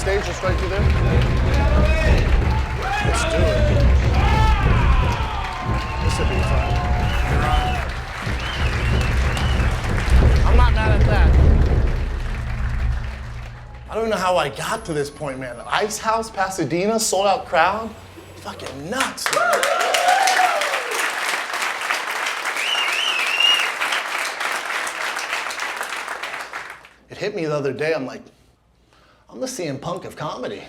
stage just right through there? Let's do it. This will be fun. I'm not mad at that. I don't know how I got to this point, man. Ice House, Pasadena, sold out crowd. Fucking nuts, man. It hit me the other day, I'm like, I'm the CM Punk of comedy.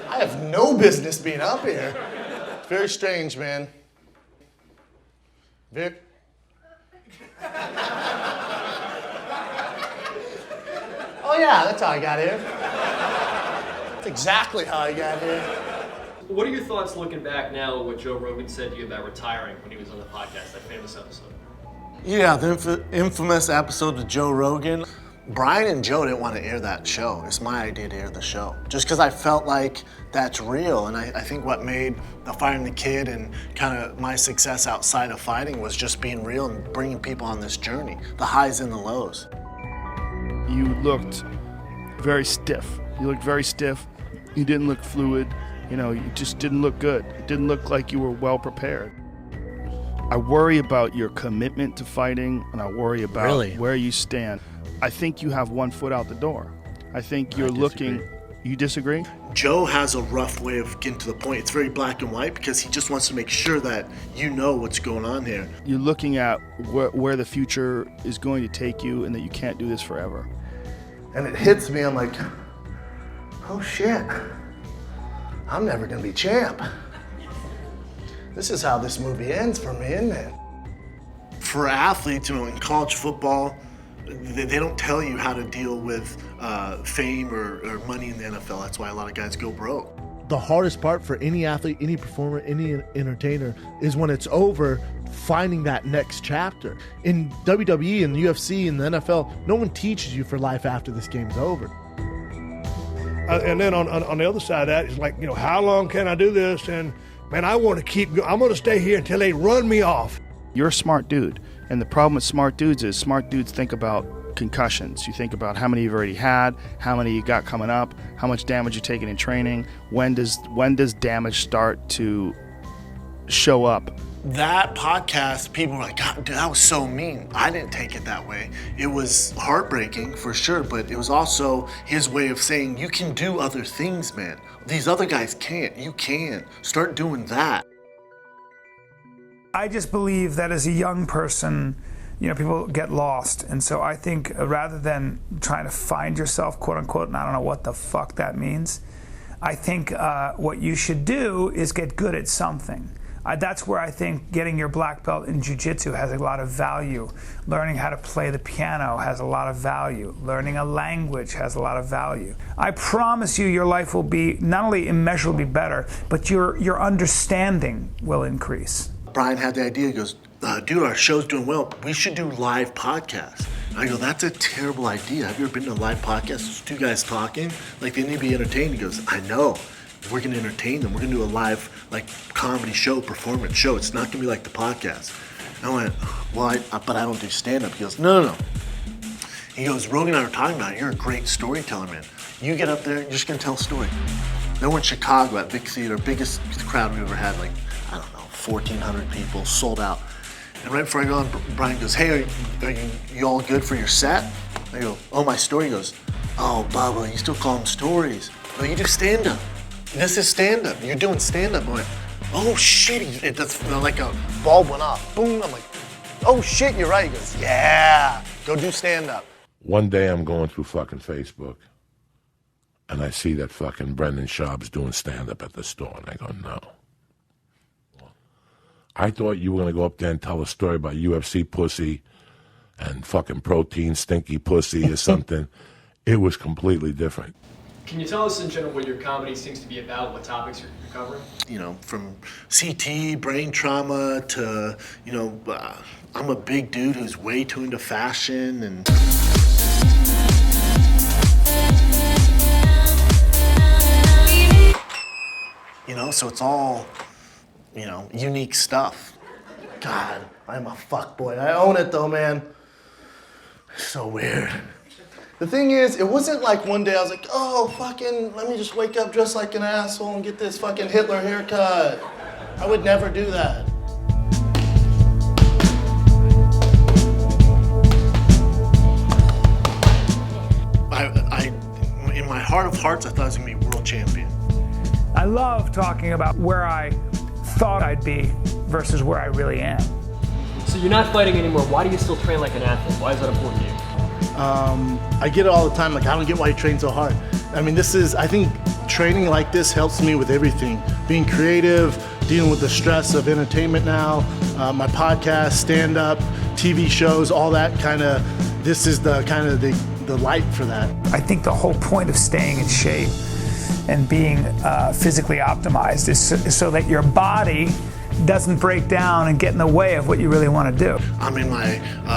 I have no business being up here. It's very strange, man. Vic. Oh yeah, that's how I got here. That's exactly how I got here. What are your thoughts looking back now at what Joe Rogan said to you about retiring when he was on the podcast, that famous episode? Yeah, the infamous episode with Joe Rogan. Brian and Joe didn't want to air that show. It's my idea to air the show. Just because I felt like that's real. And I think what made the Fighting the Kid and kind of my success outside of fighting was just being real and bringing people on this journey, the highs and the lows. You looked very stiff. You looked very stiff. You didn't look fluid. You know, you just didn't look good. It didn't look like you were well prepared. I worry about your commitment to fighting, and I worry about where you stand. I think you have one foot out the door. I think you're looking. You disagree? Joe has a rough way of getting to the point. It's very black and white because he just wants to make sure that you know what's going on here. You're looking at where the future is going to take you and that you can't do this forever. And it hits me, I'm like, oh shit, I'm never gonna be champ. This is how this movie ends for me, isn't it? For athletes, you know, in college football, they don't tell you how to deal with fame or money in the NFL. That's why a lot of guys go broke. The hardest part for any athlete, any performer, any entertainer is when it's over, finding that next chapter. In WWE and the UFC and the NFL, no one teaches you for life after this game's over. And then on the other side of that, it's like, you know, how long can I do this? And man, I want to keep going. I'm going to stay here until they run me off. You're a smart dude. And the problem with smart dudes is smart dudes think about concussions. You think about how many you've already had, how many you got coming up, how much damage you're taking in training. When does damage start to show up? That podcast, people were like, God, dude, that was so mean. I didn't take it that way. It was heartbreaking for sure, but it was also his way of saying, you can do other things, man. These other guys can't. You can. Start doing that. I just believe that as a young person, you know, people get lost. And so I think rather than trying to find yourself, quote unquote, and I don't know what the fuck that means, I think what you should do is get good at something. That's where I think getting your black belt in Jiu Jitsu has a lot of value. Learning how to play the piano has a lot of value. Learning a language has a lot of value. I promise you your life will be not only immeasurably better, but your understanding will increase. Brian had the idea, he goes, dude, our show's doing well. We should do live podcasts. I go, that's a terrible idea. Have you ever been to a live podcast? There's two guys talking, like they need to be entertained. He goes, I know. We're gonna entertain them. We're gonna do a live, like, comedy show, performance show. It's not gonna be like the podcast. And I went, well, but I don't do stand-up. He goes, no. He goes, Rogan and I were talking about it. You're a great storyteller, man. You get up there, you're just gonna tell a story. Then we're in Chicago at Big Theater, biggest crowd we've ever had, like, I don't know, 1,400 people, sold out. And right before I go on, Brian goes, hey, are you all good for your set? I go, oh, my story? He goes, oh, Bubba, you still call them stories. No, you do stand-up. This is stand-up. You're doing stand-up. I went, oh, shit. That's like a bulb went off. Boom. I'm like, oh, shit, you're right. He goes, yeah, go do stand-up. One day I'm going through fucking Facebook, and I see that fucking Brendan Schaub's doing stand-up at the store, and I go, no. I thought you were going to go up there and tell a story about UFC pussy and fucking protein stinky pussy or something. It was completely different. Can you tell us in general what your comedy seems to be about, what topics you're covering? You know, from CT, brain trauma, to, you know, I'm a big dude who's way too into fashion and... You know, so it's all, you know, unique stuff. God, I'm a fuckboy. I own it though, man. So weird. The thing is, it wasn't like one day I was like, oh, fucking, let me just wake up dressed like an asshole and get this fucking Hitler haircut. I would never do that. In my heart of hearts, I thought I was gonna be world champion. I love talking about where I thought I'd be versus where I really am. So you're not fighting anymore. Why do you still train like an athlete? Why is that important to you? I get it all the time. Like, I don't get why you train so hard. I mean, I think training like this helps me with everything. Being creative, dealing with the stress of entertainment now, my podcast, stand-up, TV shows, all that this is the light for that. I think the whole point of staying in shape and being physically optimized is so that your body doesn't break down and get in the way of what you really want to do. I'm in my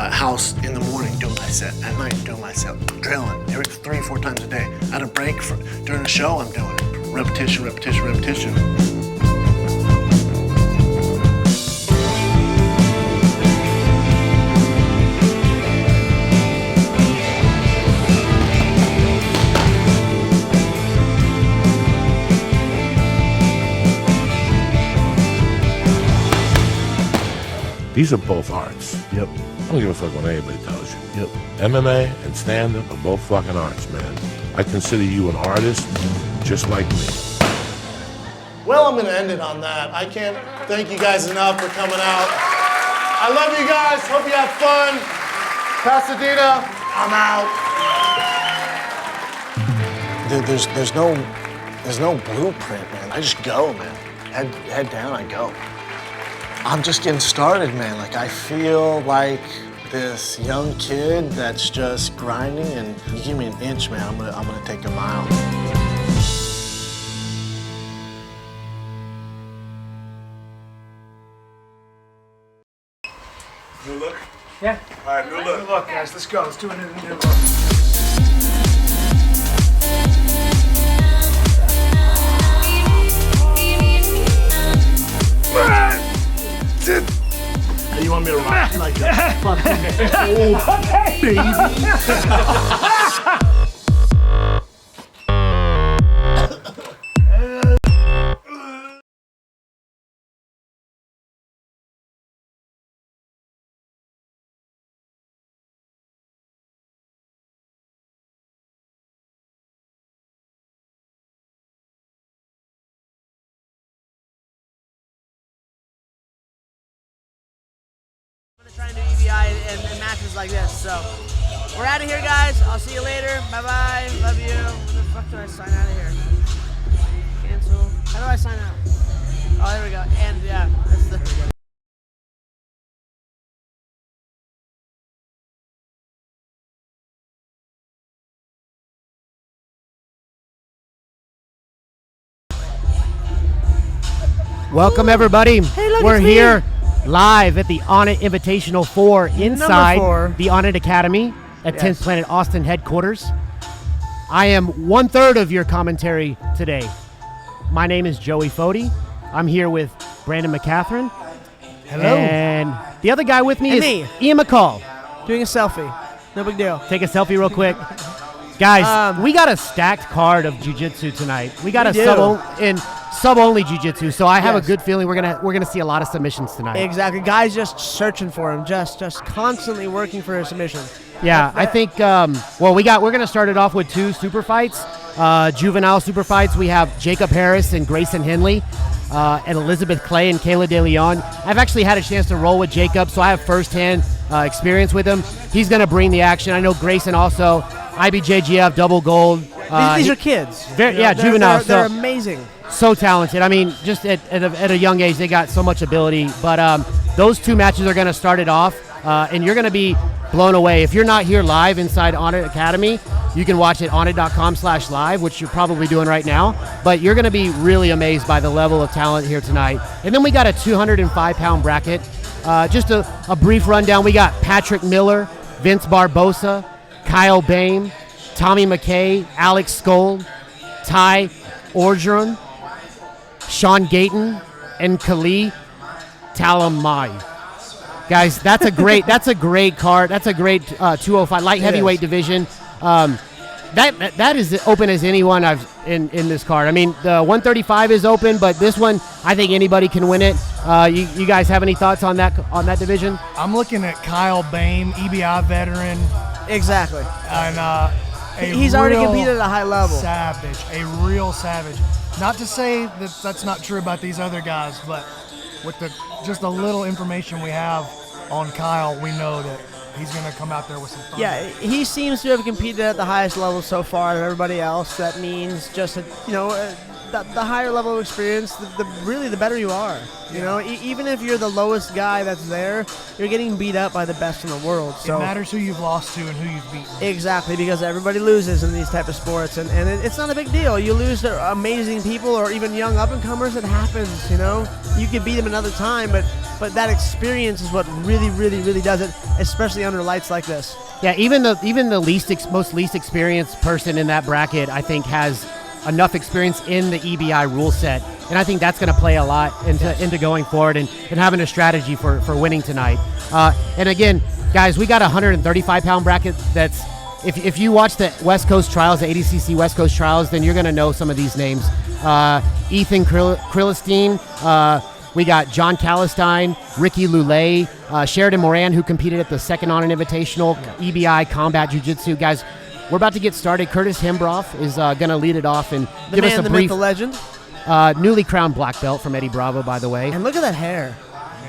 house in the morning doing my set, at night doing my set, drilling every 3-4 times a day. At a break during the show, I'm doing it. Repetition, repetition, repetition. These are both arts. Yep. I don't give a fuck what anybody tells you. Yep. MMA and stand-up are both fucking arts, man. I consider you an artist just like me. Well, I'm gonna end it on that. I can't thank you guys enough for coming out. I love you guys. Hope you have fun. Pasadena, I'm out. There's no blueprint, man. I just go, man. Head down, I go. I'm just getting started, man. Like, I feel like this young kid that's just grinding, and you give me an inch, man, I'm gonna take a mile. New look? Yeah. All right, new look. Good luck, guys. Let's go. Let's do it in a new look. You want me to rock like a fucking old baby? Trying to do EBI and matches like this. So we're out of here, guys. I'll see you later. Bye-bye. Love you. Where the fuck do I sign out of here? Cancel. How do I sign out? Oh, there we go. And yeah, that's the... Welcome everybody. Hey, look, We're it's me. here live at the Onnit Invitational 4 inside Number 4. the Onnit Academy at Yes. 10th Planet Austin headquarters. I am 1/3 of your commentary today. My name is Joey Fody. I'm here with Brandon McCatherine. Hello. And the other guy with me And is me. Ian McCall. Doing a selfie. No big deal. Take a selfie real quick. Guys, we got a stacked card of jiu-jitsu tonight. We got We a do. sub-only jiu-jitsu, so I have Yes. a good feeling we're gonna see a lot of submissions tonight. Exactly. Guys just searching for him. Just constantly working for a submission. Yeah, I think. We're gonna start it off with 2 super fights, juvenile super fights. We have Jacob Harris and Grayson Henley, and Elizabeth Clay and Kayla De Leon. I've actually had a chance to roll with Jacob, so I have firsthand experience with him. He's gonna bring the action. I know Grayson also, IBJJF double gold. These are kids. Juvenile. They're amazing. So talented. I mean, just at a young age, they got so much ability. But those 2 matches are going to start it off, and you're going to be blown away. If you're not here live inside Onnit Academy, you can watch it onnit.com/live, which you're probably doing right now. But you're going to be really amazed by the level of talent here tonight. And then we got a 205-pound bracket. Just a brief rundown. We got Patrick Miller, Vince Barbosa, Kyle Bain, Tommy McKay, Alex Skoll, Ty Orgeron, Sean Gayton, and Kali Talamai. Guys, that's a great card. That's a great 205 light heavyweight division. That is open as anyone I've in this card. I mean, the 135 is open, but this one, I think anybody can win it. You guys have any thoughts on that division? I'm looking at Kyle Bame, EBI veteran. Exactly. And he's already competed at a high level. Savage, a real savage. Not to say that that's not true about these other guys, but with just the little information we have on Kyle, we know that he's going to come out there with some thunder. Yeah, he seems to have competed at the highest level so far than everybody else. That means just, the higher level of experience, really the better you are. You know, even if you're the lowest guy that's there, you're getting beat up by the best in the world. So it matters who you've lost to and who you've beaten. Exactly, because everybody loses in these type of sports, and it's not a big deal. You lose to amazing people or even young up-and-comers, it happens, you know. You could beat them another time, but that experience is what really, really, really does it, especially under lights like this. Yeah, even the most least experienced person in that bracket, I think, has enough experience in the EBI rule set, and I think that's going to play a lot into going forward and having a strategy for winning tonight. And again, guys, we got a 135-pound bracket that's, if you watch the West Coast Trials, the ADCC West Coast Trials, then you're going to know some of these names. Ethan Krillestein, we got John Calistine, Ricky Lulay, Sheridan Moran, who competed at the second Onnit Invitational, EBI Combat Jiu Jitsu. Guys, we're about to get started. Curtis Hembroff is going to lead it off and give us a brief. The legend. Newly crowned black belt from Eddie Bravo, by the way. And look at that hair.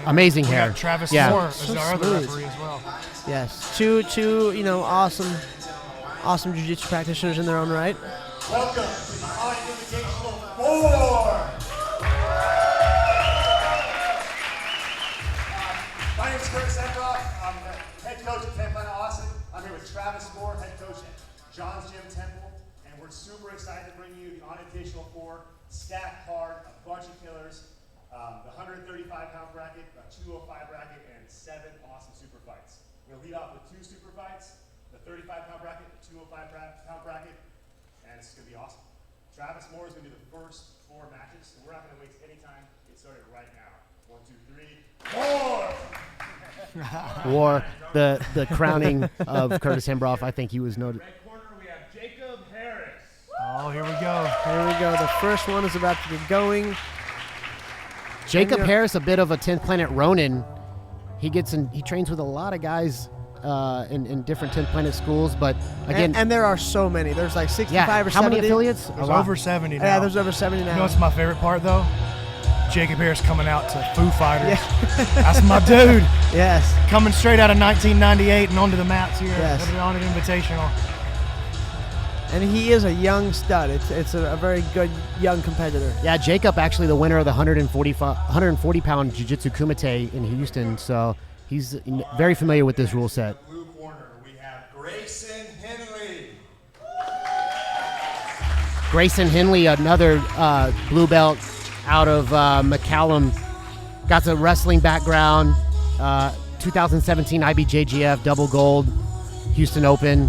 Amazing we hair. Got Travis yeah. Moore as our other referee as well. Yes, two awesome jiu-jitsu practitioners in their own right. Welcome to the Onnit Invitational 4. My name is Curtis Hembroff. I'm the head coach at Camp Austin. I'm here with Travis Moore, head coach at John's Gym Temple, and we're super excited to bring you the Onnit Invitational 4 stacked card, a bunch of killers, the 135-pound bracket, a 205 bracket, and 7 awesome super fights. We're going to lead off with 2 super fights, the 35-pound bracket, the 205-pound bracket, and it's going to be awesome. Travis Moore is going to do the first 4 matches, so we're not going to waste any time. Get started right now. 1, 2, 3, 4! War, the crowning of Curtis Hembroff. I think he was noted. Red corner, we have Jacob Harris. Oh, here we go. Here we go. The first one is about to get going. Jacob Harris, a bit of a 10th Planet Ronin. He trains with a lot of guys in different 10th Planet schools, but again, and there are so many. There's like 65 or 70. How many affiliates? There's over 70 now. Yeah, there's over 70 now. You know what's my favorite part though? Jacob Harris coming out to Foo Fighters. Yeah. That's my dude. Yes. Coming straight out of 1998 and onto the mats here yes. at the Onnit Invitational. And he is a young stud. It's a very good young competitor. Yeah, Jacob actually the winner of the 140-pound Jiu-Jitsu Kumite in Houston, so he's very familiar with this rule set. Blue corner, we have Grayson Henley. Grayson Henley, another blue belt out of McCallum, got a wrestling background, 2017 IBJJF double gold, Houston Open,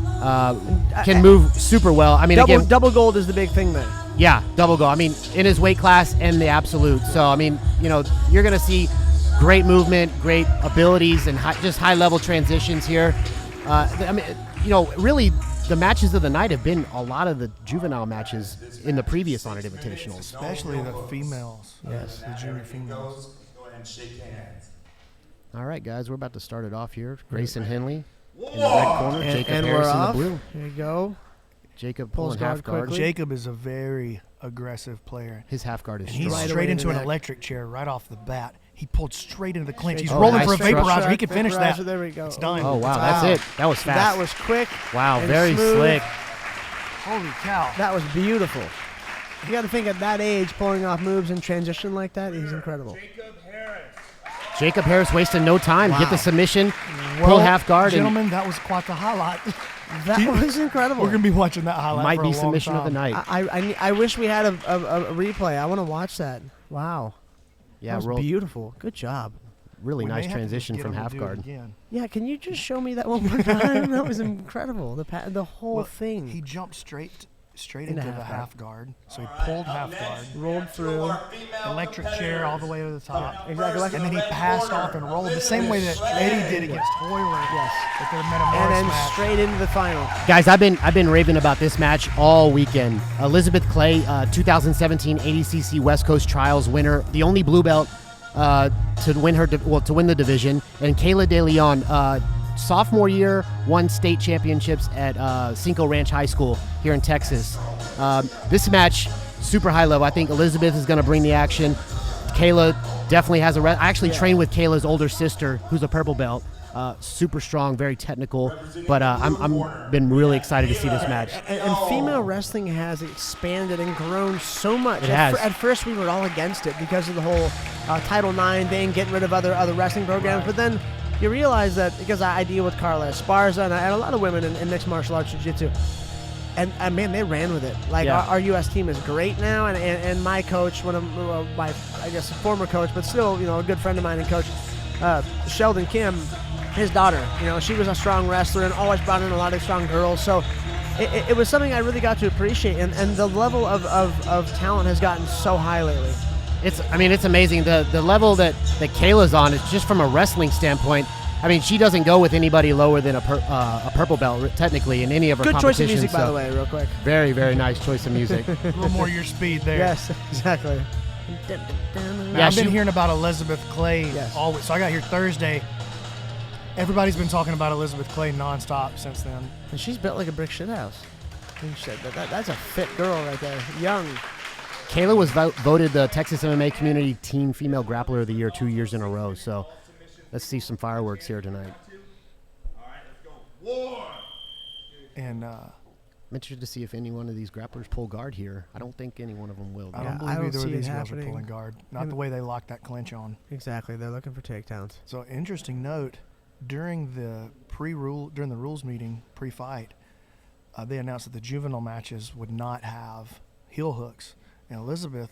can move super well. I mean, double gold is the big thing there. Yeah, double gold. I mean, in his weight class and the absolute. So, I mean, you're going to see great movement, great abilities, and just high-level transitions here. I mean, really, the matches of the night have been a lot of the juvenile matches in the previous Onnit Invitationals. Especially the females. Yes. The junior females. Go ahead and shake hands. All right, guys, we're about to start it off here. Grayson Henley in the red corner. Jacob and Harris we're in the off. blue. Here you go. Jacob Pulls pulling half guard. quickly. Jacob is a very aggressive player. His half guard is and he's strong. Right straight away into in an the neck. electric chair right off the bat. He pulled straight into the clinch. He's Oh, rolling nice for a truck. vaporizer. He could finish that. There we go. It's done. Oh, wow, Wow. that's it. That was fast. That was quick. Wow, and very smooth. slick. Holy cow. That was beautiful. You got to think at that age, pulling off moves in transition like that, he's incredible. Jacob Harris wasting no time. Wow. Get the submission, Well, pull half guard, gentlemen, that was quite the highlight. That was incredible. We're going to be watching that and highlight might for be a long submission time. of the night. I wish we had a replay. I want to watch that. Wow. Yeah, That was roll, beautiful. Good job. really We may nice have to transition get from him to half do it guard. again. Yeah, can you just show me that one more time? That was incredible. The whole Well, thing. He jumped straight straight Into into the half half guard. So he pulled half guard, Rolled through. electric chair all the way to the top. Exactly. And then he passed off and rolled the same way that Eddie did against Hoyler. Yes. At their And Metamoris then match. straight into the final. Guys, I've been raving about this match all weekend. Elizabeth Clay, 2017 ADCC West Coast Trials winner, the only blue belt to win the division, and Kayla De Leon, sophomore year, won state championships at Cinco Ranch High School here in Texas. This match, super high level. I think Elizabeth is going to bring the action. Kayla definitely has I actually trained with Kayla's older sister, who's a purple belt. Super strong, very technical, but I'm been really excited to see this match. And female wrestling has expanded and grown so much. It has. At first, we were all against it because of the whole Title IX thing, getting rid of other wrestling programs. But then you realize that because I deal with Carla Esparza and a lot of women in mixed martial arts jiu-jitsu, and man, they ran with it. Like our U.S. team is great now, and my coach, one of my former coach, but still a good friend of mine and coach, Sheldon Kim. His daughter, she was a strong wrestler and always brought in a lot of strong girls. So it was something I really got to appreciate. And the level of talent has gotten so high lately. It's amazing. The level that Kayla's on is just from a wrestling standpoint. I mean, she doesn't go with anybody lower than a purple belt, technically, in any of her competitions. Good choice of music, by the way, real quick. Very, very nice choice of music. A little more your speed there. Yes, exactly. I've been hearing about Elizabeth Clay always. So I got here Thursday. Everybody's been talking about Elizabeth Clay nonstop since then. And she's built like a brick shithouse. That's a fit girl right there. Young. Kayla was voted the Texas MMA Community Team Female Grappler of the Year 2 years in a row. So let's see some fireworks here tonight. All right, let's go. War. And I'm interested to see if any one of these grapplers pull guard here. I don't think any one of them will. I don't believe either of these girls are pulling guard. Not the way they locked that clinch on. Exactly. They're looking for takedowns. So interesting note. During the rules meeting pre-fight, they announced that the juvenile matches would not have heel hooks. And Elizabeth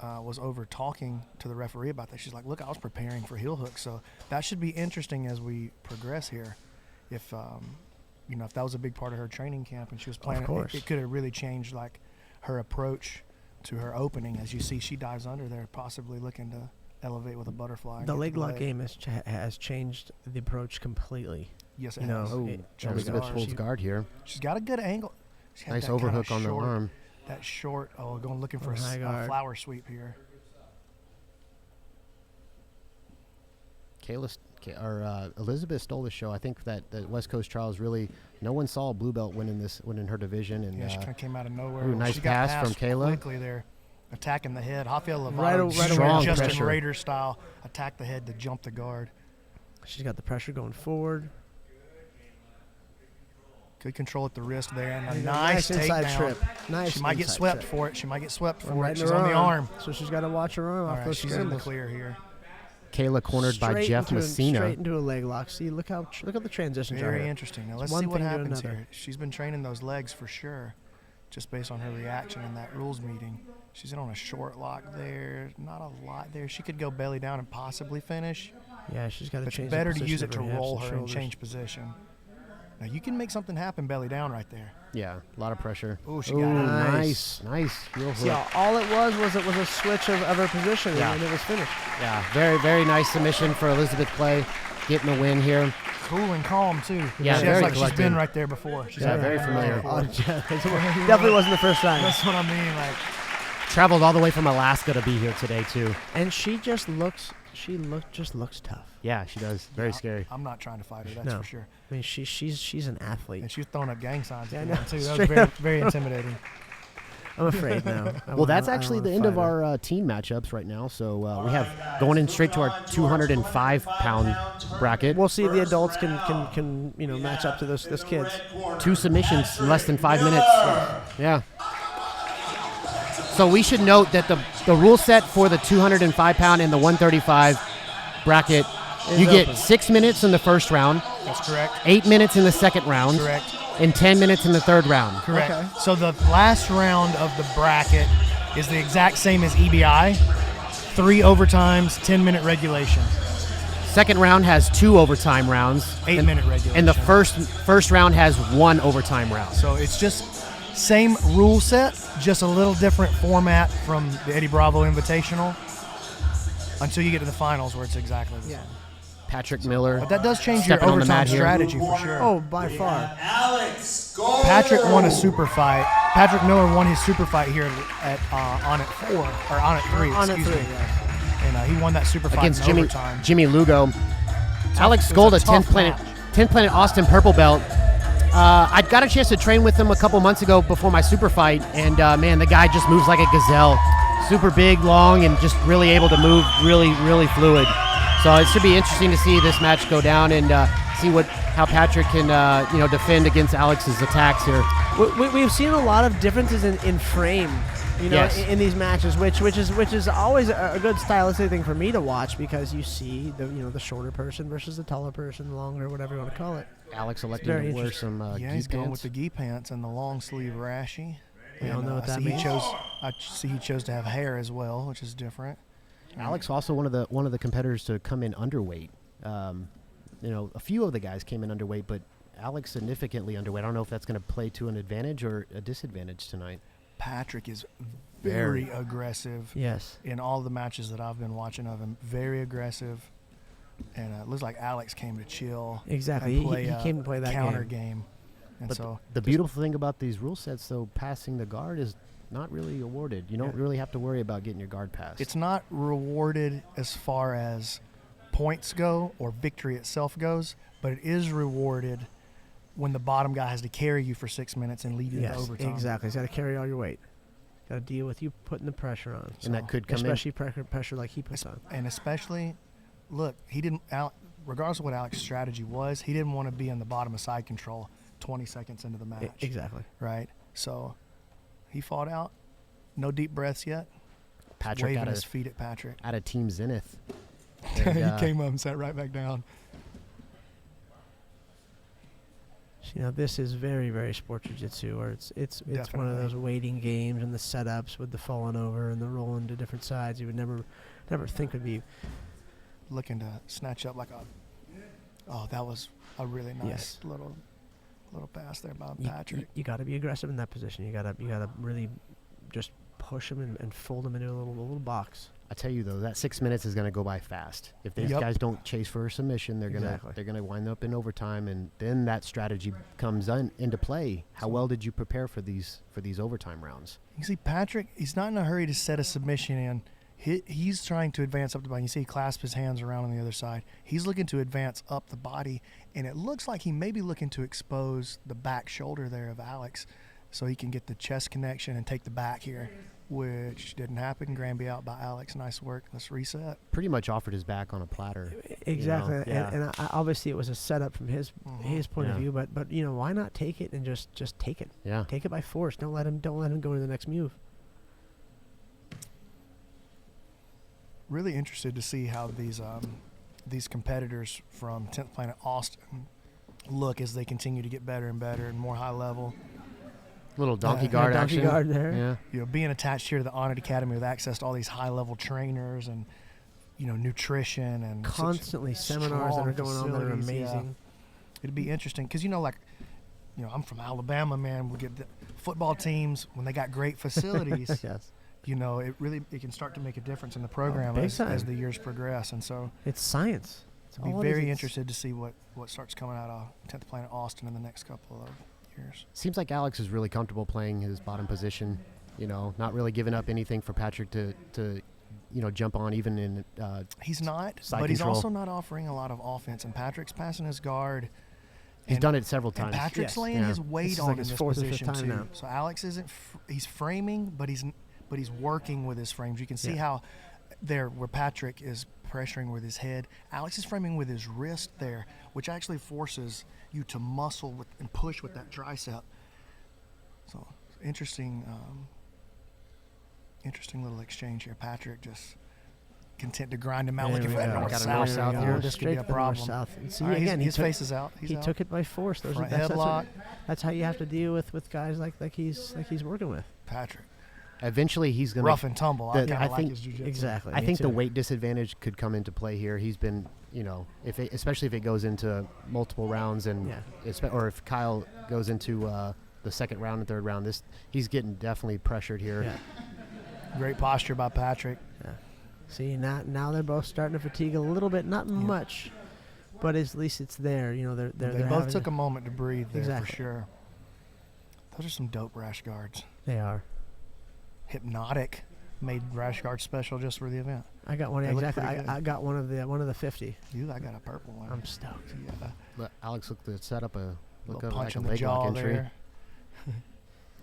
was over talking to the referee about that. She's like, "Look, I was preparing for heel hooks, so that should be interesting as we progress here. If if that was a big part of her training camp and she was planning, it could have really changed like her approach to her opening. As you see, she dives under there, possibly looking to elevate with a butterfly. The leg lock game has changed the approach completely. Yes, it has. Elizabeth pulls guard here. She's got a good angle. Nice overhook on the arm. That short, going looking for a flower sweep here. Elizabeth stole the show. I think that the West Coast Trials really, no one saw a blue belt winning her division. And she kind of came out of nowhere. Nice pass from Kayla. Quickly there. Attacking the head. Rafael Right Lovato, Justin Raider style, attack the head to jump the guard. She's got the pressure going forward. Good control at the wrist there, and a nice takedown. Trip. Nice. She might get swept for it. She's on the arm. So she's got to watch her arm off those she's in the clear here. Kayla cornered by Jeff Messina. Straight into a leg lock. See, look how the transitions are. Very interesting. Now let's see what happens here. She's been training those legs for sure, just based on her reaction in that rules meeting. She's in on a short lock there. Not a lot there. She could go belly down and possibly finish. Yeah, she's got to change. It's better to use it to roll her and change position. Now you can make something happen belly down right there. Yeah, a lot of pressure. Oh, she got it. Nice. Real See, all it was a switch of her position, and it was finished. Yeah, very, very nice submission for Elizabeth Clay, getting the win here. Cool and calm too. Yeah, she like she's been right there before. She's very familiar. Definitely wasn't the first time. That's what I mean. Like, traveled all the way from Alaska to be here today too. And she just looks tough. Yeah, she does. Very scary. I'm not trying to fight her, that's for sure. I mean, she's an athlete. And she's throwing up gang signs too. That was very, very intimidating. I'm afraid now. Well, that's actually the end of our teen matchups right now. So we have going in straight to our 205-pound bracket. We'll see if the adults can match up to this kids. 2 submissions in less than 5 minutes. Yeah. So we should note that the rule set for the 205-pound and the 135 bracket, you get 6 minutes in the first round. That's correct. 8 minutes in the second round. Correct. And 10 minutes in the third round. Correct. Okay. So the last round of the bracket is the exact same as EBI. 3 overtimes, 10-minute regulation. Second round has 2 overtime rounds. 8-minute regulation. And the first round has 1 overtime round. So it's just Same rule set, just a little different format from the Eddie Bravo Invitational until you get to the finals where it's exactly the same. Patrick Miller. But that does change your stepping on the overtime mat here. strategy for sure. Oh, by far. Patrick won a super fight. Patrick Miller won his super fight here at Onnit 4 or Onnit 3. Onnit excuse 3, me. yeah. And he won that super fight Against in overtime. Jimmy Lugo. Alex it was a Skolda, tough 10th Planet Austin purple belt. I got a chance to train with him a couple months ago before my super fight, and man, the guy just moves like a gazelle. Super big, long, and just really able to move really, really fluid. So it should be interesting to see this match go down and see how Patrick can defend against Alex's attacks here. We've seen a lot of differences in frame, Yes. in these matches, which is always a good stylistic thing for me to watch, because you see the shorter person versus the taller person, longer, whatever you want to call it. Alex elected very to wear interesting. some Yeah, gi he's going pants. with the gi pants and the long sleeve rashi. We all And, know what I that see means. I see he chose to have hair as well, which is different. Alex also one of the competitors to come in underweight. A few of the guys came in underweight, but Alex significantly underweight. I don't know if that's going to play to an advantage or a disadvantage tonight. Patrick is very aggressive. Yes. In all the matches that I've been watching of him, very aggressive. And it looks like Alex came to chill. Exactly. And play He came to play that counter game. And But so the beautiful thing about these rule sets, though, passing the guard is not really awarded. You don't really have to worry about getting your guard passed. it's not rewarded as far as points go or victory itself goes, but it is rewarded when the bottom guy has to carry you for 6 minutes and lead you to Yes, overtime. exactly. He's got to carry all your weight. Got to deal with you putting the pressure on. And that could come in. especially pressure like he puts on. And especially, look, he didn't. Regardless of what Alex's strategy was, he didn't want to be in the bottom of side control 20 seconds into the match. Exactly. Right. So he fought out. No deep breaths yet. Patrick waving out his of feet at Patrick. Team Zenith. He And, came up and sat right back down. This is very, very sport jiu-jitsu, or it's one of Definitely. those waiting games and the setups with the falling over and the rolling to different sides. You would never think would be. Looking to snatch up like a. Oh, that was a really nice Yes. little pass there by You, Patrick. you got to be aggressive in that position. You got to really just push him and fold him into a little box. I tell you though, that 6 minutes is going to go by fast. If these Yep. guys don't chase for a submission, they're Exactly. gonna wind up in overtime, and then that strategy comes into play. How well did you prepare for these overtime rounds? You see, Patrick, he's not in a hurry to set a submission in. He's trying to advance up the body. You see, he clasps his hands around on the other side. He's looking to advance up the body, and it looks like he may be looking to expose the back shoulder there of Alex so he can get the chest connection and take the back here, which didn't happen. Granby out by Alex. Nice work. Let's reset. Pretty much offered his back on a platter. Exactly, Yeah. and obviously it was a setup from his point of Yeah. view. But why not take it and just take it? Yeah. Take it by force. Don't let him go to the next move. Really interested to see how these competitors from 10th Planet Austin look as they continue to get better and better and more high level. Little donkey Yeah, guard donkey action. guard there. Yeah. Being attached here to the Onnit Academy with access to all these high level trainers and nutrition and such Constantly seminars that strong are going on that are facilities, yeah. amazing. It'd be interesting because I'm from Alabama, man. We get the football teams when they got great facilities. Yes. It can start to make a difference in the program big as time. the years progress, and so It's science. I'd be very interested to see what starts coming out of 10th Planet Austin in the next couple of years. Seems like Alex is really comfortable playing his bottom position. Not really giving up anything for Patrick to jump on, even in. He's not, side but he's control. also not offering a lot of offense. And Patrick's passing his guard. He's and- done it several And times. Patrick's Yes. laying Yeah. his weight This is on like in his this fourth or fifth position time too. now. So Alex isn't. He's framing, but he's working with his frames. You can see Yeah. how there where Patrick is pressuring with his head. Alex is framing with his wrist there, which actually forces you to muscle and push with that tricep. So interesting little exchange here. Patrick just content to grind him out, There looking we for go. that Got a north-south. north-south here. This could Straight be a to the problem. north-south. And see, All right, again, his face is out. He's he out. took it by force. Front headlock. That's how you have to deal with guys like he's working with. Patrick. Eventually, he's going Rough and tumble. I the- kind I of like think- his jiu-jitsu. Exactly. I me think the too. weight disadvantage could come into play here. He's been, especially if it goes into multiple rounds, and Yeah. or if Kyle goes into the second round and third round. He's getting definitely pressured here. Yeah. Great posture by Patrick. Yeah. See, now they're both starting to fatigue a little bit, not much, but at least it's there. You know, They both took a moment to breathe there Exactly. for sure. Those are some dope rash guards. They are. Hypnotic made rash guard special just for the event. I got one They look exactly. pretty good. I got one of the 50. I got a purple one. I'm stoked. Yeah. But Alex looked to set up a Little like punch a in the leg lock jaw entry. there.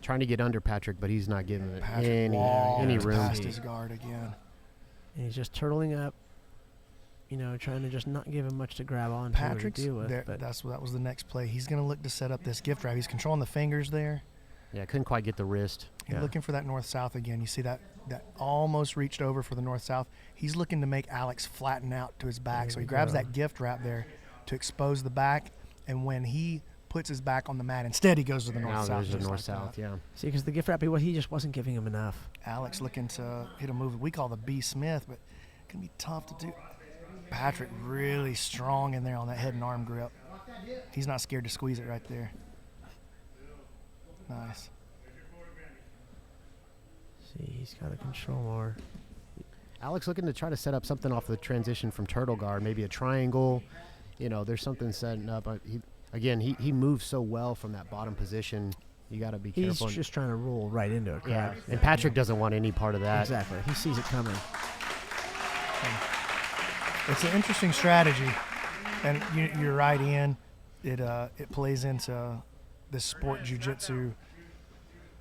Trying to get under Patrick, but he's not giving it Patrick any walks room. past his guard again. And he's just turtling up. You know, trying to just not give him much to grab onto or to Patrick's deal with. there, But that was the next play. He's going to look to set up this gift wrap. He's controlling the fingers there. Yeah, couldn't quite get the wrist. He's looking for that north-south again. You see that almost reached over for the north-south. He's looking to make Alex flatten out to his back. So he grabs that gift wrap there to expose the back. And when he puts his back on the mat, instead he goes to the Now north-south. there's the just like north-south, that. yeah. see, because the gift wrap, he just wasn't giving him enough. Alex looking to hit a move we call the B. Smith, but it can be tough to do. Patrick really strong in there on that head and arm grip. He's not scared to squeeze it right there. Nice. See, he's got to control more. Alex looking to try to set up something off the transition from turtle guard, maybe a triangle. You know, there's something setting up. He moves so well from that bottom position. You got to be He's careful. just trying to roll right into it. Yeah, correct? and Patrick doesn't want any part of that. Exactly. He sees it coming. It's an interesting strategy, and you're right, Ian. It plays into this sport. Jiu Jitsu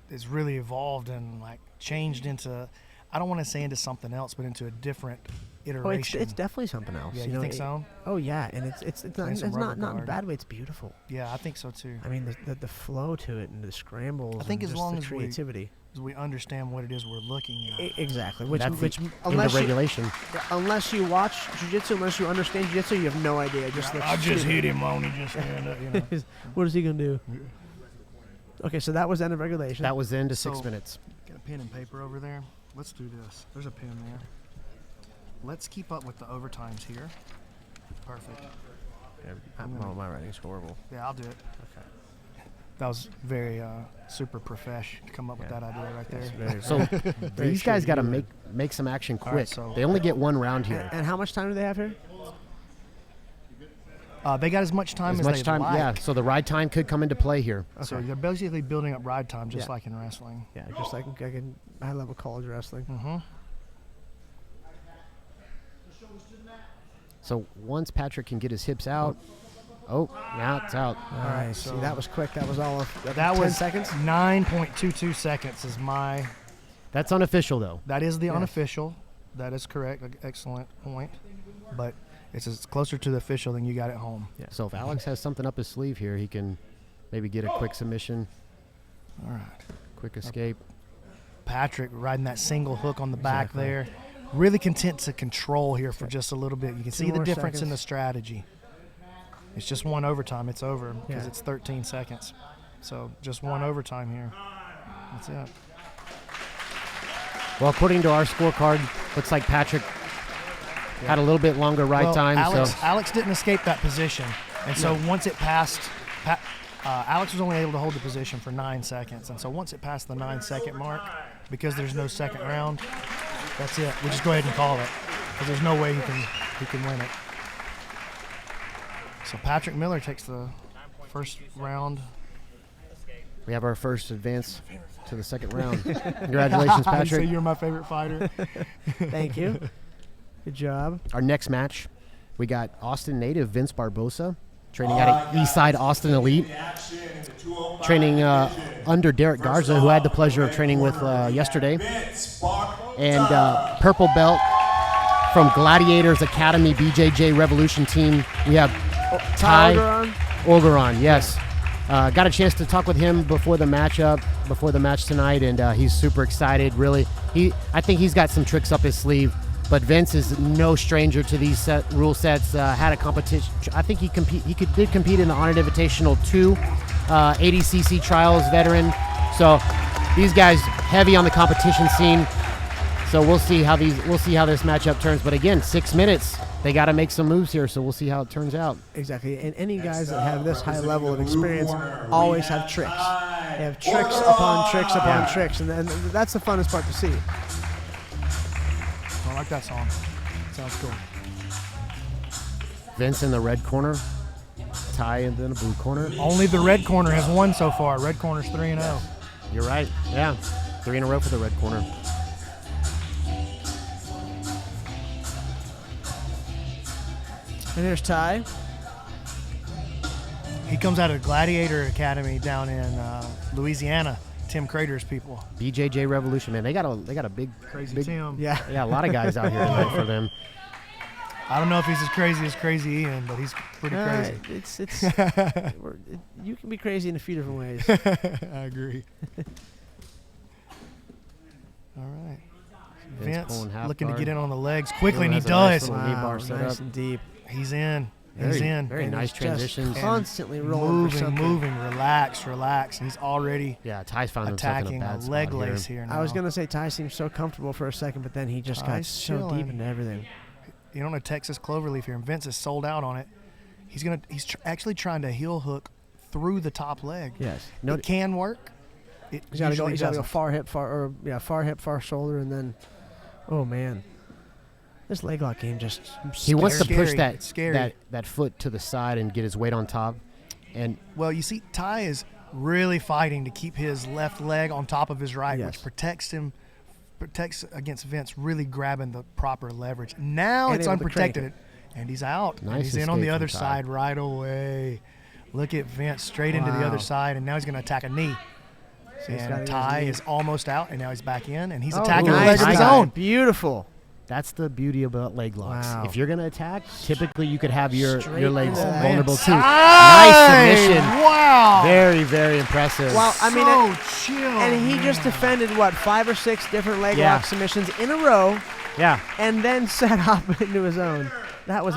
is really evolved and like changed into, I don't want to say into something else, but into a different iteration. It's definitely something else. Yeah, you you know, think so? Oh yeah, and it's not Nice and rubber not in a guard. bad way. It's beautiful. Yeah, I think so too. I mean, the flow to it and the scrambles. I think and as just long the as creativity. we understand what it is we're looking at. Exactly. That's in unless the regulation. unless you watch jiu-jitsu, unless you understand jiu-jitsu, you have no idea. Just I just hit him on. He just stand up. You know. What is he gonna do? Okay, so that was end of regulation. That was the end of So- 6 minutes. Got a pen and paper over there. Let's do this. There's a pen there. Let's keep up with the overtimes here. Perfect. my writing's horrible. Yeah, I'll do it. Okay. That was very super profesh to come up with that idea right there. So these guys got to make some action quick. right, so- They only get one round here. And how much time do they have here? They got as much time as much they'd time, like. yeah. So the ride time could come into play here. So they're basically building up ride time just Yeah. like in wrestling. Yeah, just like in high-level college wrestling. Mm-hmm. So once Patrick can get his hips out, now it's out. All right, so see, that was quick. That was all of That 10 was seconds. 9.22 seconds is my. That's unofficial though. That is the Yes. unofficial. That is correct. Excellent point. But it's as closer to the official than you got at home. Yeah. So if Alex has something up his sleeve here, he can maybe get a quick submission, All right. quick escape. Patrick riding that single hook on the back Exactly. there. Really content to control here for just a little bit. You can see the more difference in seconds. the strategy. It's just one overtime. It's over because Yeah. it's 13 seconds. So just one overtime here. That's it. Well, according to our scorecard, looks like Patrick had a little bit longer ride Well, time. Alex didn't escape that position. And so once it passed, Alex was only able to hold the position for 9 seconds. And so once it passed the 9-second mark, because there's no second round, that's it. We just go ahead and call it because there's no way he can win it. So Patrick Miller takes the first round. we have our first advance to the second round. Congratulations, So Patrick. you're my favorite fighter. Thank you. Good job. Our next match, we got Austin native Vince Barbosa training at Eastside Austin Elite, training under Derek Garza, who I had the pleasure of training with yesterday, and purple belt from Gladiators Academy BJJ Revolution team. We have Ty Orgeron, yes. Got a chance to talk with him before the match tonight, and he's super excited. Really, I think he's got some tricks up his sleeve. But Vince is no stranger to these rule sets. Had a competition. I think he did compete in the Onnit Invitational 2, 80cc trials veteran. So these guys heavy on the competition scene. So we'll see how this matchup turns. But again, 6 minutes. They got to make some moves here. So we'll see how it turns out. Exactly. And any guys that have this high level of experience always have tricks. They have tricks upon tricks upon tricks, and that's the funnest part to see. I like that song. Sounds cool. Vince in the red corner, Ty in the blue corner. Only the red corner has won so far. Red corner's 3-0. You're right. Yeah, 3 in a row for the red corner. And there's Ty. He comes out of Gladiator Academy down in Louisiana. Tim Crater's people. BJJ Revolution, man. They got a big Crazy Tim. Yeah, a lot of guys out here tonight for them. I don't know if he's as crazy Ian, but he's pretty crazy. You can be crazy in a few different ways. I agree. All right. Vince looking to get in on the legs quickly, and he does. Nice and deep. He's in. He's in. Very nice transitions. Constantly rolling for something. Moving, relax. And he's already Ty's found himself in a attacking bad a spot leg lace here now. I was going to say Ty seems so comfortable for a second, but then he just got so deep into everything. You know, a Texas cloverleaf here, and Vince is sold out on it. He's actually trying to heel hook through the top leg. Yes. It can work. He's got to go far hip, far shoulder, and then, oh man, this leg lock game just. He wants to push that foot to the side and get his weight on top, and well, you see, Ty is really fighting to keep his left leg on top of his right, which protects against Vince really grabbing the proper leverage. Now it's unprotected, and he's out. Nice and he's in on the other side right away. Look at Vince straight into the other side, and now he's going to attack a knee. And Ty is almost out, and now he's back in, and he's attacking the leg of his own. Beautiful. That's the beauty about leg locks. Wow. If you're going to attack, typically you could have your legs vulnerable too. Nice submission. Wow. Very, very impressive. Well, I mean, chill. And he just defended 5 or 6 different leg lock submissions in a row. Yeah. And then set up into his own. That was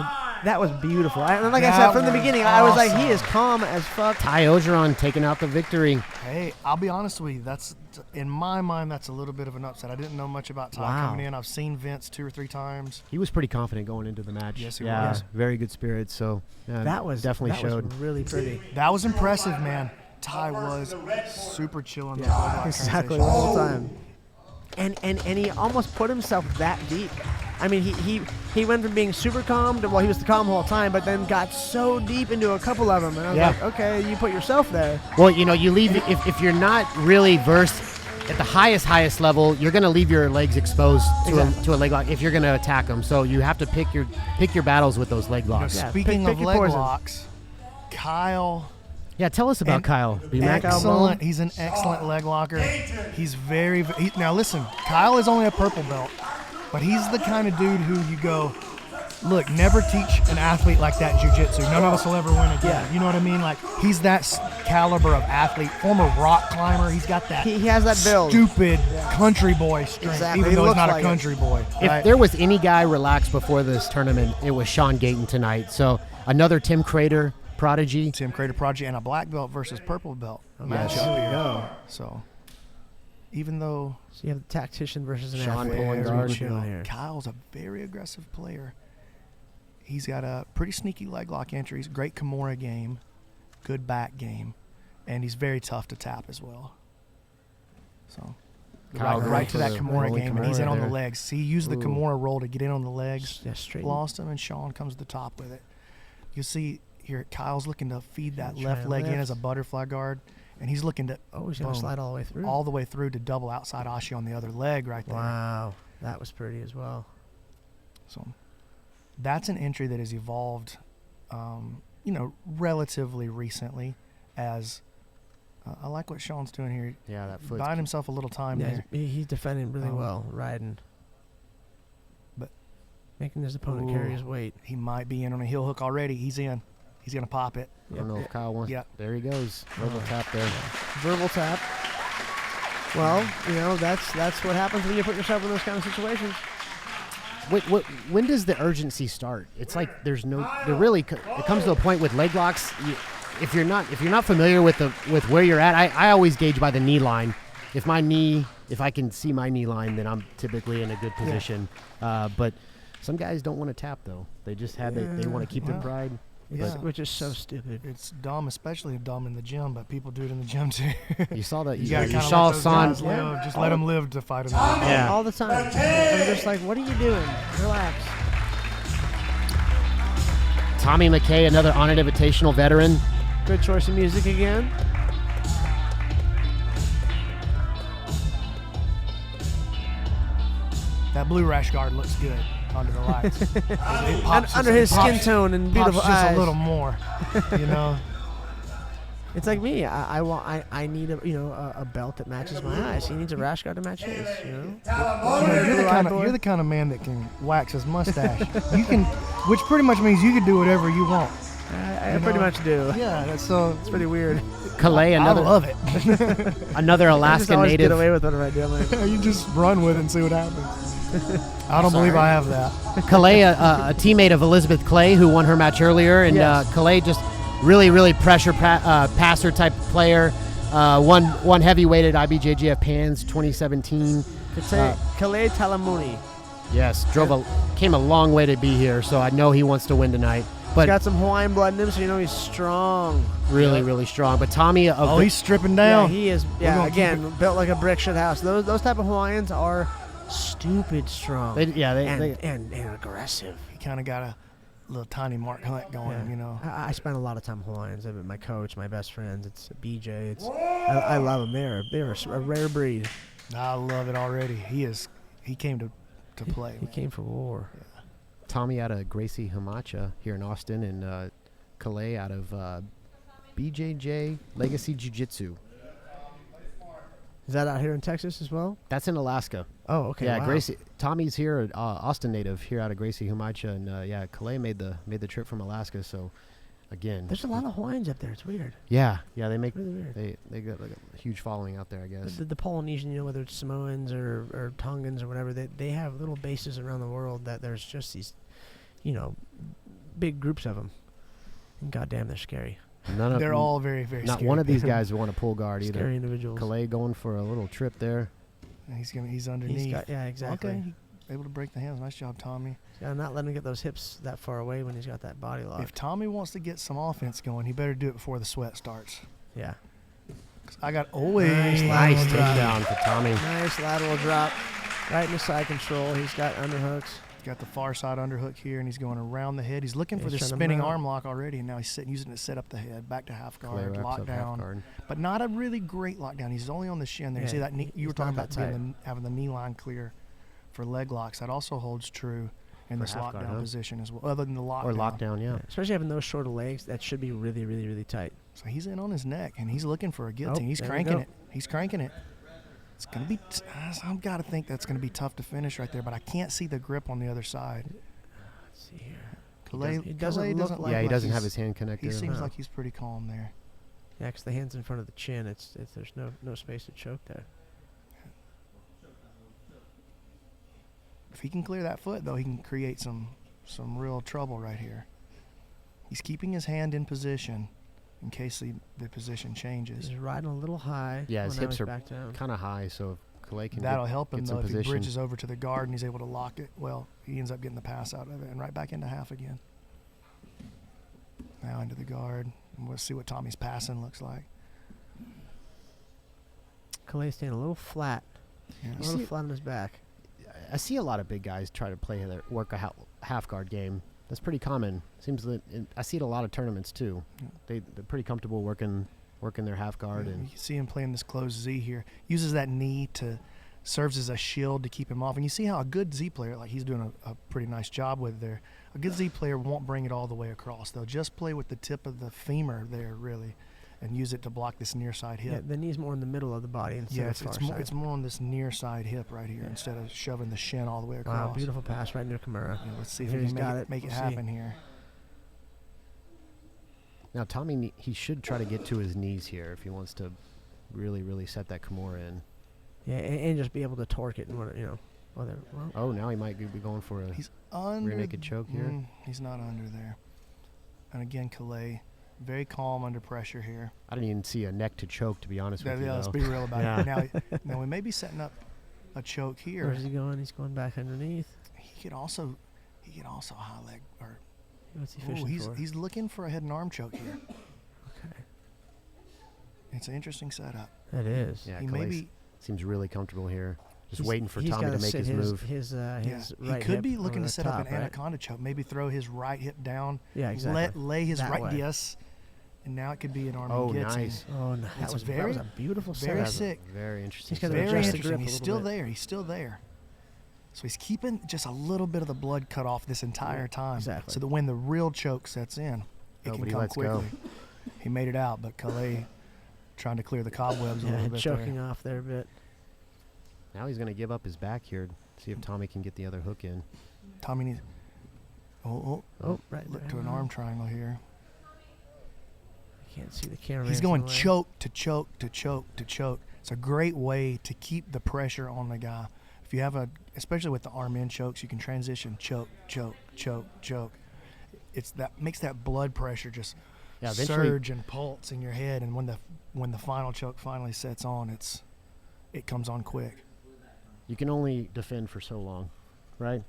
beautiful. And like I said from the beginning, I was like, he is calm as fuck. Ty Ogeron taking out the victory. Hey, I'll be honest with you. That's in my mind. That's a little bit of an upset. I didn't know much about Ty coming in. I've seen Vince 2 or 3 times. He was pretty confident going into the match. Yes, he was. Very good spirits. So that definitely showed. Was really pretty. That was impressive, man. Ty was super chill in the exactly the whole time. And he almost put himself that deep. I mean, he went from being super calm to, he was the calm the whole time, but then got so deep into a couple of them. And I was like, okay, you put yourself there. Well, you leave, if you're not really versed at the highest level, you're going to leave your legs exposed to a leg lock if you're going to attack them. So you have to pick your battles with those leg locks. Speaking of leg locks, Kyle. Yeah, tell us about Kyle. Excellent. He's an excellent leg locker. He's now listen, Kyle is only a purple belt, but he's the kind of dude who you go, look, never teach an athlete like that jiu-jitsu. None of us will ever win again. Yeah. You know what I mean? Like, he's that caliber of athlete, former rock climber. He's got that. He has that build. Stupid country boy strength, even though he's not a country boy. If there was any guy relaxed before this tournament, it was Sean Gayton tonight. So another Tim Crater prodigy. Tim Crater prodigy and a black belt versus purple belt match. There we go. So even though you have the tactician versus an Sean athlete. Pulling Kyle's a very aggressive player. He's got a pretty sneaky leg lock entries, great Kimura game, good back game, and he's very tough to tap as well. So right to that Kimura game, and he's in on the legs. See, he used the Kimura roll to get in on the legs. Lost him, and Sean comes to the top with it. You see here, Kyle's looking to feed that left leg in as a butterfly guard, and he's looking to he's going to slide all the way through. All the way through to double outside Ashi on the other leg right there. Wow, that was pretty as well. So that's an entry that has evolved, relatively recently. As I like what Sean's doing here. Yeah, that foot. Buying himself a little time there. He's defending really well, riding. But making his opponent carry his weight. He might be in on a heel hook already. He's in. He's going to pop it. I don't know if Kyle wants. There he goes. Verbal tap there. Verbal tap. Well, that's what happens when you put yourself in those kind of situations. When does the urgency start? It's like it comes to a point with leg locks. If you're not familiar with where you're at, I always gauge by the knee line. If I can see my knee line, then I'm typically in a good position. But some guys don't want to tap though. They just they want to keep their pride. Which is so stupid. It's dumb, especially dumb in the gym, but people do it in the gym too. You saw that? You gotta you kinda saw let those Son. guys live. Just let them live to fight in the gym. Yeah. All the time. I'm just like, what are you doing? Relax. Tommy McKay, another Onnit Invitational veteran. Good choice of music again. That blue rash guard looks good under the lights. It pops Under his skin tone and beautiful pops just eyes. a little more, you know. It's like me. I need a belt that matches my eyes. He needs a rash guard to match his. You know. You're the kind of man that can wax his mustache. You can, which pretty much means you can do whatever you want. I pretty much do. Yeah, it's pretty weird. Calais, another. I love it. Another I just Alaskan always native. get away with it right now. You just run with it and see what happens. I don't believe I have that. Calais, a teammate of Elizabeth Clay, who won her match earlier, and Yes. Calais just really pressure passer type player. One heavyweighted IBJJF Pans 2017. Calais Talamuni. Yes, came a long way to be here, so I know he wants to win tonight. He's But got some Hawaiian blood in him, so you know he's strong. really strong. But Tommy, He's stripping down. Yeah, he is. We're Yeah, gonna keep again, built like a brick shit house. Those type of Hawaiians are stupid strong. And aggressive. He kind of got a little tiny Mark Hunt going, you know. I spent a lot of time with Hawaiians. I've been my coach, my best friends. It's BJ. I love them. They're a rare breed. I love it already. He came to play. He came for war. Yeah. Tommy out of Gracie Hamacha here in Austin, and Calais out of BJJ Legacy Jiu Jitsu. Is that out here in Texas as well? That's in Alaska. Oh, okay. Yeah, wow. Gracie. Tommy's here, Austin native, here out of Gracie Hamacha, and Calais made the trip from Alaska. So, again, There's a lot of Hawaiians up there. It's weird. Yeah, they make Really weird. they got like a huge following out there, I guess. The Polynesian, whether it's Samoans or Tongans or whatever, they have little bases around the world that there's just these, big groups of them. And goddamn, they're scary. They're all very, very Not scary. one of these guys want to pull guard either. Scary individuals. Calais going for a little trip there. He's underneath. Yeah, exactly. Okay, able to break the hands. Nice job, Tommy. Yeah, not letting him get those hips that far away when he's got that body lock. If Tommy wants to get some offense going, he better do it before the sweat starts. Yeah. 'Cause I got Nice takedown for Tommy. Nice lateral drop. Right in the side control. He's got underhooks. Got the far side underhook here, and he's going around the head. He's looking for He's this trying to spinning mount. arm lock already, and now he's using it to set up the head. Back to half Calais guard, wraps up half lockdown. guard. But not a really great lockdown. He's only on the shin there. You Yeah, see that knee? You were he's talking not about that having the knee line clear for leg locks. That also holds true in For this half guard, lockdown huh? position as well, other than the lockdown. Or lockdown, yeah. Especially having those shorter legs, that should be really tight. So he's in on his neck, and he's looking for a guillotine. He's there we cranking go. it. He's cranking it. It's going to be I've got to think that's going to be tough to finish right there, but I can't see the grip on the other side. Let's see here. Calais He doesn't Calais look doesn't like- Yeah, he like doesn't have he's- his hand connected. He seems No. like he's pretty calm there. Yeah, because the hand's in front of the chin. There's no space to choke there. If he can clear that foot, though, he can create some real trouble right here. He's keeping his hand in position in case the position changes. He's riding a little high. Yeah, his Well, now hips he's are back down. kind of high, so if Calais can That'll help him, get though, some if he position. bridges over to the guard and he's able to lock it. Well, he ends up getting the pass out of it and right back into half again. Now into the guard. And we'll see what Tommy's passing looks like. Calais staying a little flat. Yeah. A little flat on his back. I see a lot of big guys try to work a half guard game. That's pretty common. Seems that I see it a lot of tournaments too. Yeah. They're pretty comfortable working their half guard, You and can see him playing this closed Z here. Uses that knee serves as a shield to keep him off. And you see how a good Z player, like he's doing a pretty nice job with there. A good Z player won't bring it all the way across. They'll just play with the tip of the femur there, really, and use it to block this near side hip. Yeah, the knee's more in the middle of the body instead Yeah, of far side. it's more on this near side hip right here instead of shoving the shin all the way across. Wow, beautiful pass right near Kimura. Yeah, let's see if Here he he's can got it. make it We'll see. happen here. now Tommy, he should try to get to his knees here if he wants to really set that Kimura in. Yeah, and just be able to torque it and whether. Well, Oh, now he might be going for a He's under. rear naked choke here. He's not under there. And again, Calais, very calm under pressure here. I didn't even see a neck to choke, to be honest with you. Yeah, let's though. be real about Yeah. it. Now we may be setting up a choke here. where's he going? He's going back underneath. He could also high leg or What's he Oh, fishing for? he's looking for a head and arm choke here. Okay. It's an interesting setup. That is. Yeah, He Calais maybe seems really comfortable here. Just He's- waiting for he's Tommy to gotta make sit his move. His he right could hip be looking over to the set top, up an right? anaconda choke. Maybe throw his right hip down. Yeah, exactly. Lay his That right way. yes, and now it could be an arm Oh, and gets nice. him. Oh, no, It's that very, was a beautiful very setup. sick. Very interesting. He's got to Very adjust the interesting. grip a He's little still bit. there. He's still there. So he's keeping just a little bit of the blood cut off this entire time. exactly. So that when the real choke sets in, it Nobody can come lets go. quickly. He made it out, but Calais trying to clear the cobwebs a Yeah, little bit choking there. off there a bit. Now he's going to give up his back here. See if Tommy can get the other hook in. Tommy needs. Oh, Right look there. to an arm triangle here. I can't see the camera. He's going choke to choke to choke to choke. It's a great way to keep the pressure on the guy. If you have especially with the arm in chokes, you can transition choke, choke, choke, choke. It's that makes that blood pressure just eventually- surge and pulse in your head, and when the final choke finally sets on, it comes on quick. You can only defend for so long, right?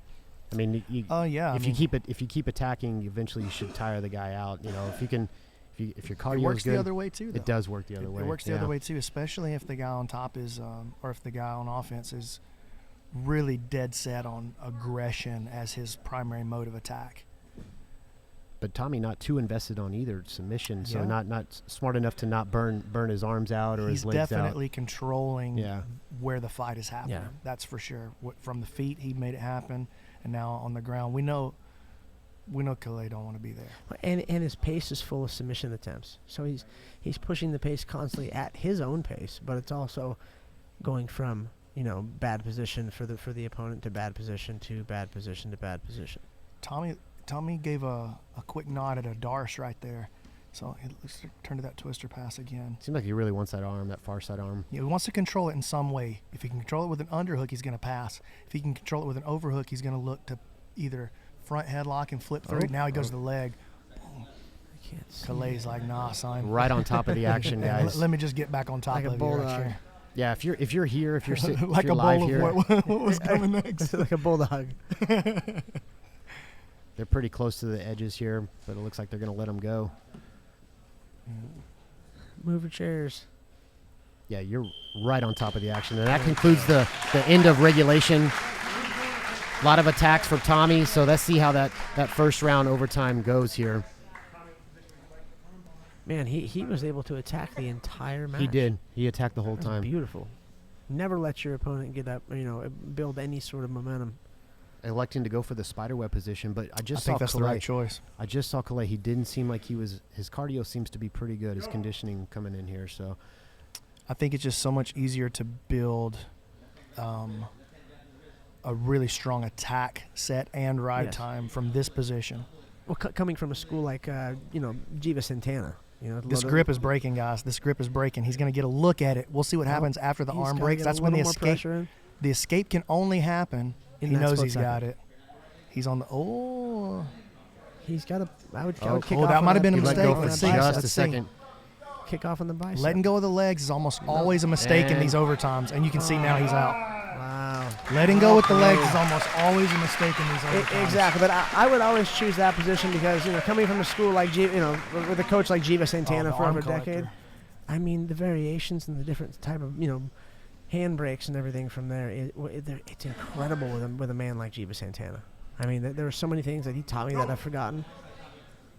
I mean, yeah. If you keep attacking, eventually you should tire the guy out. You know, if your cardio It works is good, the other way too. Though. It does work the other way. It works the other way too, especially if the guy on top is, or if the guy on offense is really dead set on aggression as his primary mode of attack. But Tommy not too invested on either submission, so Yeah. not smart enough to not burn his arms out or He's his legs out. definitely controlling Yeah. where the fight is happening. Yeah. That's for sure. From the feet, he made it happen, and now on the ground, we know Calais don't want to be there. And his pace is full of submission attempts. So he's pushing the pace constantly at his own pace, but it's also going from bad position for the opponent to bad position to bad position to bad position. Tommy gave a quick nod at a Darce right there. So let's turn to that twister pass again. Seems like he really wants that arm, that far side arm. Yeah, he wants to control it in some way. If he can control it with an underhook, he's going to pass. If he can control it with an overhook, he's going to look to either front headlock and flip through. Now he goes to the leg. I can't see. Calais like, nah, son. Right on top of the action, guys. Let me just get back on top Like a of you bulldog. right here. Yeah, if you're here, if you're sitting Like if you're a live bowl here, of what was coming next. like a bulldog. they're pretty close to the edges here, but it looks like they're going to let him go. Move your chairs. Yeah, you're right on top of the action. And that concludes the end of regulation. A lot of attacks for Tommy, so let's see how that first round overtime goes here. Man, he was able to attack the entire match. He did. He attacked the whole That's time. beautiful. Never let your opponent get up, build any sort of momentum. Electing to go for the spiderweb position, but I just I saw think that's the Calais. right choice. I just saw Calais. He didn't seem like his cardio seems to be pretty good. His conditioning coming in here, so I think it's just so much easier to build a really strong attack set and ride Yes. time from this position. Well, coming from a school like Jiva Santana, This grip is breaking, guys. This grip is breaking. He's going to get a look at it. We'll see what happens after the he's arm gotta breaks. get a That's when the little more escape. pressure in. The escape can only happen. In He that knows split he's got second. it. He's on the. Oh, He's got to. I would kick Oh, off. that on might have been a he let mistake. go for Let's see. just Let's a see. second. Kick off on the bicep. Letting go of the legs is almost always a mistake in And- these overtimes, and you can see now he's out. Wow. Letting go with the legs is almost always a mistake in these overtimes. Exactly, but I would always choose that position because coming from a school like with a coach like Jiva Santana the for over arm a decade, collector. I mean the variations and the different type of hand brakes and everything from there. It's incredible with a man like Jiva Santana. I mean there are so many things that he taught me that I've forgotten.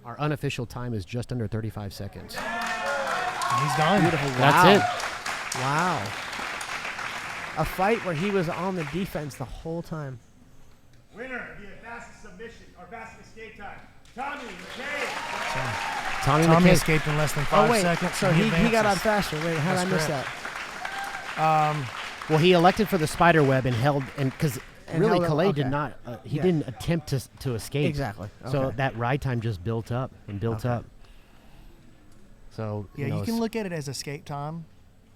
Our unofficial time is just under 35 seconds. He's done. Beautiful. That's Wow. it. Wow. A fight where he was on the defense the whole time. Winner via fastest submission or fastest escape time. Tommy McKay. Tommy Tommy McKay. escaped in less than 5 Oh, seconds. So he got out advances. faster. Wait, how did I That's miss that? correct. Well, he elected for the spider web and held, and because And really held it- Calais did okay. not, he Yeah. didn't attempt to escape. Exactly. So Okay. that ride time just built up and built Okay. up. So Yeah, you can look at it as escape time,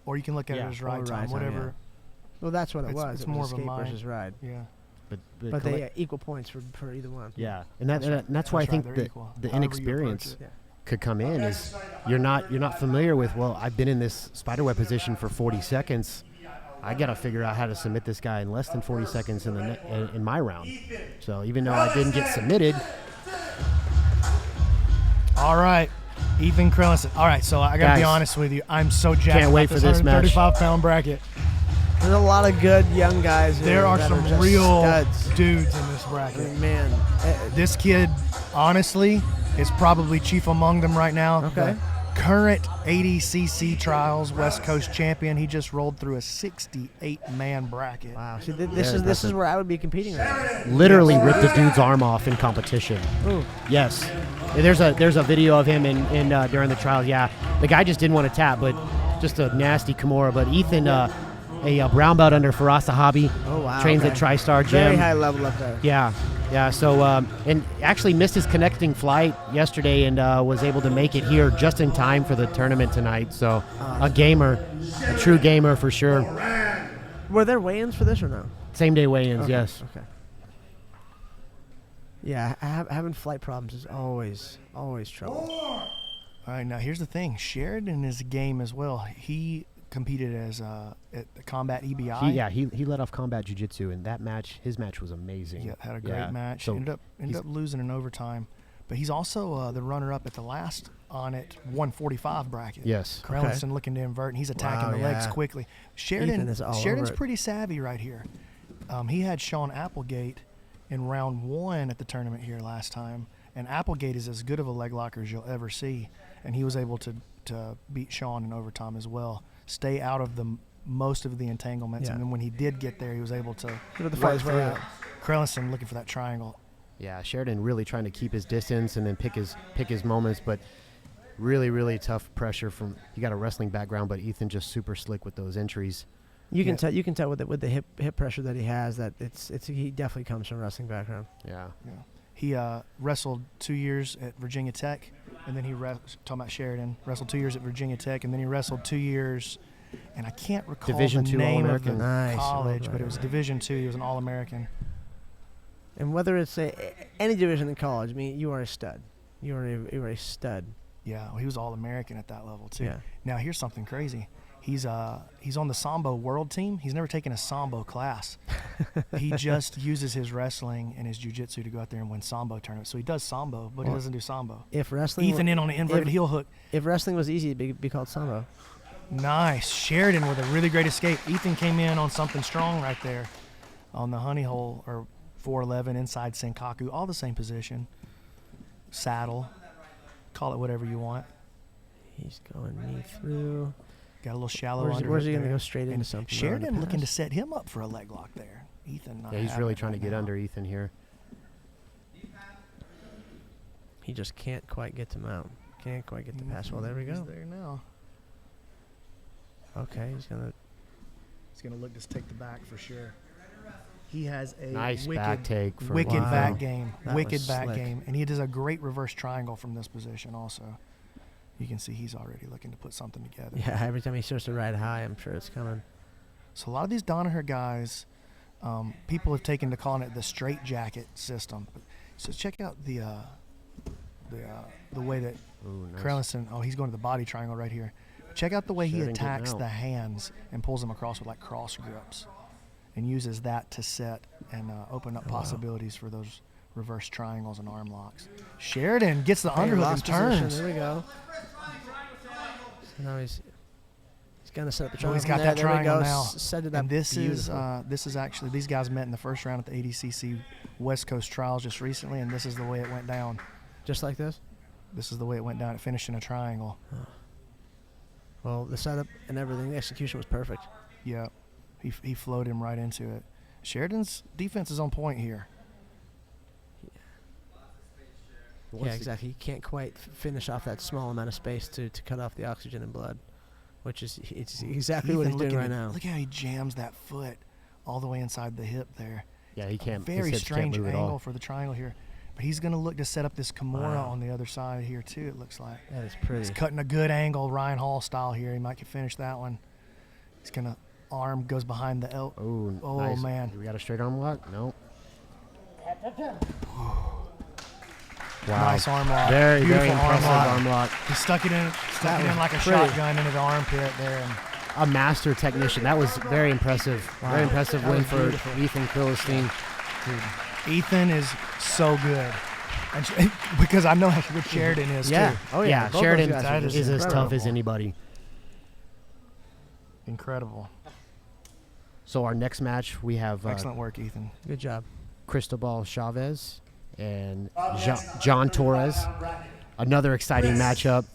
or you can look at Yeah, it as or ride ride time, time, whatever. Well, that's what it It's- was. it's It was more of a escape mind. versus ride. Yeah. But Calais- they equal points for either one. Yeah, and that's why I That's right, think they're that equal. the However you approach inexperience it. Yeah. could come in is you're not familiar with. Well, I've been in this spiderweb position for 40 seconds. I got to figure out how to submit this guy in less than 40 seconds in my round. So even though I didn't get submitted, All right, Ethan Krillison. All right, so I got to be Guys, honest with you. I'm so jacked can't wait about for this match. 135-pound bracket. There's a lot of good young guys here. There are that some just real studs. dudes in this bracket. I mean, man, This kid, honestly, is probably chief among them right now. Okay. The current ADCC Trials West Coast champion. He just rolled through a 68-man bracket. wow. See, this is where I would be competing right now. Literally ripped the dude's arm off in competition. Ooh. Yes. There's a video of him in during the trial. Yeah, the guy just didn't want to tap, but just a nasty Kimura. But Ethan, a brown belt under Faraz Sahabi, Oh, wow. trains okay. at TriStar Gym. Very high level up there. Yeah. So and actually missed his connecting flight yesterday and was able to make it here just in time for the tournament tonight. So a gamer, a true gamer for sure. Were there weigh-ins for this or no? Same day weigh-ins, Okay, yes. Okay. Yeah, having flight problems is always trouble. All right, now here's the thing. Sheridan is a game as well. He competed as at the Combat EBI. He let off Combat Jiu Jitsu, and his match was amazing. Yeah, had a great match. So Ended up losing in overtime. But he's also the runner-up at the last Onnit 145 bracket. Yes. Krellison looking to invert, and he's attacking the legs Ethan quickly. is all Sheridan's over it. pretty savvy right here. He had Sean Applegate in round 1 at the tournament here last time, and Applegate is as good of a leg locker as you'll ever see, and he was able to beat Sean in overtime as well. Stay out of most of the entanglements, Yeah. and then when he did get there, he was able to But the work fight's through way it. out. Krellison looking for that triangle. Yeah, Sheridan really trying to keep his distance and then pick his moments, but really, really tough pressure from. He got a wrestling background, but Ethan just super slick with those entries. You can tell with the hip pressure that he has that he definitely comes from a wrestling background. Yeah. He wrestled 2 years at Virginia Tech, and then talking about Sheridan, wrestled 2 years at Virginia Tech, and then he wrestled 2 years, and I can't recall Division the II name of the All-American. Nice. college, but it was Division II. He was an All-American. And whether it's any division in college, I mean, you are a stud. You are a stud. Yeah, well, he was All-American at that level too. Yeah. Now here's something crazy. He's on the Sambo World team. He's never taken a Sambo class. He just uses his wrestling and his jiu-jitsu to go out there and win Sambo tournaments. So he does Sambo, but he doesn't do Sambo. If wrestling, Ethan in on the inverted heel hook. If wrestling was easy, it'd be called sambo. Nice. Sheridan with a really great escape. Ethan came in on something strong right there on the honey hole or 411 inside Senkaku, all the same position. Saddle. Call it whatever you want. He's going knee through. Got a little shallow under. Where's he going to there. go straight into And something? Sheridan looking to set him up for a leg lock there. Ethan not Yeah, he's having really it trying to right get now. under Ethan here. He just can't quite get to mount. Can't quite get to pass. Well, there we He's go. there now. Okay, he's gonna. He's going to look to take the back for sure. He has a Nice wicked, back take for wicked Ethan. back game. That Wicked was back slick. game. And he does a great reverse triangle from this position also. You can see he's already looking to put something together. Yeah, every time he starts to ride high, I'm sure it's coming. So a lot of these Danaher guys, people have taken to calling it the straight jacket system. So check out the way that Ooh, nice. Krellison, he's going to the body triangle right here. Check out the way he Sheridan getting attacks out. the hands and pulls them across with like cross grips and uses that to set and open up possibilities for those reverse triangles and arm locks. Sheridan gets the underhook and lost position. turns. There we go. So now he's going to set up the triangle. Oh, he's got from that there. There we triangle go. now. Set it up And this beautifully. is actually, these guys met in the first round at the ADCC West Coast Trials just recently, and this is the way it went down. Just like this? This is the way it went down. It finished in a triangle. Well, the setup and everything, the execution was perfect. Yeah, he flowed him right into it. Sheridan's defense is on point here. Yeah, exactly. He can't quite finish off that small amount of space to cut off the oxygen and blood, which is it's exactly what he's doing right now. Look how he jams that foot all the way inside the hip there. Yeah, he can't. Very his hips can't strange move at all. angle for the triangle here. But he's going to look to set up this Kimura on the other side here, too, it looks like. That is pretty. He's cutting a good angle, Ryan Hall style here. He might can finish that one. He's going to arm, goes behind the elbow. Oh, Oh, nice. man. We got a straight arm lock? No. Wow. Nice arm lock. Very, Beautiful very impressive arm lock. He stuck it in was like a pretty. shotgun into the armpit there. And A master technician. That was very impressive. Wow. Very impressive That win was for beautiful. Ethan Krillestein. Ethan is so good. And because I know how good Sheridan is Yeah. too. Oh, yeah. Yeah, Both those Sheridan guys are just is as tough as incredible. anybody. Incredible. So our next match, we have Excellent work, Ethan. Good job. Cristobal Chavez and John Torres. Another exciting matchup.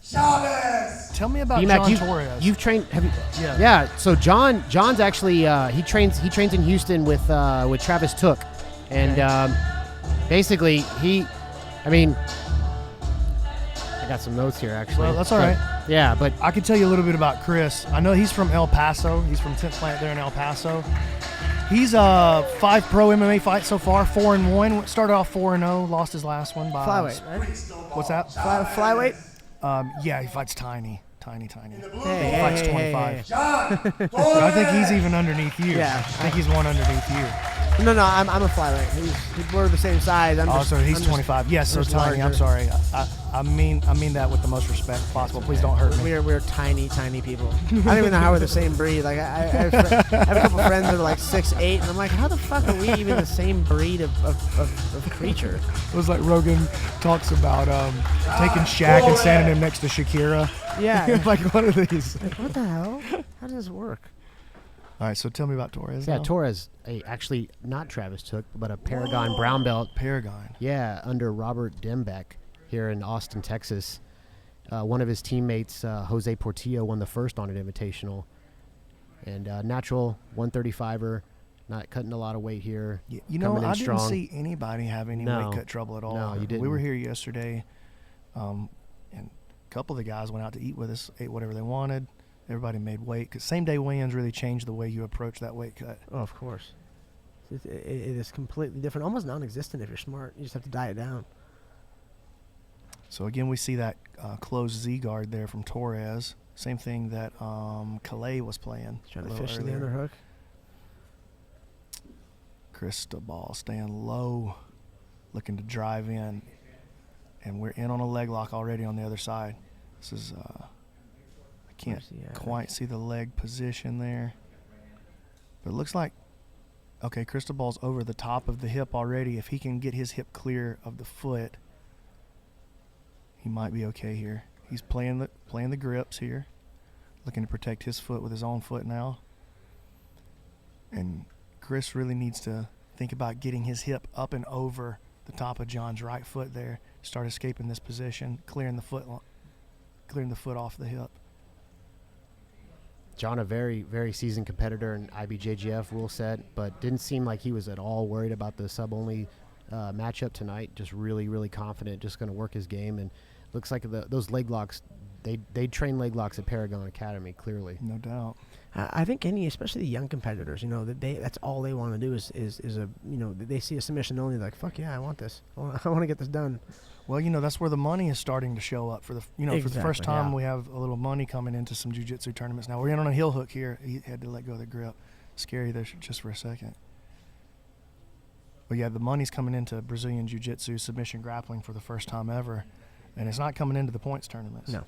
Tell me about B-Mac, John Torres. You've trained, have you? Yeah. Yeah. So John's actually he trains in Houston with Travis Took, and basically I got some notes here actually. Well, that's all right. Yeah, but I can tell you a little bit about Chris. I know he's from El Paso. He's from 10th Plant there in El Paso. He's 5 pro MMA fights so far, 4-1. Started off 4-0, lost his last one by Flyweight, right? What's that? Flyweight? Yeah, he fights tiny. He Hey, fights 25. I think he's even underneath you. Yeah. I think he's one underneath you. No, I'm a flyweight. We're the same size. So he's 25. Yes, so just tiny. I'm larger. sorry. I mean that with the most respect possible. Please don't hurt me. We're tiny people. I don't even know how we're the same breed. Like I have a couple friends that are like 6'8", and I'm like, how the fuck are we even the same breed of creature? It was like Rogan talks about taking Shaq and standing him next to Shakira. Yeah, like one of these. Like, what the hell? How does this work? All right, so tell me about Torres. yeah, now. Torres, actually not Travis Took, but a Paragon brown belt. Paragon. Yeah, under Robert Dembeck here in Austin, Texas. One of his teammates, Jose Portillo, won the first Onnit Invitational. And natural 135er, not cutting a lot of weight here. You know, coming in I strong. didn't see anybody have any No. weight cut trouble at all. No, you didn't. We were here yesterday, and a couple of the guys went out to eat with us, ate whatever they wanted. Everybody made weight, because same-day weigh-ins really change the way you approach that weight cut. Oh, of course. It is completely different, almost non-existent if you're smart. You just have to diet down. So again, we see that closed Z-guard there from Torres. Same thing that Calais was playing. Trying a to little fish to the earlier. underhook. Cristobal staying low, looking to drive in. And we're in on a leg lock already on the other side. This is, I can't quite see the leg position there. But it looks like, okay, Cristobal's over the top of the hip already. If he can get his hip clear of the foot, he might be okay here. He's playing the grips here, looking to protect his foot with his own foot now. And Chris really needs to think about getting his hip up and over the top of John's right foot there. Start escaping this position, clearing the foot off the hip. John, a very, very seasoned competitor in IBJJF rule set, but didn't seem like he was at all worried about the sub-only matchup tonight. Just really, really confident, just going to work his game. And looks like those leg locks, they train leg locks at Paragon Academy, clearly. No doubt. I think especially the young competitors, that's all they want to do is they see a submission only, like, fuck yeah, I want this. I want to get this done. Well, that's where the money is starting to show up for the for the first time. yeah. We have a little money coming into some jiu-jitsu tournaments now. We're in on a heel hook here. He had to let go of the grip. Scary there just for a second. But yeah, the money's coming into Brazilian jiu-jitsu submission grappling for the first time ever, and it's not coming into the points tournaments. No.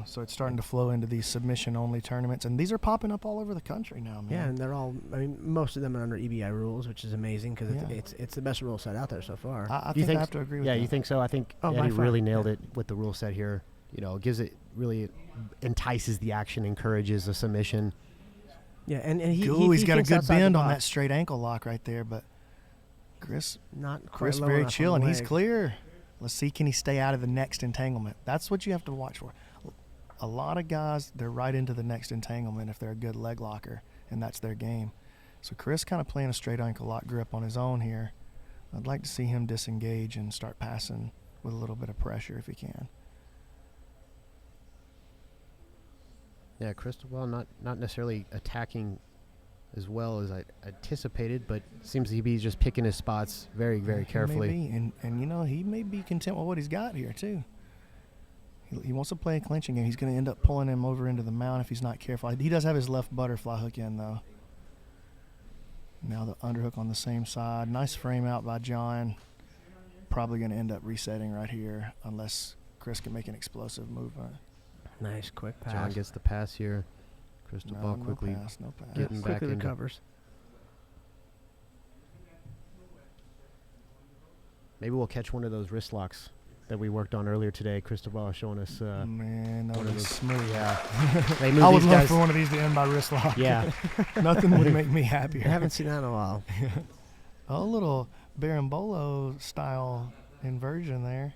So it's starting to flow into these submission-only tournaments, and these are popping up all over the country now, man. Yeah, and they're all. I mean, most of them are under EBI rules, which is amazing because it's the best rule set out there so far. I think I have to agree with that. Yeah, you think so? I think Eddie really nailed it with the rule set here. Gives it really entices the action, encourages the submission. Yeah, and he's got a thinks good outside the bend on box. that straight ankle lock right there, but Chris Quite low very enough chill, on and the he's leg. clear. Let's see, can he stay out of the next entanglement? That's what you have to watch for. A lot of guys, they're right into the next entanglement if they're a good leg locker, and that's their game. So Chris kind of playing a straight ankle lock grip on his own here. I'd like to see him disengage and start passing with a little bit of pressure if he can. Yeah, Cristobal not necessarily attacking as well as I anticipated, but seems to be just picking his spots very, very carefully. He may be, and he may be content with what he's got here too. He wants to play a clinching game. He's going to end up pulling him over into the mount if he's not careful. He does have his left butterfly hook in, though. Now the underhook on the same side. Nice frame out by John. Probably going to end up resetting right here unless Chris can make an explosive movement. Nice, quick pass. John gets the pass here. Cristobal quickly no pass. getting back quickly into recovers. Maybe we'll catch one of those wrist locks that we worked on earlier today. Cristobal showing us. Man, that one of was those. smooth. Yeah. They move I would these love guys. for one of these to end by wrist lock. Yeah. Nothing would make me happier. I haven't seen that in a while. A little Berimbolo style inversion there.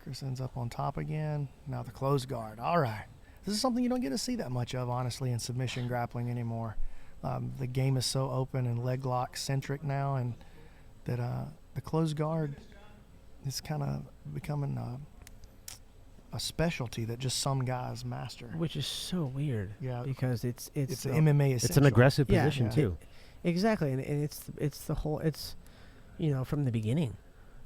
Chris ends up on top again. Now the closed guard. All right. This is something you don't get to see that much of, honestly, in submission grappling anymore. The game is so open and leg lock centric now, and that the closed guard is kind of becoming a specialty that just some guys master. Which is so weird. Yeah, because it's an MMA essential. It's an aggressive position too. Exactly, and it's the whole from the beginning.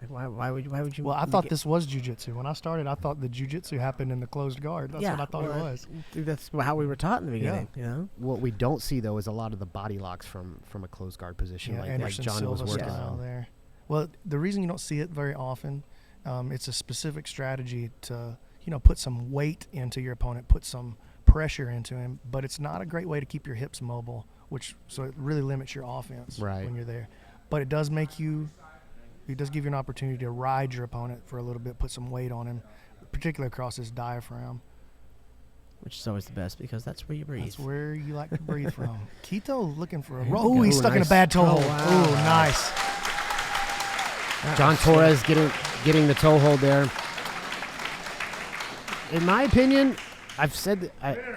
Like why would you? Well, I thought this was jiu-jitsu. When I started, I thought the jiu-jitsu happened in the closed guard. That's what I thought it was. That's how we were taught in the beginning. You know. What we don't see though is a lot of the body locks from a closed guard position, like John was working on there. Well, the reason you don't see it very often, it's a specific strategy to put some weight into your opponent, put some pressure into him, but it's not a great way to keep your hips mobile, so it really limits your offense when you're there. But it does give you an opportunity to ride your opponent for a little bit, put some weight on him, particularly across his diaphragm. Which is always the best because that's where you breathe. That's where you like to breathe from. Keto looking for a roll. Oh, he's stuck in a bad toe hold. Wow. Oh, nice. John Torres getting the toe hold there. In my opinion, I've said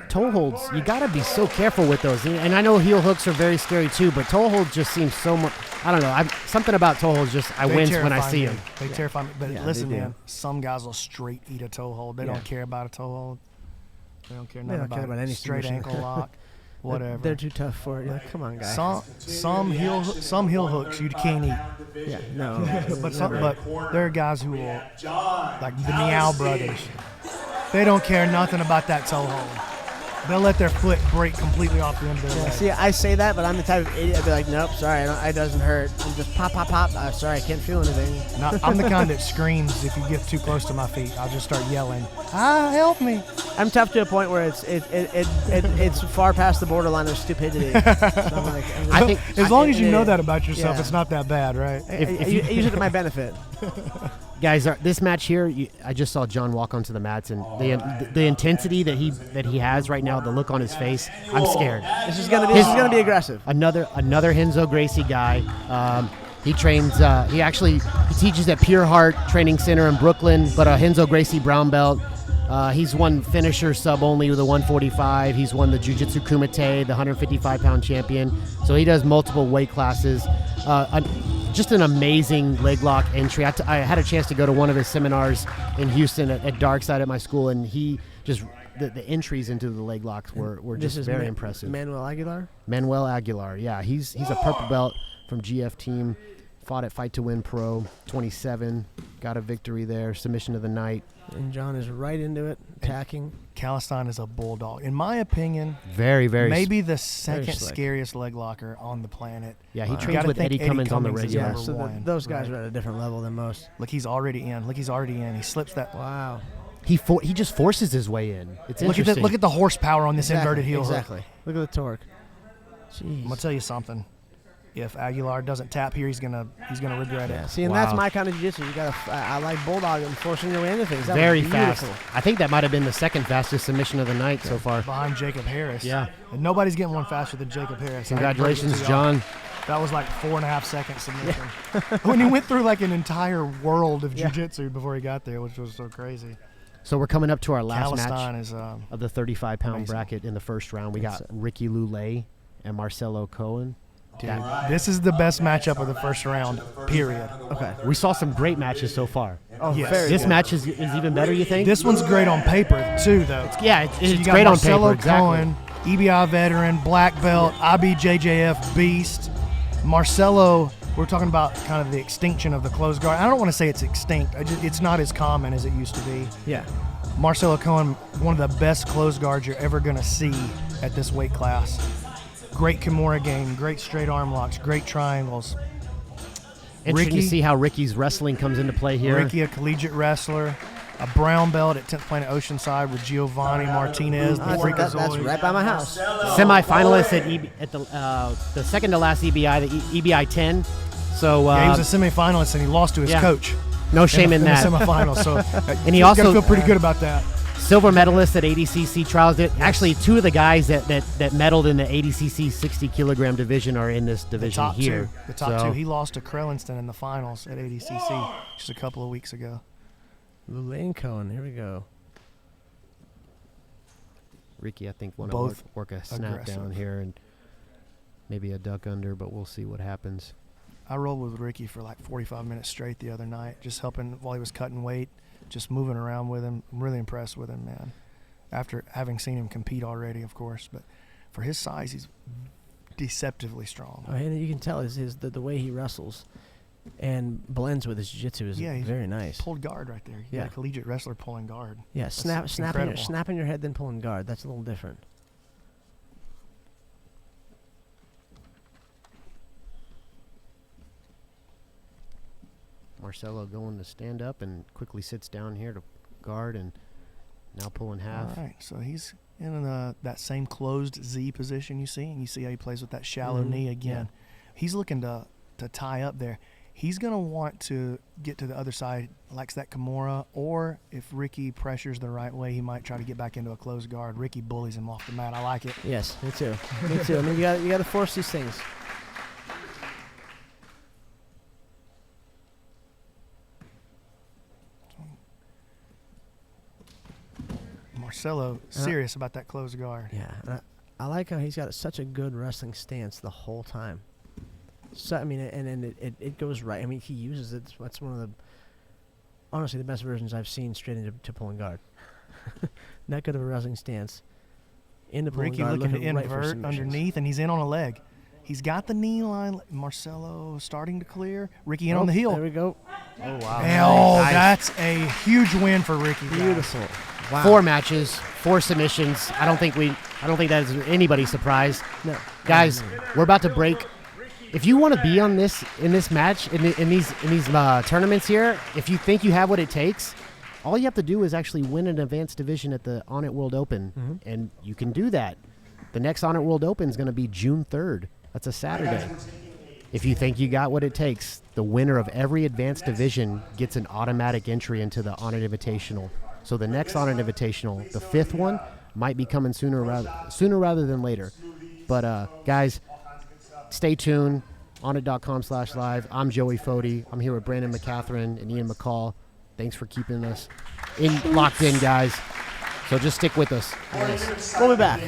toe holds, you got to be so careful with those. And I know heel hooks are very scary too, but toe holds just seem so much, I don't know. Something about toe holds I wince when I see them. They terrify me. But listen, man, some guys will straight eat a toe hold. They don't care about a toe hold. They don't care about any straight ankle lock. Whatever. They're too tough for it. You're like, come on, guys. Some heel hooks you can't eat. Yeah, no. but there are guys who will, like the Meow brothers. They don't care nothing about that toe hold. They'll let their foot break completely off the end of their leg. See, I say that, but I'm the type of idiot. I'd be like, nope, sorry, it doesn't hurt. And just pop, pop, pop. Sorry, I can't feel anything. No, I'm the kind that screams if you get too close to my feet. I'll just start yelling, help me. I'm tough to a point where it's far past the borderline of stupidity. So I'm like, I think as long as you know that about yourself, it's not that bad, right? I use it to my benefit. Guys, this match here, I just saw John walk onto the mats, and the intensity that he has right now, the look on his face, I'm scared. This is gonna be aggressive. Another Renzo Gracie guy. He trains. He teaches at Pure Heart Training Center in Brooklyn, but a Renzo Gracie brown belt. He's won finisher sub only with the 145. He's won the Jiu Jitsu Kumite, the 155-pound champion. So he does multiple weight classes. Just an amazing leg lock entry. I had a chance to go to one of his seminars in Houston at Darkside at my school, and he just the entries into the leg locks were just very impressive. Manuel Aguilar? Manuel Aguilar, yeah. He's a purple belt from GF Team. Fought at Fight to Win Pro 27. Got a victory there. Submission of the night. And John is right into it, attacking. Calistan is a bulldog. In my opinion, very, very maybe the second scariest leg locker on the planet. Yeah, he trains with Eddie Cummins on the regular. Yeah, so those guys are at a different level than most. Look, he's already in. He slips that. Wow. He just forces his way in. It's interesting. Look at the horsepower on this inverted heel hook. Exactly. Look at the torque. Jeez. I'm gonna tell you something. If Aguilar doesn't tap here, he's gonna regret it. See, and that's my kind of jiu-jitsu. I like bulldog and forcing your way into things. Very fast. I think that might have been the second fastest submission of the night so far. Behind Jacob Harris. Yeah. And nobody's getting one faster than Jacob Harris. Congratulations, John. That was like 4.5 second submission. When he went through like an entire world of jiu-jitsu before he got there, which was so crazy. So we're coming up to our last Calistan match is, of the 35-pound bracket in the first round. We got Ricky Lulay and Marcelo Cohen. Dude, this is the best matchup of the first round, period. Okay. We saw some great matches so far. Oh, yes. This match is even better, you think? This one's great on paper, too, though. It's great on paper, exactly. Cohen, EBI veteran, black belt, IBJJF beast. Marcelo, we're talking about kind of the extinction of the closed guard. I don't want to say it's extinct. It's not as common as it used to be. Yeah. Marcelo Cohen, one of the best closed guards you're ever going to see at this weight class. Great Kimura game, great straight arm locks, great triangles. Interesting to see how Ricky's wrestling comes into play here. Ricky, a collegiate wrestler, a brown belt at 10th Planet Oceanside with Giovanni Martinez. That's right by my house. Semi-finalist at the second to last EBI, the EBI 10. So Yeah, he was a semifinalist and he lost to his yeah. coach. No shame in that. In the semifinals, so and he you also gotta feel pretty good about that. Silver medalist at ADCC trials. Actually, two of the guys that medaled in the ADCC 60 kilogram division are in this division here. The top two. He lost to Krellinston in the finals at ADCC just a couple of weeks ago. Lulenko, and here we go. Ricky, I think, want to work a snap down here and maybe a duck under, but we'll see what happens. I rolled with Ricky for like 45 minutes straight the other night, just helping while he was cutting weight, just moving around with him. I'm really impressed with him, man. After having seen him compete already, of course, but for his size, he's deceptively strong. Oh, and you can tell the way he wrestles and blends with his jiu-jitsu is very nice. Pulled guard right there. You got a collegiate wrestler pulling guard. Yeah, snapping your head, then pulling guard. That's a little different. Marcelo going to stand up and quickly sits down here to guard and now pulling half. All right, so he's in that same closed Z position you see, and you see how he plays with that shallow knee again. Yeah. He's looking to tie up there. He's going to want to get to the other side, likes that Kimura, or if Ricky pressures the right way, he might try to get back into a closed guard. Ricky bullies him off the mat. I like it. Yes, me too. Me too. I mean, you got to force these things. Marcelo serious about that closed guard. Yeah, and I like how he's got such a good wrestling stance the whole time. So I mean, and it goes right. I mean, he uses it. That's one of the honestly the best versions I've seen straight into pulling guard. That good of a wrestling stance. Into pulling Ricky guard, looking to right invert underneath, and he's in on a leg. He's got the knee line. Marcelo starting to clear. Ricky in on the heel. There we go. Oh wow! Nice. That's a huge win for Ricky. Beautiful. Wow. 4 matches, 4 submissions. I don't think that is anybody surprised. No, guys, we're about to break. If you want to be on this in this match in these tournaments here, if you think you have what it takes, all you have to do is actually win an advanced division at the Onnit World Open, and you can do that. The next Onnit World Open is going to be June 3rd. That's a Saturday. If you think you got what it takes, the winner of every advanced division gets an automatic entry into the Onnit Invitational. So the next Onnit Invitational, the 5th one, might be coming sooner rather than later. But guys, stay tuned. Onnit.com/live. I'm Joey Fody. I'm here with Brandon McCatherine and Ian McCall. Thanks for keeping us locked in, guys. So just stick with us. We'll be back.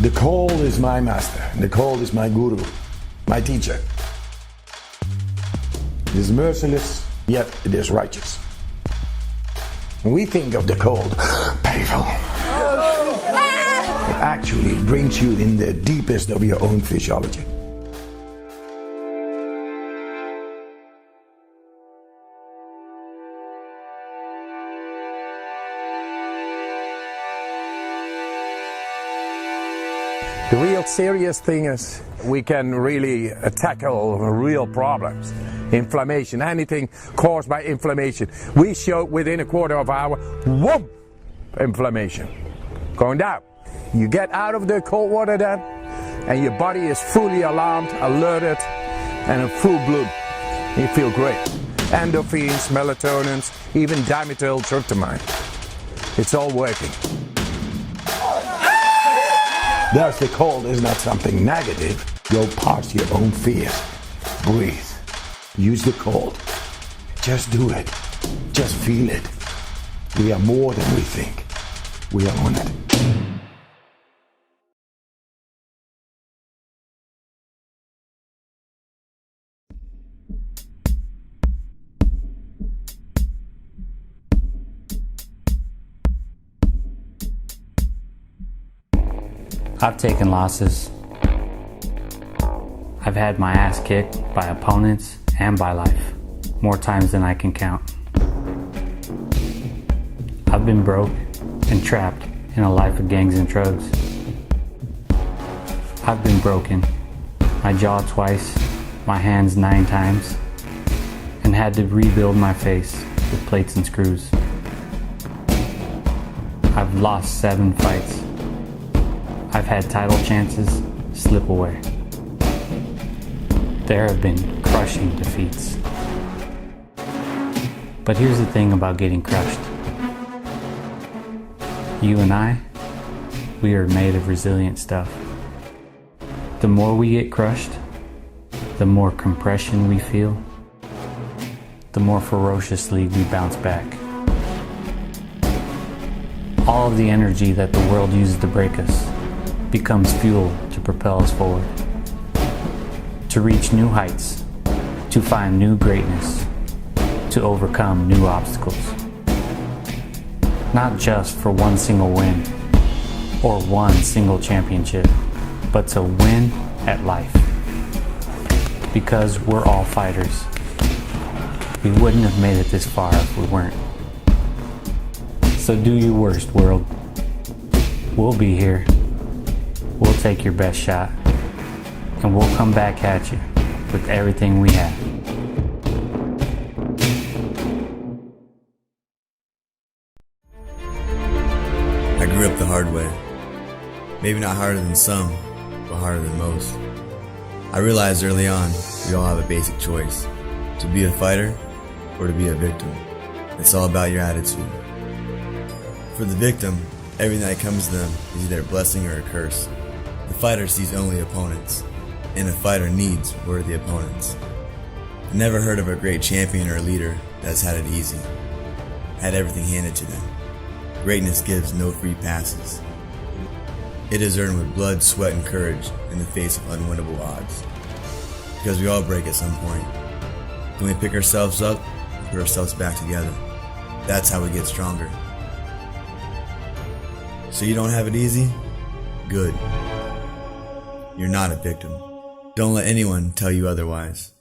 The call is my master. The call is my guru, my teacher. It is merciless, yet it is righteous. When we think of the cold, painful, it actually brings you in the deepest of your own physiology. The real serious thing is we can really tackle real problems. Inflammation, anything caused by inflammation. We show within a quarter of an hour, whoop, inflammation. Going down. You get out of the cold water then, and your body is fully alarmed, alerted, and in full bloom. You feel great. Endorphins, melatonins, even dimethyltryptamine. It's all working. Thus, the cold is not something negative. Go past your own fears. Breathe. Use the cold. Just do it. Just feel it. We are more than we think. We own it. I've taken losses. I've had my ass kicked by opponents and by life, more times than I can count. I've been broke and trapped in a life of gangs and drugs. I've been broken, my jaw twice, my hands 9 times, and had to rebuild my face with plates and screws. I've lost 7 fights. I've had title chances slip away. There have been crushing defeats. But here's the thing about getting crushed. You and I, we are made of resilient stuff. The more we get crushed, the more compression we feel, the more ferociously we bounce back. All of the energy that the world uses to break us becomes fuel to propel us forward, to reach new heights, to find new greatness, to overcome new obstacles. Not just for one single win or one single championship, but to win at life. Because we're all fighters. We wouldn't have made it this far if we weren't. So do your worst, world. We'll be here. We'll take your best shot, and we'll come back at you with everything we have. I grew up the hard way. Maybe not harder than some, but harder than most. I realized early on, we all have a basic choice. To be a fighter, or to be a victim. It's all about your attitude. For the victim, everything that comes to them is either a blessing or a curse. The fighter sees only opponents, and a fighter needs worthy opponents. I never heard of a great champion or a leader that's had it easy, had everything handed to them. Greatness gives no free passes. It is earned with blood, sweat, and courage in the face of unwinnable odds. Because we all break at some point. When we pick ourselves up and put ourselves back together, that's how we get stronger. So you don't have it easy? Good. You're not a victim. Don't let anyone tell you otherwise.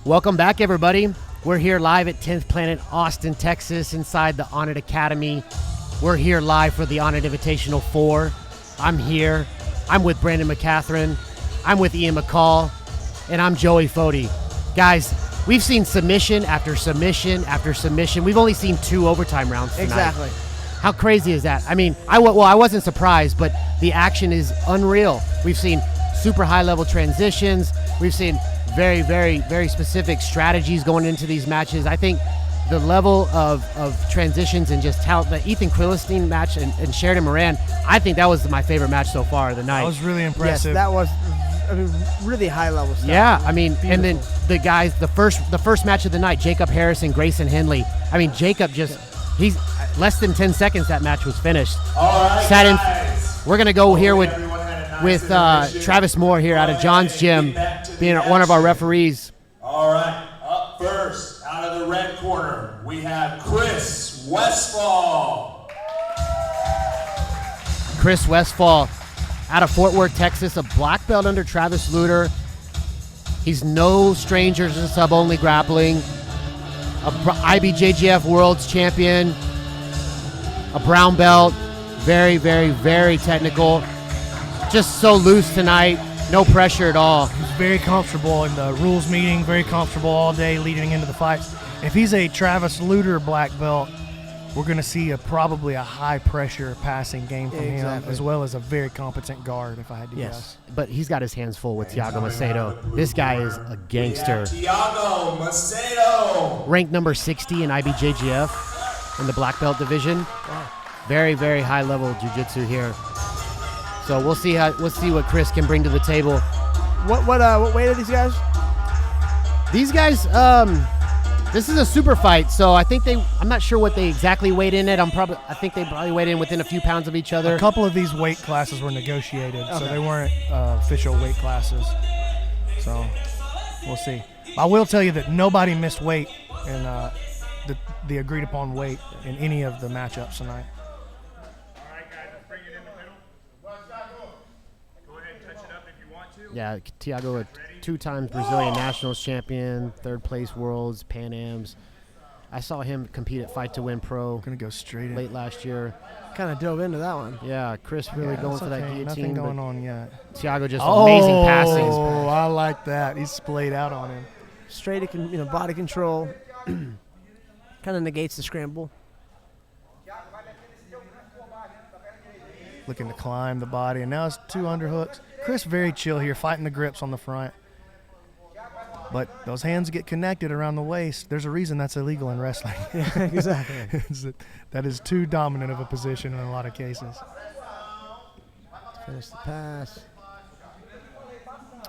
Welcome back, everybody. We're here live at 10th Planet, Austin, Texas, inside the Onnit Academy. We're here live for the Onnit Invitational 4. I'm here. I'm with Brandon McCatherine. I'm with Ian McCall. And I'm Joey Foti. Guys, we've seen submission after submission after submission. We've only seen 2 overtime rounds tonight. Exactly. How crazy is that? I mean, I wasn't surprised, but the action is unreal. We've seen super high-level transitions. We've seen very, very, very specific strategies going into these matches. I think the level of transitions and just how the Ethan Quillestein match and Sheridan Moran, I think that was my favorite match so far of the night. That was really impressive. Yes, that was really high-level stuff. Yeah, I mean, and then the guys, the first match of the night, Jacob Harris and Grayson Henley. I mean, Jacob he's less than 10 seconds that match was finished. All right, guys. We're gonna go here with Travis Moore here out of John's Gym, being one of our referees. All right, up first, out of the red corner, we have Chris Westfall. Chris Westfall out of Fort Worth, Texas, a black belt under Travis Luter. He's no stranger to sub-only grappling, a IBJJF World's Champion, a brown belt, very, very, very technical. Just so loose tonight, no pressure at all. He's very comfortable in the rules meeting, very comfortable all day leading into the fights. If he's a Travis Luter black belt, we're going to see probably a high-pressure passing game from him, as well as a very competent guard, if I had to guess. But he's got his hands full with Thiago Macedo. This guy is a gangster. Thiago Macedo. Ranked number 60 in IBJJF in the black belt division. Very, very high-level jiu-jitsu here. So we'll see what Chris can bring to the table. What weight are these guys? These guys, this is a super fight, so I think I'm not sure what they exactly weighed in at. I think they probably weighed in within a few pounds of each other. A couple of these weight classes were negotiated, so they weren't official weight classes. So we'll see. I will tell you that nobody missed weight in the agreed upon weight in any of the matchups tonight. Yeah, Thiago, a 2-time Brazilian Nationals champion, 3rd place Worlds, Pan Ams. I saw him compete at Fight to Win Pro. Gonna go straight late last year. Kind of dove into that one. Yeah, Chris really going for that guillotine. Nothing going on yet. Thiago just amazing passing. Oh, I like that. He's splayed out on him. Straight, body control. Kind of negates the scramble. Looking to climb the body, and now it's 2 underhooks. Chris very chill here, fighting the grips on the front. But those hands get connected around the waist. There's a reason that's illegal in wrestling. Yeah, exactly. That is too dominant of a position in a lot of cases. Finish the pass.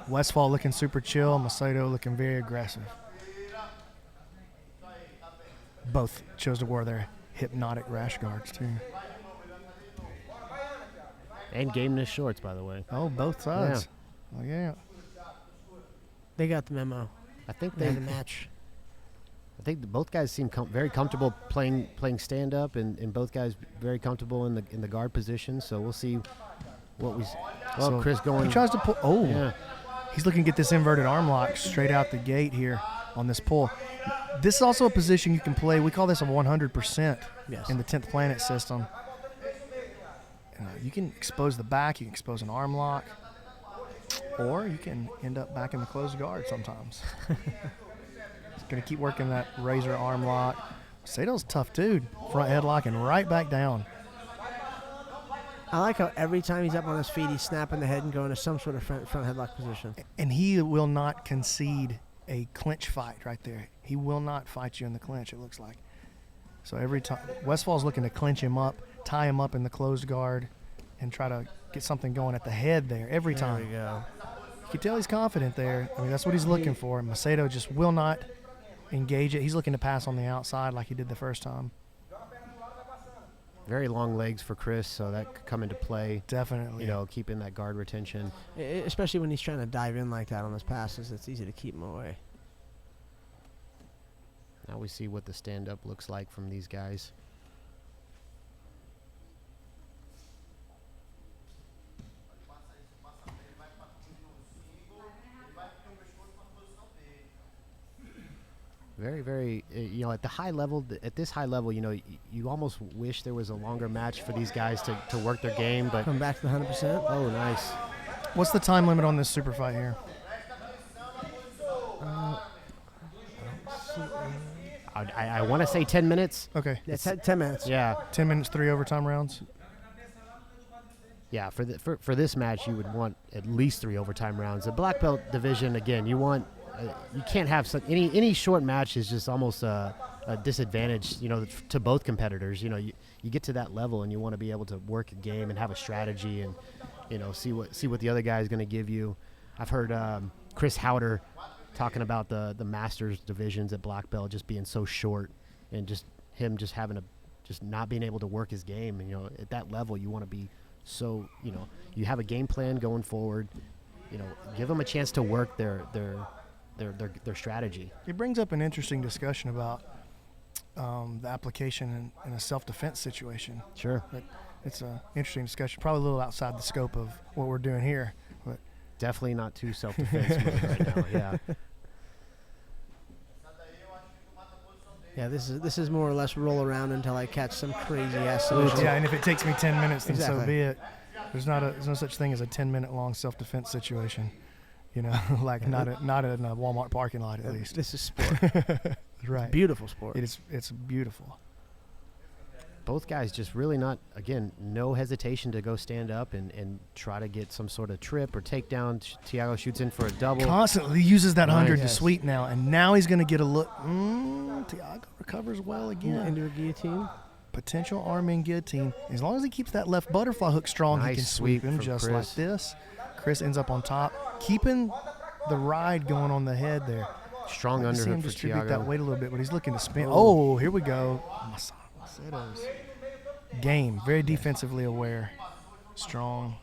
Westfall looking super chill. Macedo looking very aggressive. Both chose to wear their hypnotic rash guards, too. And gameness shorts, by the way. Oh, both sides. Yeah. Oh, yeah. They got the memo. I think they had a match. I think both guys seem very comfortable playing stand-up, and both guys very comfortable in the guard position. So we'll see what we. Well, So Chris going. He tries to pull. Oh, yeah. He's looking to get this inverted arm lock straight out the gate here on this pull. This is also a position you can play. We call this a 100% in the 10th Planet system. You can expose the back, you can expose an arm lock, or you can end up back in the closed guard sometimes. He's going to keep working that razor arm lock. Macedo's a tough dude. Front headlock and right back down. I like how every time he's up on his feet, he's snapping the head and going to some sort of front headlock position. And he will not concede a clinch fight right there. He will not fight you in the clinch, it looks like. So every time, Westfall's looking to clinch him up, tie him up in the closed guard, and try to get something going at the head there every time. There we go. You can tell he's confident there. I mean, that's what he's looking for. Macedo just will not engage it. He's looking to pass on the outside like he did the first time. Very long legs for Chris, so that could come into play. Definitely. Keeping that guard retention. Especially when he's trying to dive in like that on those passes, it's easy to keep him away. Now we see what the stand-up looks like from these guys. Very, very, at the high level, at this high level, you almost wish there was a longer match for these guys to work their game. But come back to the 100%. Oh, nice. What's the time limit on this super fight here? I want to say 10 minutes. Okay. It's 10 minutes. Yeah. 10 minutes, 3 overtime rounds. Yeah, for this match, you would want at least 3 overtime rounds. The black belt division, again, you can't have any short match is just almost a disadvantage, to both competitors. You get to that level and you want to be able to work a game and have a strategy and, see what the other guy is going to give you. I've heard Chris Howder talking about the Masters divisions at black belt just being so short and just him just not being able to work his game. And, at that level, you want to be so, you have a game plan going forward. Give them a chance to work their strategy. It brings up an interesting discussion about the application in a self-defense situation. Sure. But it's an interesting discussion, probably a little outside the scope of what we're doing here. But definitely not too self-defense mode right now. Yeah. Yeah, this is more or less roll around until I catch some crazy ass solution. Yeah, and if it takes me 10 minutes, then Exactly. so be it. There's no such thing as a 10-minute long self-defense situation. Like not in a Walmart parking lot at least. This is sport. Right. Beautiful sport. It's beautiful. Both guys just really no hesitation to go stand up and try to get some sort of trip or takedown. Thiago shoots in for a double. Constantly uses that 100 to Yes. sweep now, and now he's going to get a look. Thiago recovers well again. Into a guillotine. Potential arm in guillotine. As long as he keeps that left butterfly hook strong, he Nice can sweep sweep him from just Chris. like this. Chris ends up on top, keeping the ride going on the head there. Strong Like to see him underhook for distribute Thiago. that weight a little bit, but he's looking to spin. Oh, here we go. Game, very defensively aware, strong.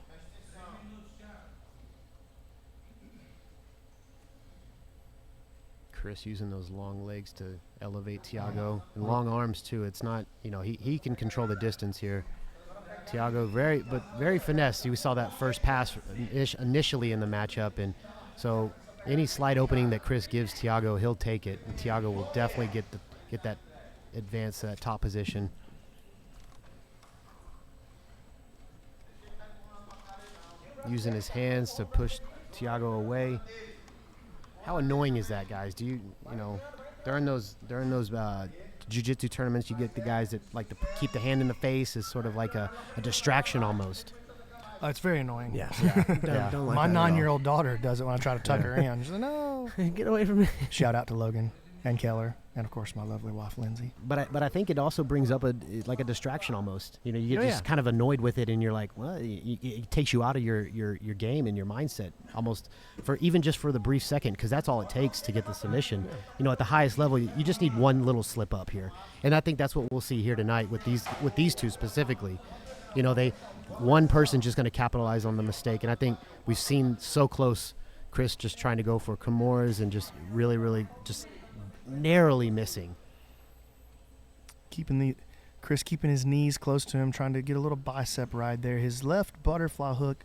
Chris using those long legs to elevate Thiago and long arms too. It's not, he can control the distance here. Thiago very finesse. We saw that first pass initially in the matchup, and so any slight opening that Chris gives Thiago, he'll take it, and Thiago will definitely get that advance to that top position. Using his hands to push Thiago away. How annoying is that, guys? During those Jiu Jitsu tournaments, you get the guys that like to keep the hand in the face as sort of like a distraction almost. It's very annoying. Yeah. Don't like My that at all. 9-year-old daughter does it when I try to tuck her in. She's like, no. Get away from me. Shout out to Logan and Keller, and of course my lovely wife Lindsay. But I think it also brings up a distraction almost. You get just kind of annoyed with it, and you're like, well, it takes you out of your game and your mindset almost for the brief second, because that's all it takes to get the submission. At the highest level, you just need one little slip up here, and I think that's what we'll see here tonight with these two specifically. One person just going to capitalize on the mistake, and I think we've seen so close Chris just trying to go for Kimuras and just really, really just narrowly missing. Chris keeping his knees close to him, trying to get a little bicep ride there. His left butterfly hook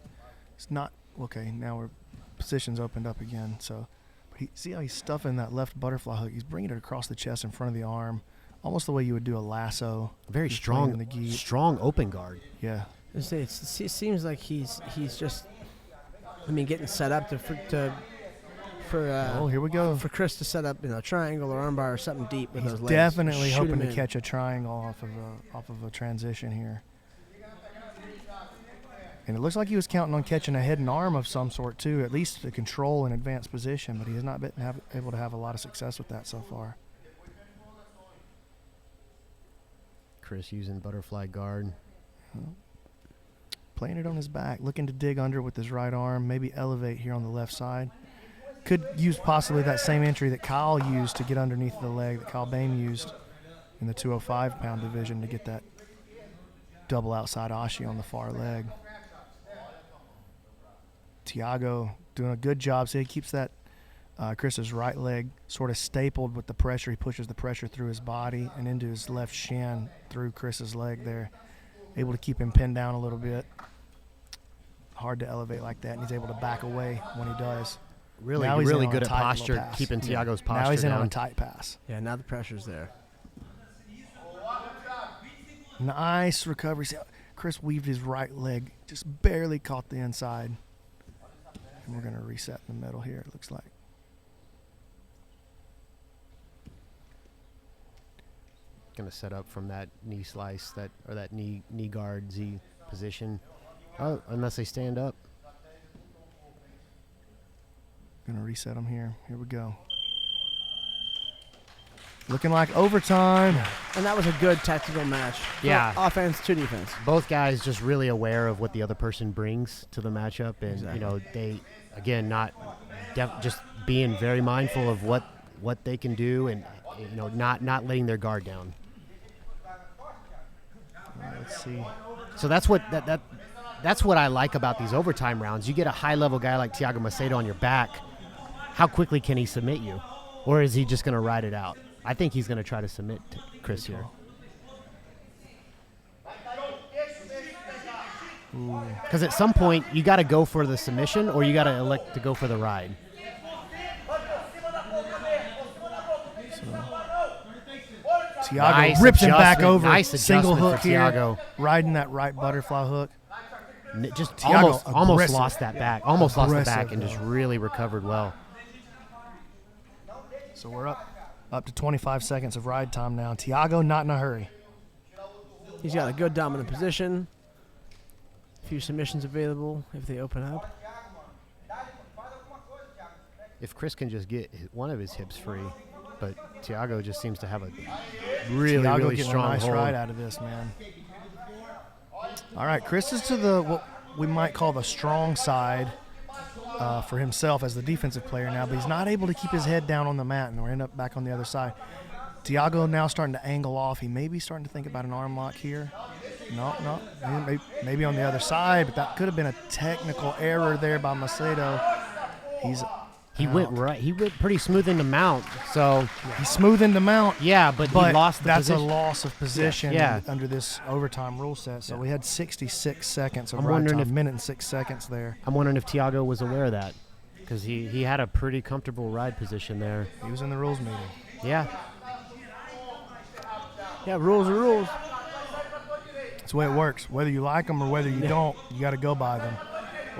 is not okay. Now our position's opened up again. So, see how he's stuffing that left butterfly hook? He's bringing it across the chest in front of the arm, almost the way you would do a lasso. Very He's strong, playing in the gi. strong open guard. Yeah. It seems like he's just, getting set up for here we go. For Chris to set up, a triangle or armbar or something deep with He's those legs. definitely Shoot hoping him to in. catch a triangle off of a transition here. And it looks like he was counting on catching a head and arm of some sort too, at least to control an advanced position, but he has not been able to have a lot of success with that so far. Chris using butterfly guard. Playing it on his back, looking to dig under with his right arm, maybe elevate here on the left side. Could use possibly that same entry that Kyle used to get underneath the leg, that Kyle Bain used in the 205-pound division to get that double outside Ashi on the far leg. Thiago doing a good job. So he keeps that Chris's right leg sort of stapled with the pressure. He pushes the pressure through his body and into his left shin through Chris's leg there. Able to keep him pinned down a little bit. Hard to elevate like that, and he's able to back away when he does. Really, Now he's really in on good a at tight posture, little pass. keeping Tiago's posture Now he's in down. on a tight pass. Yeah, now the pressure's there. Nice recovery. See, Chris weaved his right leg, just barely caught the inside. And we're going to reset in the middle here, it looks like. Going to set up from that knee slice, or that knee guard Z position. Oh, unless they stand up. Going to reset them here. Here we go. Looking like overtime. And that was a good tactical match. Yeah. Offense to defense. Both guys just really aware of what the other person brings to the matchup, and Exactly. they again just being very mindful of what they can do, and not letting their guard down. Let's see. So that's what that's what I like about these overtime rounds. You get a high level guy like Thiago Macedo on your back. How quickly can he submit you, or is he just going to ride it out? I think he's going to try to submit Chris here. Because at some point, you got to go for the submission, or you got to elect to go for the ride. Tiago rips him back adjustment, over. nice Single adjustment hook for here. Thiago. Riding that right butterfly hook. Just Thiago, almost aggressive. lost that back. Almost lost the back Aggressive, and just though. really recovered well. So we're up to 25 seconds of ride time now. Thiago not in a hurry. He's got a good dominant position. A few submissions available if they open up. If Chris can just get one of his hips free, but Thiago just seems to have a really, Thiago really getting strong a nice hold. ride out of this, man. All right, Chris is to what we might call the strong side for himself as the defensive player now, but he's not able to keep his head down on the mat, and we're end up back on the other side. Thiago now starting to angle off. He may be starting to think about an arm lock here. No, maybe on the other side, but that could have been a technical error there by Macedo. He went right. He went pretty smooth in the mount. So he's smooth in the mount. Yeah, but he lost the that's position. a loss of position Yeah. under this overtime rule set. So we had 66 seconds of I'm ride wondering time, if- minute and 6 seconds there. I'm wondering if Thiago was aware of that, because he had a pretty comfortable ride position there. He was in the rules meeting. Yeah. Yeah, rules are rules. That's the way it works. Whether you like them or whether you don't, you got to go by them.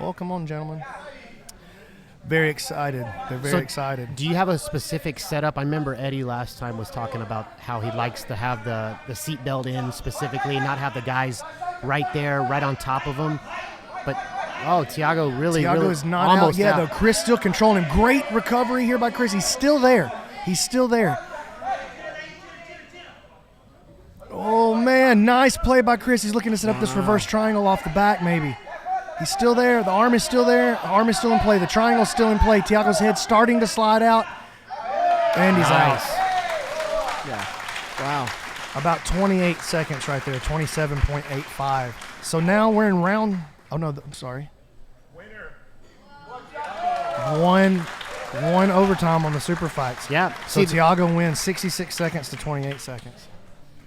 Well, come on, gentlemen. Very excited. They're very excited. Do you have a specific setup? I remember Eddie last time was talking about how he likes to have the seat belt in specifically, not have the guys right there, right on top of him. But, Thiago really is not almost out yet, out. though. Chris still controlling him. Great recovery here by Chris. He's still there. Oh, man. Nice play by Chris. He's looking to set up this reverse triangle off the back, maybe. He's still there. The arm is still there. The arm is still in play. The triangle's still in play. Thiago's head starting to slide out. And he's out. Yeah. Wow. About 28 seconds right there. 27.85. So now we're in round. Oh, no. I'm sorry. One overtime on the super fights. Yeah. So Thiago wins 66 seconds to 28 seconds.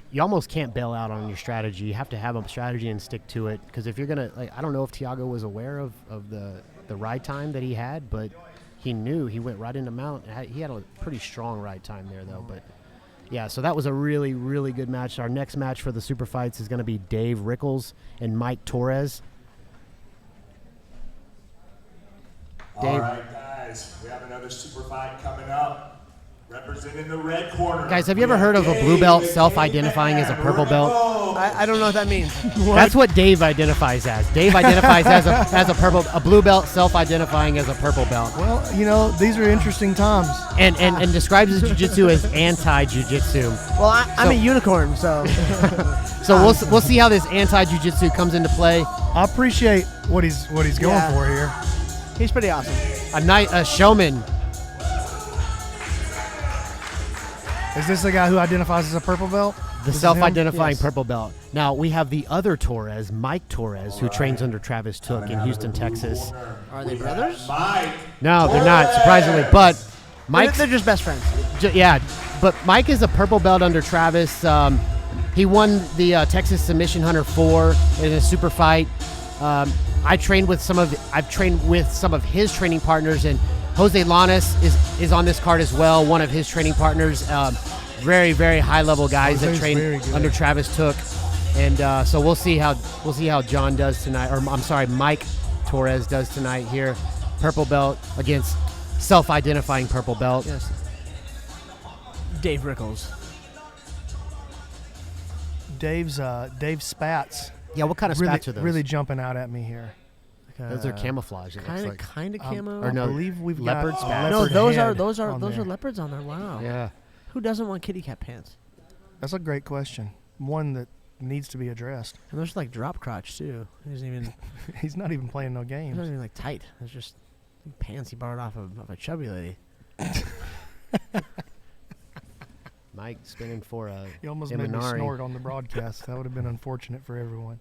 You almost can't bail out on your strategy. You have to have a strategy and stick to it. Because if you're going to, I don't know if Thiago was aware of the ride time that he had, but he knew he went right into mount. He had a pretty strong ride time there, though. But, yeah, so that was a really, really good match. Our next match for the super fights is going to be Dave Rickles and Mike Torres. All right, guys, we have another super fight coming up. Representing the red corner. Guys, have you ever heard of a blue belt self-identifying as a purple belt? I don't know what that means. That's what Dave identifies as. Dave identifies as a blue belt self-identifying as a purple belt. Well, these are interesting times. And describes his jiu-jitsu as anti-jiu-jitsu. Well, I'm a unicorn, so. So we'll see how this anti-jiu-jitsu comes into play. I appreciate what he's going for here. He's pretty awesome. A showman. Is this the guy who identifies as a purple belt? The self-identifying purple belt. Now, we have the other Torres, Mike Torres, who trains under Travis Took in Houston, Texas. Are they brothers? No, they're not, surprisingly. But Mike's... They're just best friends. Yeah, but Mike is a purple belt under Travis. He won the Texas Submission Hunter 4 in a super fight. I've trained with some of his training partners, and Jose Lanes is on this card as well, one of his training partners. Very, very high-level guys that train under Travis Took. And so we'll see how John does tonight, or I'm sorry, Mike Torres does tonight here. Purple belt against self-identifying purple belt. Yes. Dave Rickles. Dave spats. Yeah, what kind of spats are those? Really jumping out at me here. Those are camouflage. Kind of camo. Or no, I believe we've leopard got spats. No, leopard those are on there. leopards on there. Wow. Yeah. Who doesn't want kitty cat pants? That's a great question. One that needs to be addressed. And those are like drop crotch too. He's not even playing no He's games. not even like tight. It's just pants he borrowed off of a chubby lady. Mike spinning for a You almost made me snort on the broadcast. That would have been unfortunate for everyone.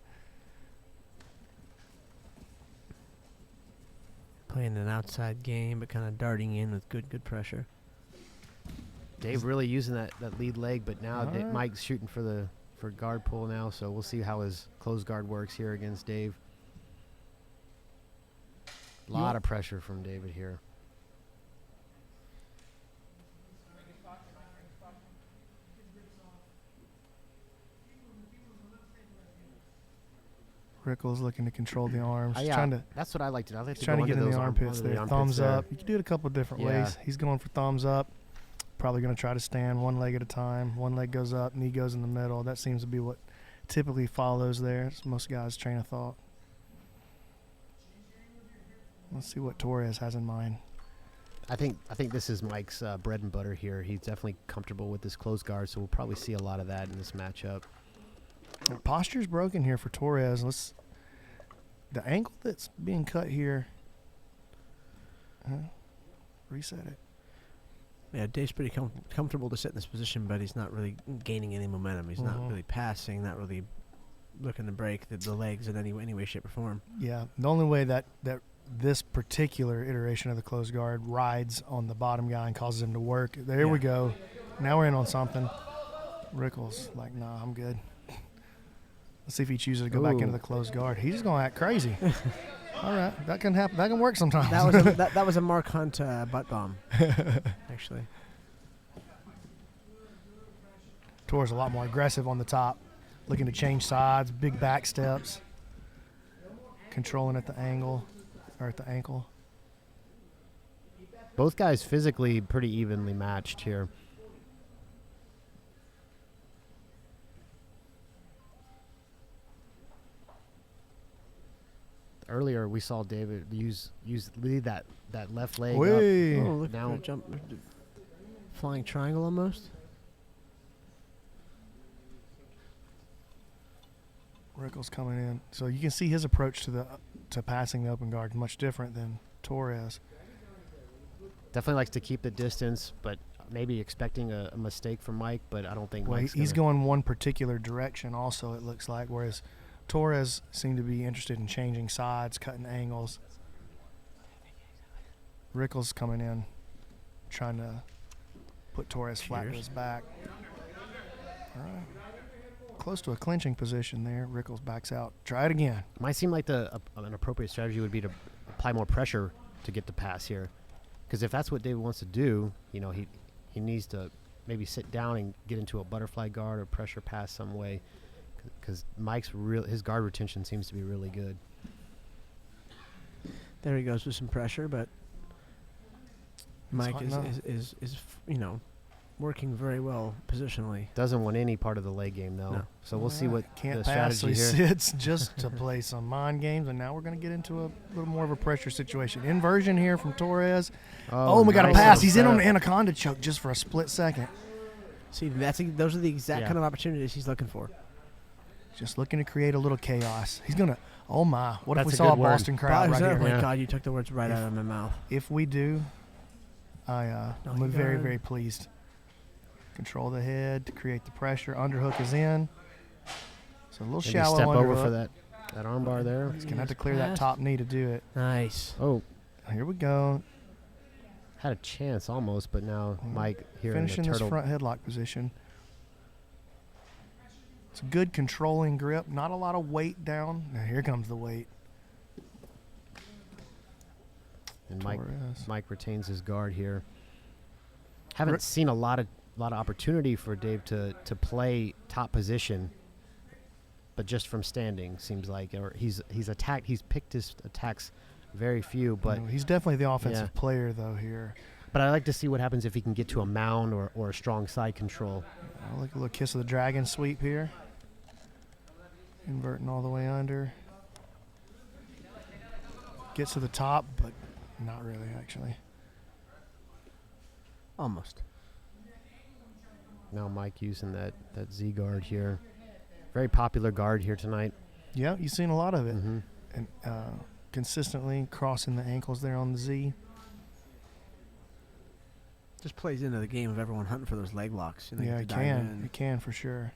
Playing an outside game, but kind of darting in with good pressure. Dave really using that lead leg, but now Mike's shooting for guard pull now, so we'll see how his close guard works here against Dave. A lot of pressure from David here. Rickles looking to control the arms. That's what I like to do. I like to trying go to get into in the those armpits there. Thumbs up. You can do it a couple of different Yeah. ways. He's going for thumbs up. Probably going to try to stand one leg at a time. One leg goes up, knee goes in the middle. That seems to be what typically follows there. It's most guys' train of thought. Let's see what Torres has in mind. I think this is Mike's bread and butter here. He's definitely comfortable with this close guard, so we'll probably see a lot of that in this matchup. Posture's broken here for Torres. The angle that's being cut here. Reset it. Yeah, Dave's pretty comfortable to sit in this position, but he's not really gaining any momentum. He's not really passing, not really looking to break the legs in any way, shape, or form. Yeah, the only way that this particular iteration of the closed guard rides on the bottom guy and causes him to work. There we go. Now we're in on something. Rickles, like, nah, I'm good. Let's see if he chooses to go back into the closed guard. He's just going to act crazy. All right, that can happen. That can work sometimes. That was a Mark Hunt butt bomb, actually. Torres a lot more aggressive on the top, looking to change sides, big back steps, controlling at the angle or at the ankle. Both guys physically pretty evenly matched here. Earlier, we saw David lead that left leg up. Oh, look now jump, flying triangle almost. Rickles coming in, so you can see his approach to passing the open guard much different than Torres. Definitely likes to keep the distance, but maybe expecting a mistake from Mike. But I don't think he's going one particular direction. Also, it looks like, whereas Torres seemed to be interested in changing sides, cutting angles. Rickles coming in, trying to put Torres flat to his back. All right. Close to a clinching position there. Rickles backs out. Try it again. Might seem like an appropriate strategy would be to apply more pressure to get the pass here. Because if that's what David wants to do, he needs to maybe sit down and get into a butterfly guard or pressure pass some way. Because Mike's his guard retention seems to be really good. There he goes with some pressure, but Mike is working very well positionally. Doesn't want any part of the leg game though. No. So we'll see what can't the pass. strategy So he here. sits just to play some mind games, and now we're going to get into a little more of a pressure situation. Inversion here from Torres. Oh, we got a pass. He's in on an anaconda choke just for a split second. See, those are the exact kind of opportunities he's looking for. Just looking to create a little chaos. He's going to, oh my, what if we saw a Boston crowd right here? Oh my God, you took the words right out of my mouth. If we do, I'm very, very pleased. Control the head to create the pressure. Underhook is in. So a little shallow step underhook. over for that armbar there. He's going to have to clear that top knee to do it. Nice. Oh. Here we go. Had a chance almost, but now Mike here finishing in the this front headlock position. It's a good controlling grip. Not a lot of weight down. Now here comes the weight. And Torres. Mike retains his guard here. Haven't seen a lot of opportunity for Dave to play top position, but just from standing seems like, or he's attacked. He's picked his attacks very few, but he's definitely the offensive player though here. But I like to see what happens if he can get to a mount or a strong side control. I like a little kiss of the dragon sweep here. Inverting all the way under. Gets to the top, but not really, actually. Almost. Now Mike using that Z guard here. Very popular guard here tonight. Yeah, you've seen a lot of it. And consistently crossing the ankles there on the Z. Just plays into the game of everyone hunting for those leg locks. You know, Yeah, it can. It can for sure.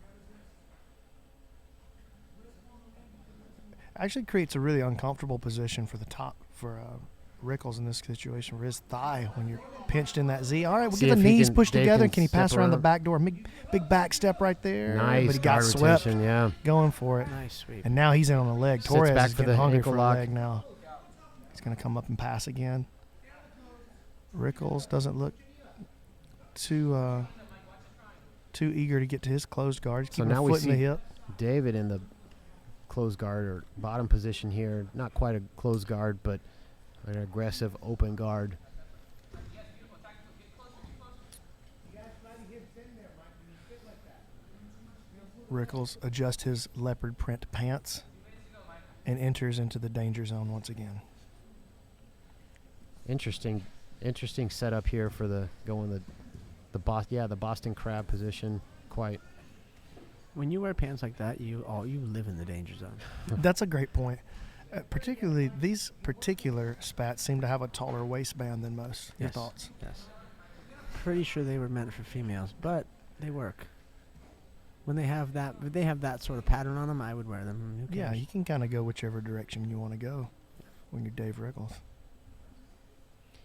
Actually creates a really uncomfortable position for the top for Rickles in this situation for his thigh when you're pinched in that Z. All right, we'll get the knees pushed together. Can he pass around the back door? Big back step right there. Nice, but he got swept. Yeah, going for it. Nice sweep. And now he's in on the leg. Sits Torres back is for getting the hungry ankle for lock. a leg now. He's going to come up and pass again. Rickles doesn't look too eager to get to his closed guard. He's so keeping now a we foot in the see hip. David in the closed guard or bottom position here. Not quite a closed guard, but an aggressive open guard. Rickles adjusts his leopard print pants and enters into the danger zone once again. Interesting setup here for the Boston Crab position. Quite. When you wear pants like that, you live in the danger zone. That's a great point. Particularly, these particular spats seem to have a taller waistband than most. Your thoughts? Yes. Pretty sure they were meant for females, but they work. When they have that sort of pattern on them, I would wear them. Who Yeah, cares? you can kind of go whichever direction you want to go when you're Dave Rickles.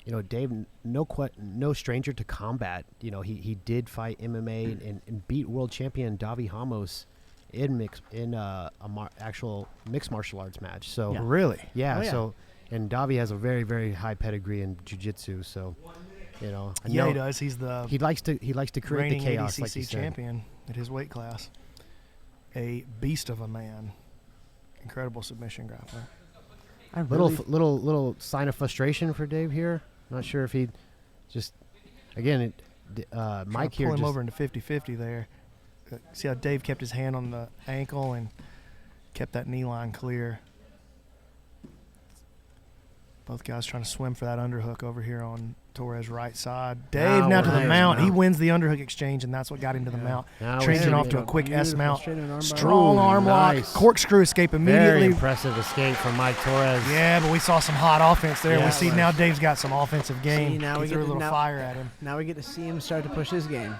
You know, Dave, no stranger to combat. You know, he did fight MMA and beat world champion Davi Ramos in actual mixed martial arts match. So Yeah. Really? Yeah. Oh, yeah. So, and Davi has a very, very high pedigree in Jiu Jitsu. So, you know, Yeah, he does. He's the he likes to create the chaos, ADCC like you said. champion at his weight class. A beast of a man. Incredible submission grappler. Little sign of frustration for Dave here. Not sure if he just again Mike here pull him just over into 50-50 there. See how Dave kept his hand on the ankle and kept that knee line clear. Both guys trying to swim for that underhook over here on Torres' right side. Dave now to the mount. He wins the underhook exchange, and that's what got him to the mount. Changing off to a quick S mount. Strong arm lock. Corkscrew escape immediately. Very impressive escape from Mike Torres. Yeah, but we saw some hot offense there. We see now Dave's got some offensive game. See, now he we threw get a little fire at him. Now we get to see him start to push his game.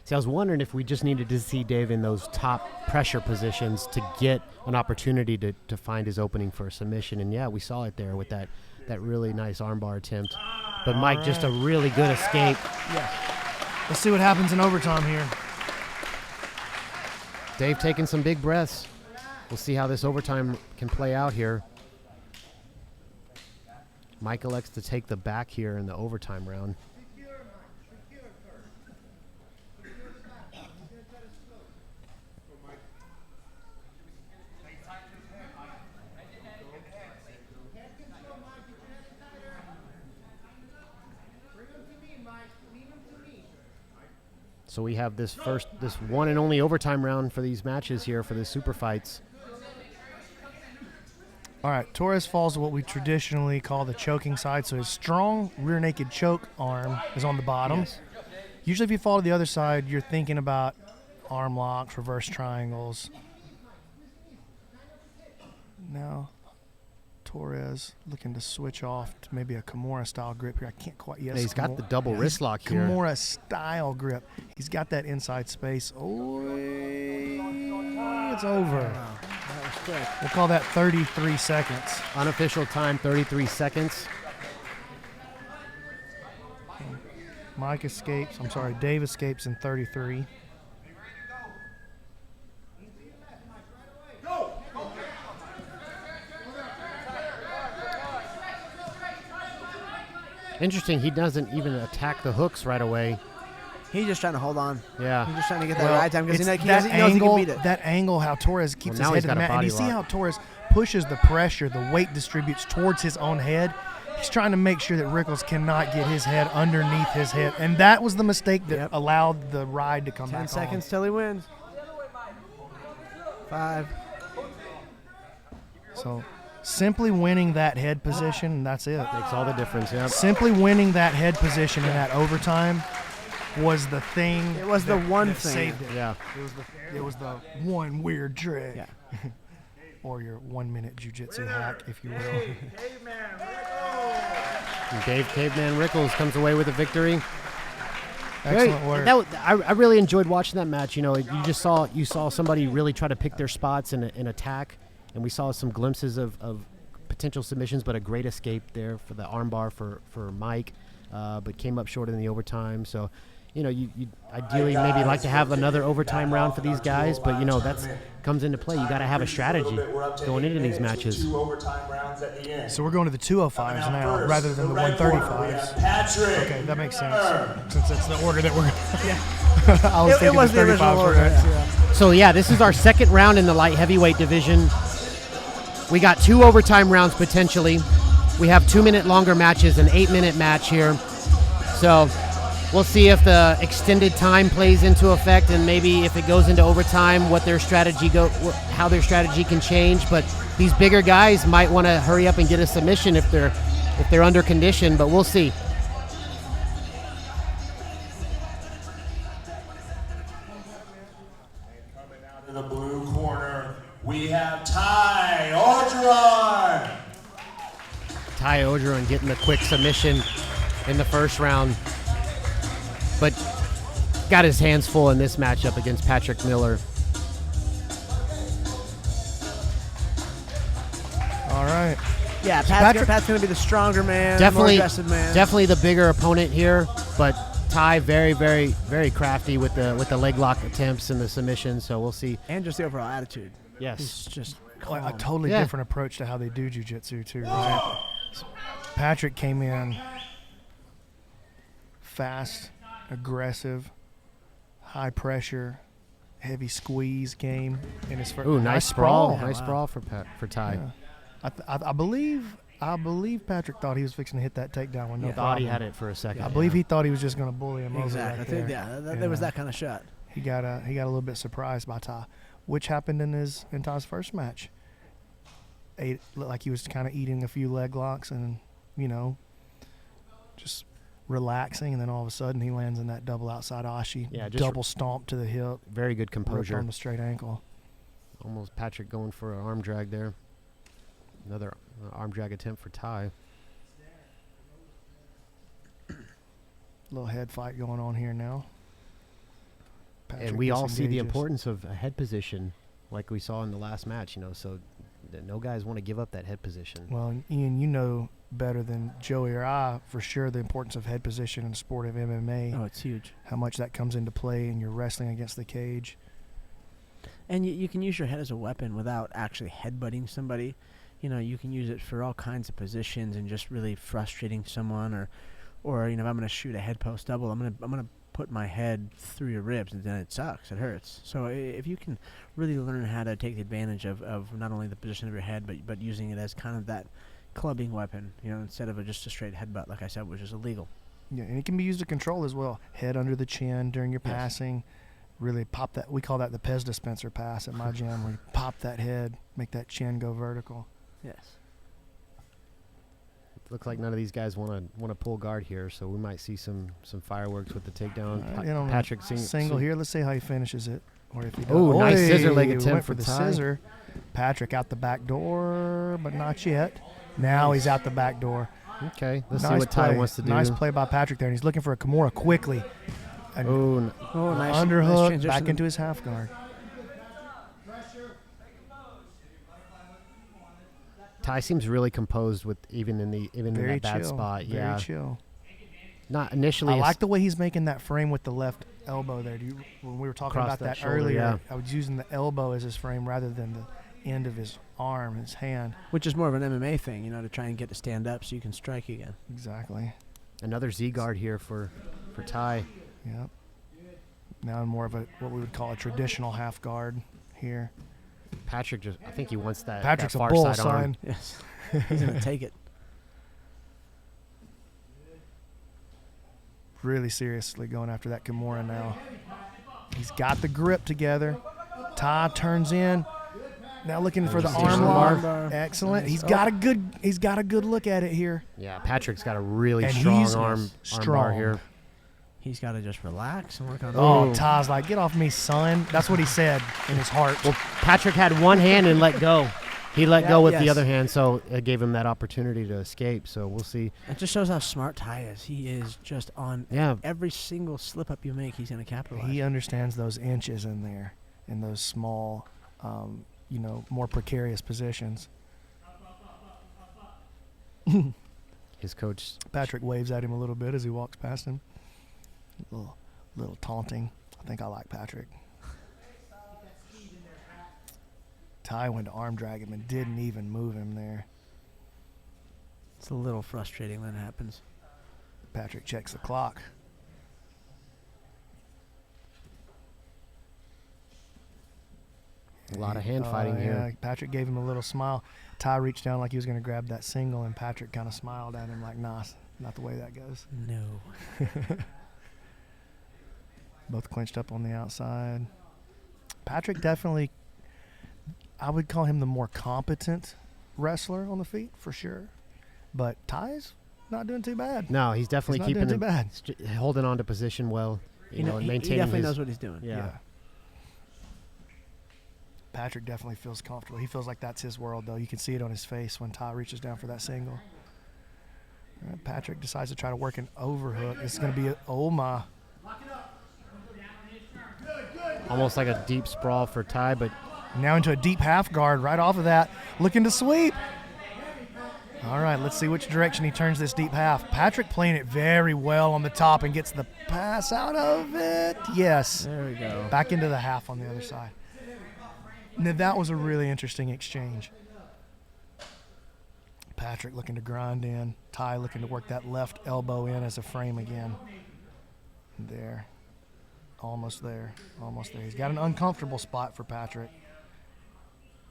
See, I was wondering if we just needed to see Dave in those top pressure positions to get an opportunity to find his opening for a submission. And, yeah, we saw it there with that really nice armbar attempt. But Mike, just a really good escape. Yeah. Let's see what happens in overtime here. Dave taking some big breaths. We'll see how this overtime can play out here. Mike elects to take the back here in the overtime round. So we have this one and only overtime round for these matches here for the super fights. All right, Torres falls to what we traditionally call the choking side. So his strong rear naked choke arm is on the bottom. Yes. Usually if you fall to the other side, you're thinking about arm locks, reverse triangles. Now Torres looking to switch off to maybe a Kimura-style grip here. I can't quite. Yes, Yeah, he's got the double wrist lock here. Kimura-style grip. He's got that inside space. Oh, it's over. That was quick. We'll call that 33 seconds. Unofficial time, 33 seconds. Dave escapes in 33. Interesting. He doesn't even attack the hooks right away. He's just trying to hold on. Yeah. He's just trying to get that ride time because he knows that he can angle, beat it. that angle, how Torres keeps Well, now his he's head to the got a mat, and you body see lock. how Torres pushes the pressure, the weight distributes towards his own head. He's trying to make sure that Rickles cannot get his head underneath his head, and that was the mistake that allowed the ride to come 10 back. 10 seconds till he wins. 5. So simply winning that head position, and that's it. Makes all the difference, yeah. Simply winning that head position in that overtime was the thing. It was the one that thing. saved it. Yeah. It was the one weird trick. Yeah. Or your 1 minute jiu-jitsu hack, if you will. And Dave Caveman Rickles comes away with a victory. Excellent work. I really enjoyed watching that match. You know, you saw somebody really try to pick their spots and attack, and we saw some glimpses of potential submissions, but a great escape there for the armbar for Mike, but came up short in the overtime. So, you know, you ideally maybe like to have another overtime round for these guys, but you know that's comes into play. You got to have a strategy going into these matches. So we're going to the 205s now rather than the 135s. Okay, that makes sense since it's the order that we're. Yeah. I was thinking was the 35s original were order. next, yeah. So yeah, this is our second round in the light heavyweight division. We got 2 overtime rounds potentially. We have 2-minute longer matches, an 8-minute match here. So we'll see if the extended time plays into effect, and maybe if it goes into overtime, how their strategy can change. But these bigger guys might want to hurry up and get a submission if they're under condition. But we'll see. In the blue corner, we have Ty Orgeron. Ty Orgeron getting the quick submission in the first round, but got his hands full in this matchup against Patrick Miller. All right. Yeah, Pat's going to be the stronger man, Definitely, more aggressive man. definitely the bigger opponent here, but Ty very, very, very crafty with the leg lock attempts and the submission. So we'll see. And just the overall attitude. Yes. He's just Well, a calm. totally Yeah. different approach to how they do jiu-jitsu too. Right? Patrick came in fast, aggressive, high pressure, heavy squeeze game in his first. Ooh, nice sprawl. Yeah, Nice wow. sprawl for Ty. Yeah. I believe Patrick thought he was fixing to hit that takedown with no Thought problem. he had it for a second. I believe he thought he was just going to bully him Exactly. over. I think, there was that kind of shot. He got a little bit surprised by Ty, which happened in Ty's first match. Looked like he was kind of eating a few leg locks and just relaxing, and then all of a sudden he lands in that double outside ashi, just double stomp to the hip, very good composure on the straight ankle. Almost Patrick going for an arm drag there. Another arm drag attempt for Ty. Little head fight going on here now. And we all see the disengages. importance of a head position, like we saw in the last match. So no guys want to give up that head position. Well, Ian, you know better than Joey or I for sure the importance of head position in the sport of MMA. Oh, it's huge. How much that comes into play in your wrestling against the cage. And you can use your head as a weapon without actually headbutting somebody. You can use it for all kinds of positions and just really frustrating someone, or if I'm going to shoot a head post double, I'm going to put my head through your ribs, and then it sucks. It hurts. So if you can really learn how to take advantage of not only the position of your head, but using it as kind of that clubbing weapon, instead of just a straight headbutt, like I said, which is illegal. Yeah, and it can be used to control as well. Head under the chin during your passing. Really pop that. We call that the Pez dispenser pass at my gym, where you pop that head, make that chin go vertical. Yes. Looks like none of these guys want to pull guard here, so we might see some fireworks with the takedown. Patrick single here. Let's see how he finishes it, or if he does. Oh, nice scissor leg He attempt went for the Ty. scissor. Patrick out the back door, but not yet. Now he's out the back door. Okay, let's see Nice what Ty play. wants to do. Nice play by Patrick there, and he's looking for a Kimura quickly. An nice underhook transition. back into his half guard. Ty seems really composed with even in Very that bad chill. spot. Very Yeah, chill. Not initially. I like the way he's making that frame with the left elbow there. When we were talking Across about that that shoulder, earlier, yeah. I was using the elbow as his frame rather than the end of his arm, his hand. Which is more of an MMA thing, to try and get to stand up so you can strike again. Exactly. Another Z guard here for Ty. Yep. Now in more of what we would call a traditional half guard here. Patrick I think he wants that. Patrick's that a far bull, side son. arm. Yes. He's going to take it. Really seriously going after that Kimura now. He's got the grip together. Ty turns in. Now looking for the arm bar. Excellent. He's got a good look at it here. Yeah, Patrick's got a really And strong he's arm bar here. He's got to just relax and work on Oh, Ty's like, get off me, son. That's what he said in his heart. Well, Patrick had one hand and let go. He let go with the other hand, so it gave him that opportunity to escape. So we'll see. It just shows how smart Ty is. He is just on every single slip-up you make, he's going to capitalize. He understands those inches in there, in those small, more precarious positions. His coach. Patrick waves at him a little bit as he walks past him. A little taunting. I think I like Patrick. Ty went to arm drag him and didn't even move him there. It's a little frustrating when it happens. Patrick checks the clock. A lot of hand fighting here. Patrick gave him a little smile. Ty reached down like he was going to grab that single, and Patrick kind of smiled at him like, nah, not the way that goes. No. Both clinched up on the outside. Patrick definitely, I would call him the more competent wrestler on the feet, for sure. But Ty's not doing too bad. No, he's definitely keeping keeping too bad. Holding on to position well, and maintaining he definitely knows what he's doing. Yeah. Patrick definitely feels comfortable. He feels like that's his world, though. You can see it on his face when Ty reaches down for that single. All right, Patrick decides to try to work an overhook. It's going to be my. Almost like a deep sprawl for Ty, but now into a deep half guard right off of that. Looking to sweep. All right, let's see which direction he turns this deep half. Patrick playing it very well on the top and gets the pass out of it. Yes. There we go. Back into the half on the other side. Now, that was a really interesting exchange. Patrick looking to grind in. Ty looking to work that left elbow in as a frame again. There. Almost there. Almost there. He's got an uncomfortable spot for Patrick.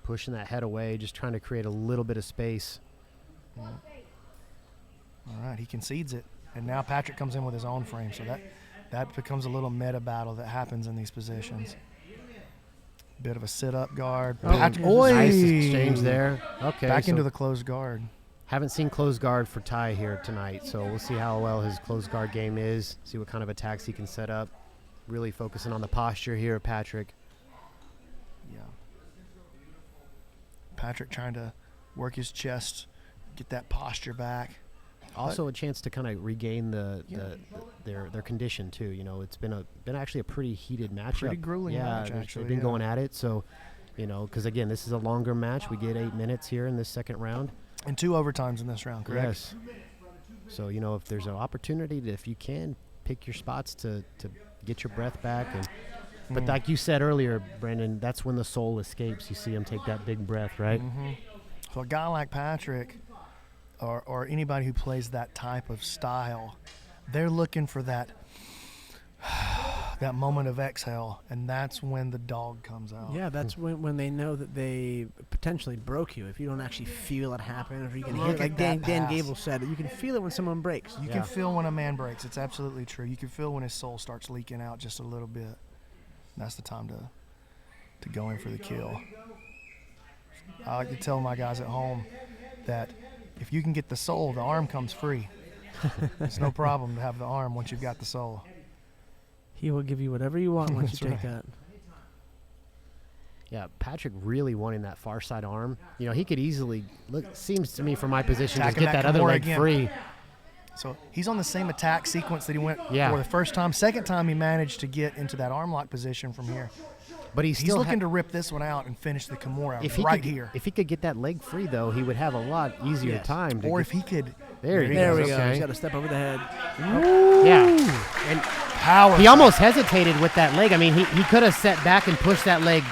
Pushing that head away, just trying to create a little bit of space. Yeah. All right, he concedes it. And now Patrick comes in with his own frame. So that becomes a little meta battle that happens in these positions. Bit of a sit-up guard. Nice exchange there. Okay. Back into the closed guard. Haven't seen closed guard for Ty here tonight, so we'll see how well his closed guard game is, see what kind of attacks he can set up. Really focusing on the posture here, Patrick. Yeah. Patrick trying to work his chest, get that posture back. Also a chance to kind of regain their condition too. You know, it's been actually a pretty heated matchup. Pretty grueling match, actually. They've been going at it, so because again, this is a longer match. We get 8 minutes here in this second round. And 2 overtimes in this round, correct? Yes. So if there's an opportunity if you can pick your spots to get your breath back, but like you said earlier, Brandon, that's when the soul escapes. You see him take that big breath, right? Mm-hmm. So a guy like Patrick, or anybody who plays that type of style, they're looking for that moment of exhale, and that's when the dog comes out. Yeah, that's when they know that they potentially broke you. If you don't actually feel it happen, or you can hear it, like Dan Gable said, you can feel it when someone breaks. You can feel when a man breaks. It's absolutely true. You can feel when his soul starts leaking out just a little bit. And that's the time to go in for the kill. I like to tell my guys at home that if you can get the soul, the arm comes free. It's no problem to have the arm once you've got the soul. He will give you whatever you want once you take that. Yeah, Patrick really wanting that far side arm. He could easily seems to me from my position, just get that other leg free. So he's on the same attack sequence that he went for the first time. Second time he managed to get into that arm lock position from here. But he's looking to rip this one out and finish the Kimura here. If he could get that leg free, though, he would have a lot easier time. Or if he could. There we go. Okay. He's got to step over the head. Yeah. And Power. He almost hesitated with that leg. I mean, he could have set back and pushed that leg,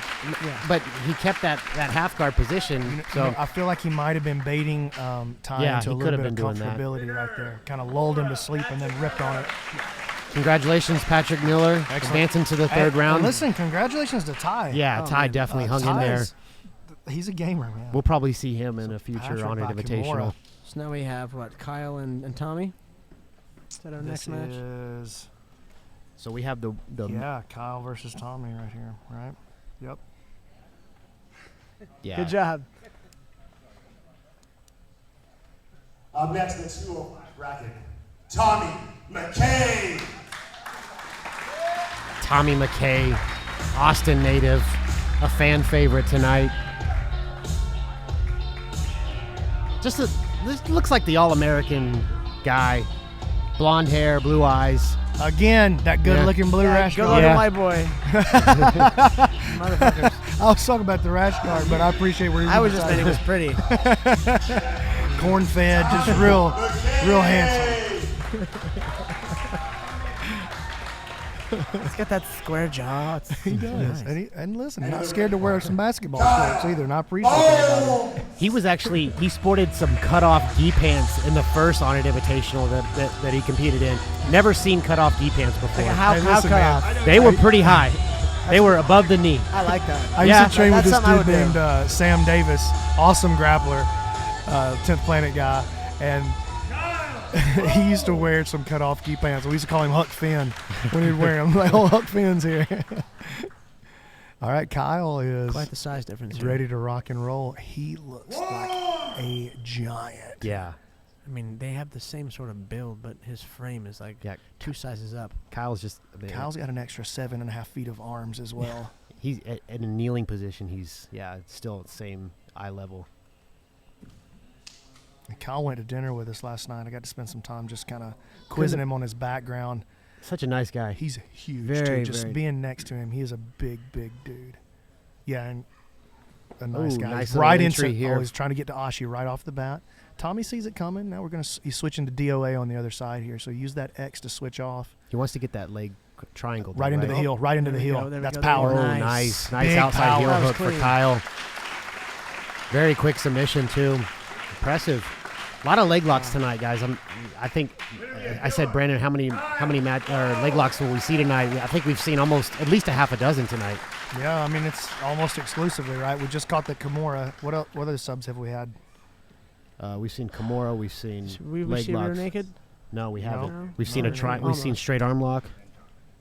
but he kept that half guard position. So I feel like he might have been baiting Ty into a little bit of comfortability right there. Kind of lulled him to sleep and then ripped on it. Congratulations, Patrick Miller, advancing to the third round. And listen, congratulations to Ty. Yeah, Ty definitely hung in there. He's a gamer, man. We'll probably see him in a future Onnit Invitational. So now we have, Kyle and Tommy? Is that our next match? So we have the yeah, Kyle versus Tommy right here, right? Yep. Yeah. Good job. Up next in the 205 bracket, Tommy McKay. Tommy McKay, Austin native, a fan favorite tonight. This looks like the All-American guy. Blonde hair, blue eyes. Again, that good-looking blue rash guard. Good-looking white boy. Motherfuckers. I was talking about the rash guard, but I appreciate where I was just saying he was pretty. Corn-fed, just real handsome. He's got that square jaw. He does. Nice. And listen, not scared to wear some basketball shorts either, and I appreciate that about him. He sported some cut-off gi pants in the first Onnit Invitational that he competed in. Never seen cut-off gi pants before. Like how cut off? They were pretty high. They were above the knee. I like that. I used to train with this dude named Sam Davis, awesome grappler, 10th Planet guy, and he used to wear some cut-off gi pants. We used to call him Huck Finn when he'd wear them. Like, oh, Huck Finn's here. All right, Kyle is quite the size difference. Ready to rock and roll. He looks like a giant. Yeah. I mean, they have the same sort of build, but his frame is like 2 sizes up. Kyle's got an extra 7.5 feet of arms as well. He's in a kneeling position. He's still at the same eye level. And Kyle went to dinner with us last night. I got to spend some time just kind of quizzing him on his background. Such a nice guy. He's huge, very, too. Just being next to him, he is a big, big dude. Yeah, and a nice guy. Nice right into here. He's trying to get to Ashi right off the bat. Tommy sees it coming. Now he's switching to DOA on the other side here. So use that X to switch off. He wants to get that leg triangle. Right into the heel. Right into the heel. That's power. Oh, nice outside heel hook for Kyle. Very quick submission too. Impressive. A lot of leg locks tonight, guys. I think I said, Brandon, how many leg locks will we see tonight? I think we've seen at least a half a dozen tonight. Yeah, I mean it's almost exclusively, right? We just caught the Kimura. What other subs have we had? We've seen Kimura. We've seen leg locks. Rear naked? No, we haven't. No? We've seen We've seen straight arm lock.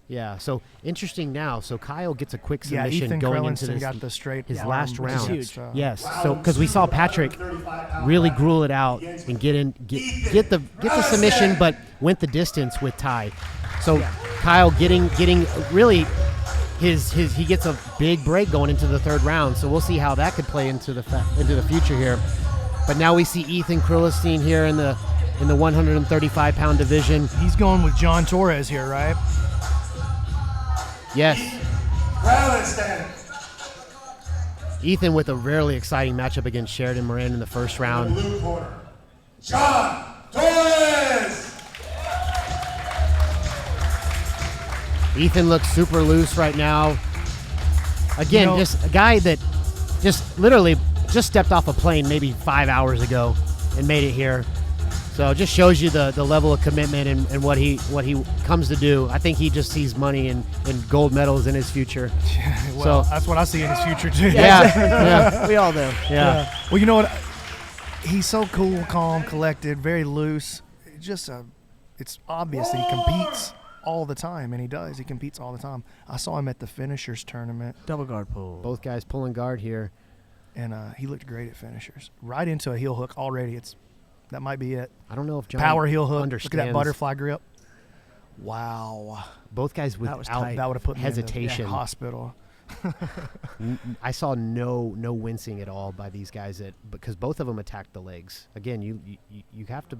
Yeah. So interesting now. So Kyle gets a quick submission Ethan going Krellinston into this, got the straight his arm, last which is round. huge. Yes. So because we saw Patrick really gruel it out and get the submission, but went the distance with Ty. So Kyle getting really he gets a big break going into the third round. So we'll see how that could play into the future here. But now we see Ethan Krellinston here in the 135-pound division. He's going with John Torres here, right? Yes. Ethan with a really exciting matchup against Sheridan Moran in the first round. Blue corner, John Torres. Ethan looks super loose right now. Again, just a guy that just literally just stepped off a plane maybe 5 hours ago and made it here. So it just shows you the level of commitment and what he comes to do. I think he just sees money and gold medals in his future. Well, that's what I see in his future too. Yeah. We all do. Yeah. Well, you know what? He's so cool, calm, collected, very loose. It's obvious that he competes all the time, and he does. He competes all the time. I saw him at the finishers tournament. Double guard pull. Both guys pulling guard here. And he looked great at finishers. Right into a heel hook already. That might be it. I don't know if John power heel hook. understands. Look at that butterfly grip. Wow. Both guys without that would have put hesitation. Me in the hospital. I saw no wincing at all by these guys because both of them attacked the legs. Again, you have to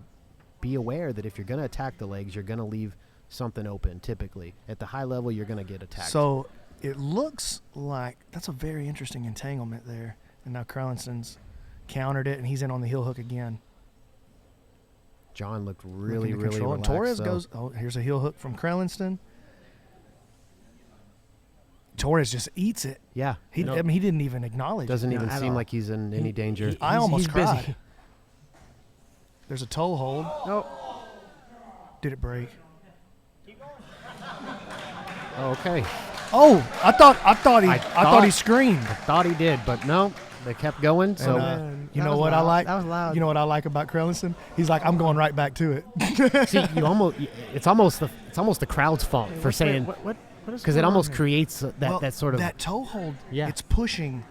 be aware that if you're going to attack the legs, you're going to leave something open. Typically, at the high level, you're going to get attacked. So it looks like that's a very interesting entanglement there. And now Krellinston's countered it, and he's in on the heel hook again. John looked really relaxed. Torres goes. Oh, here's a heel hook from Krellinston, Torres just eats it. Yeah. I mean, he didn't even acknowledge Doesn't it. even seem like he's in any danger. I almost he's busy. cried. There's a toe hold. Nope. Did it break? Okay. Oh, I thought he screamed. I thought he did, but no, they kept going. So And, you know what I like? That was loud. You know what I like about Krellinson? He's like, I'm going right back to it. see, it's almost the crowd's fault for saying what is because it going on almost here? creates that sort of that toe hold. Yeah. It's pushing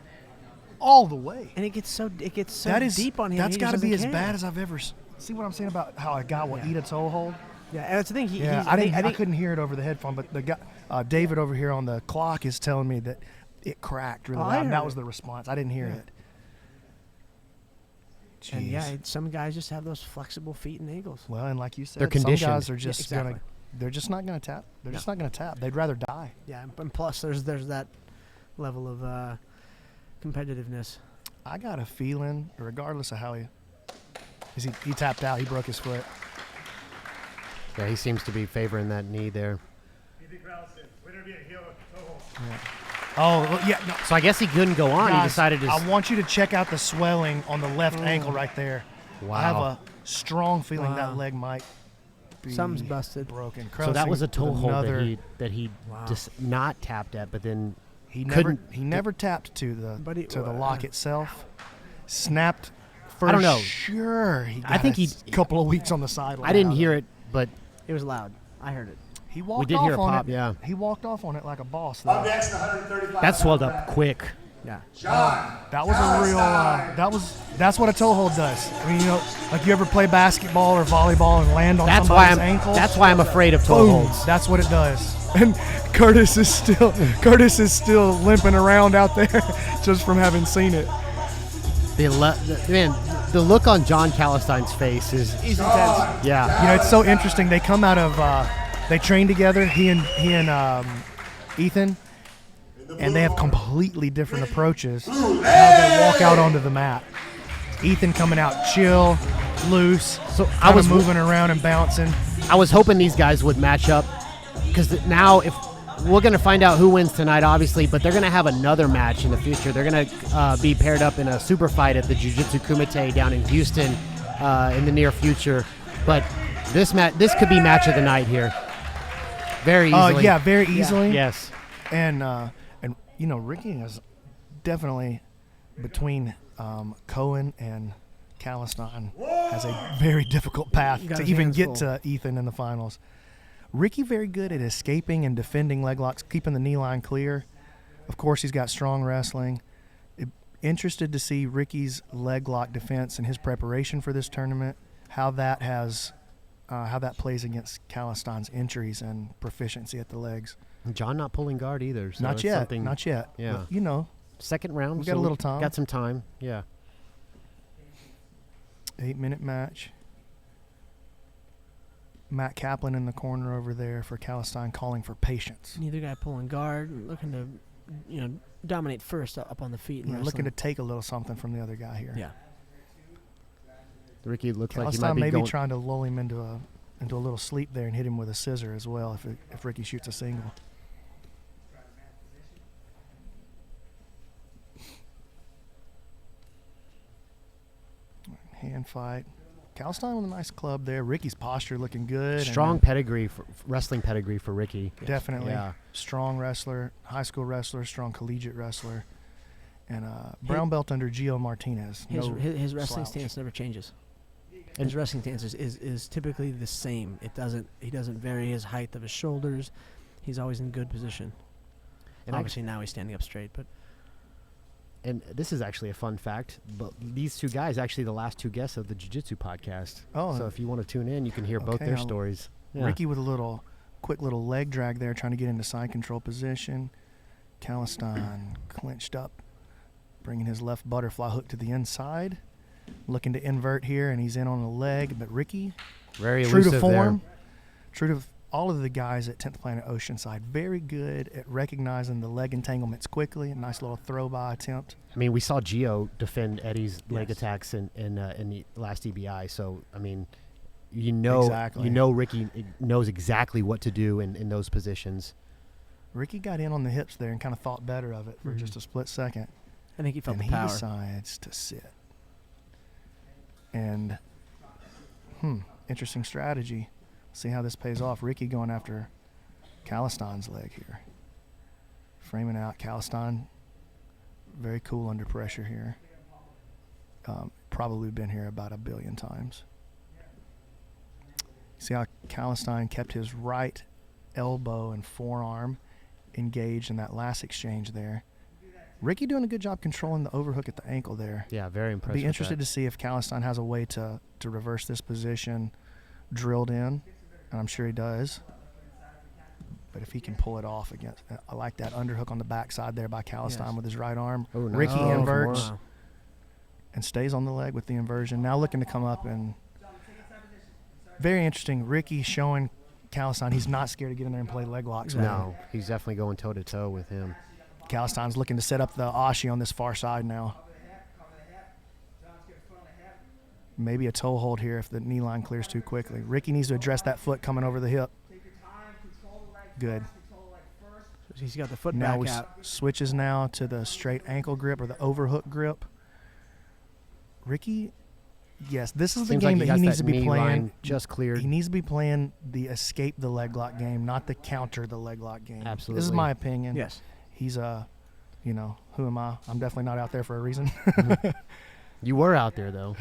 all the way. And it gets so That is deep on him. That's got to be as bad as I've ever. See what I'm saying about how a guy will eat a toe hold? Yeah, and that's the thing. I couldn't hear it over the headphone, but the guy, David over here on the clock is telling me that it cracked really loud. And that was the response. I didn't hear it. And Jeez. some guys just have those flexible feet and ankles. Well, and like you said, They're conditioned. some guys are just exactly. they're just not gonna tap. They're just not gonna tap. They'd rather die. Yeah, and plus there's that level of competitiveness. I got a feeling, regardless of how he tapped out, he broke his foot. Yeah, he seems to be favoring that knee there. Oh, yeah. No. So I guess he couldn't go on. Guys, He decided to. I want you to check out the swelling on the left ankle right there. Wow. I have a strong feeling that leg might be Something's busted. broken. So that was a toe with hold another- that he just not tapped at, but then He couldn't. never tapped to the lock itself. Snapped for I don't know. sure. He got I think a couple of weeks on the sideline. I didn't hear it, but It was loud. I heard it. He walked did off hear a on pop, it. yeah. He walked off on it like a boss. Up next, 135. that swelled up quick. Yeah. That was a real. That's what a toe hold does. I mean, like you ever play basketball or volleyball and land on somebody's ankle? That's why I'm afraid of toe Boom. holds. That's what it does. And Curtis is still limping around out there just from having seen it. The look on John Calistein's face is He's intense. yeah. It's so interesting. They come out of they train together. He and Ethan, and they have completely different approaches how they walk out onto the mat. Ethan coming out chill, loose. So I was moving around and bouncing. I was hoping these guys would match up because now if we're going to find out who wins tonight, obviously, but they're going to have another match in the future. They're going to be paired up in a super fight at the Jiu Jitsu Kumite down in Houston in the near future. But this could be match of the night here. Very easily. Yeah, very easily. Yes. And Ricky is definitely between Cohen and Calistein has a very difficult path Got to his even hands get full. to Ethan in the finals. Ricky very good at escaping and defending leg locks, keeping the knee line clear. Of course, he's got strong wrestling. Interested to see Ricky's leg lock defense and his preparation for this tournament, how that plays against Calistein's injuries and proficiency at the legs. John not pulling guard either. So Not it's yet. something- Not yet. Yeah. But, second round. we got a little time. Got some time. Yeah. 8-minute match. Matt Kaplan in the corner over there for Calistein calling for patience. Neither guy pulling guard, looking to dominate first up on the feet. And Looking to take a little something from the other guy here. Yeah. Ricky looks like he Calistein might be maybe going. trying to lull him into a little sleep there and hit him with a scissor as well if Ricky shoots a single. Hand fight. Calistein with a nice club there. Ricky's posture looking good. Strong pedigree, wrestling pedigree for Ricky. Definitely. Yeah. Strong wrestler, high school wrestler, strong collegiate wrestler. And brown belt under Gio Martinez. His wrestling slouch. stance never changes. His wrestling stance is typically the same. He doesn't vary his height of his shoulders. He's always in good position. And obviously now he's standing up straight, but And this is actually a fun fact, but these two guys actually the last two guests of the Jiu Jitsu podcast. Oh. So if you want to tune in, you can hear both their stories. Yeah. Ricky with a quick little leg drag there, trying to get into side control position. Calistein clinched up, bringing his left butterfly hook to the inside. Looking to invert here, and he's in on the leg. But Ricky, very true to elusive form, there. true to all of the guys at 10th Planet Oceanside, very good at recognizing the leg entanglements quickly. A nice little throw-by attempt. I mean, we saw Gio defend Eddie's leg attacks in the last EBI. So I mean, Exactly. you know Ricky knows exactly what to do in those positions. Ricky got in on the hips there and kind of thought better of it for just a split second. I think he felt and the power. He decides to sit. And, interesting strategy. See how this pays off. Ricky going after Calistan's leg here. Framing out. Calistan, very cool under pressure here. Probably been here about 1 billion times. See how Calistan kept his right elbow and forearm engaged in that last exchange there. Ricky doing a good job controlling the overhook at the ankle there. Yeah, very impressed. Be interested to see if Calistan has a way to reverse this position drilled in, and I'm sure he does. But if he can pull it off against, I like that underhook on the backside there by Calistan with his right arm. Oh, nice. Ricky inverts Wow. and stays on the leg with the inversion. Now looking to come up and very interesting. Ricky showing Calistan he's not scared to get in there and play leg locks. No, he's definitely going toe to toe with him. Calistan's looking to set up the Ashi on this far side now. Maybe a toe hold here if the knee line clears too quickly. Ricky needs to address that foot coming over the hip. Good. He's got the foot Now back out. switches now to the straight ankle grip or the overhook grip. Ricky, yes, this is the Seems game like that he needs that to be knee playing. line just cleared. He needs to be playing the escape the leg lock game, not the counter the leg lock game. Absolutely. This is my opinion. Yes. He's you know, who am I? I'm definitely not out there for a reason. You were out there though.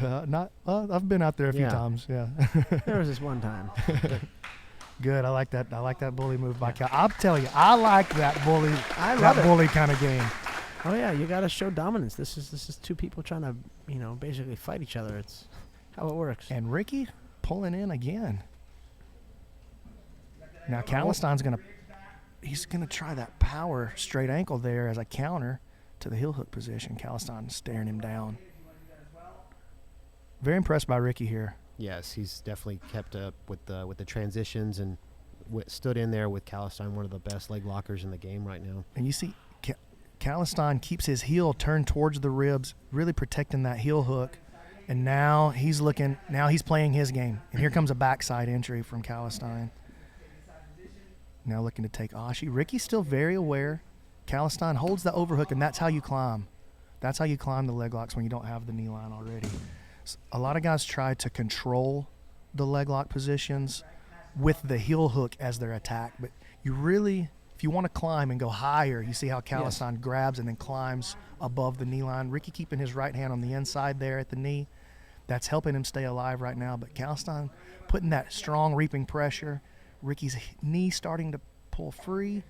I've been out there a few Yeah. times. Yeah. There was this one time. Good. I like that. I like that bully move by Cal. I'll tell you, I like that bully. I that love it. bully kind of game. Oh yeah, you got to show dominance. This is two people trying to, basically fight each other. It's how it works. And Ricky pulling in again. Now Calistan's he's gonna try that power straight ankle there as a counter to the heel hook position. Calistan staring him down. Very impressed by Ricky here. Yes, he's definitely kept up with the transitions and stood in there with Calistan, one of the best leg lockers in the game right now. And you see Calistan keeps his heel turned towards the ribs, really protecting that heel hook. And now he's playing his game. And here comes a backside entry from Calistan. Now looking to take Ashi. Ricky's still very aware. Calistan holds the overhook, and that's how you climb. That's how you climb the leg locks when you don't have the knee line already. A lot of guys try to control the leg lock positions with the heel hook as their attack, but you really, if you want to climb and go higher, you see how Calistan grabs and then climbs above the knee line. Ricky keeping his right hand on the inside there at the knee. That's helping him stay alive right now, but Calistan putting that strong reaping pressure. Ricky's knee starting to pull free.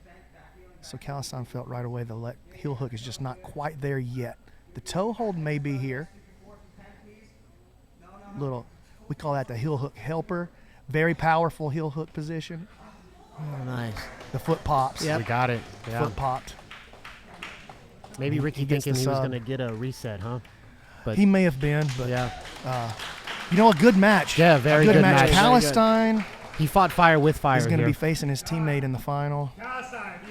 So Calistan felt right away the heel hook is just not quite there yet. The toe hold may be here. We call that the heel hook helper. Very powerful heel hook position. Oh, nice. The foot pops. We got it. Yeah. Foot popped. Maybe Ricky gets thinking the he was sub. going to get a reset, huh? But He may have been, but yeah. A good match. Yeah, very a good match. Calistan He fought fire with fire is going to here. be facing his teammate in the final.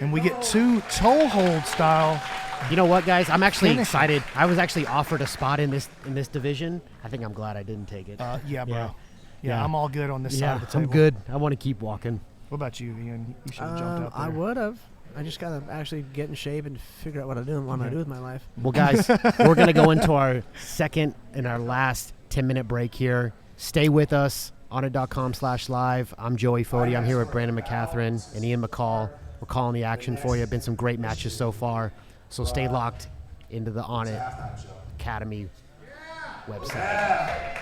And we get two toe hold style. You know what, guys? I'm actually Finishes. excited. I was actually offered a spot in this division. I think I'm glad I didn't take it. Yeah, bro. Yeah, I'm all good on this side Yeah, of the table. I'm good. I want to keep walking. What about you, Ian? You should have jumped out there. I would have. I just got to actually get in shape and figure out what I want to do with my life. Well, guys, we're going to go into our second and our last 10-minute break here. Stay with us. Onnit.com/live. I'm Joey Fody. I'm here with Brandon McCatherine and Ian McCall. We're calling the action for you. Been some great matches so far. So stay locked into the Onnit Academy website.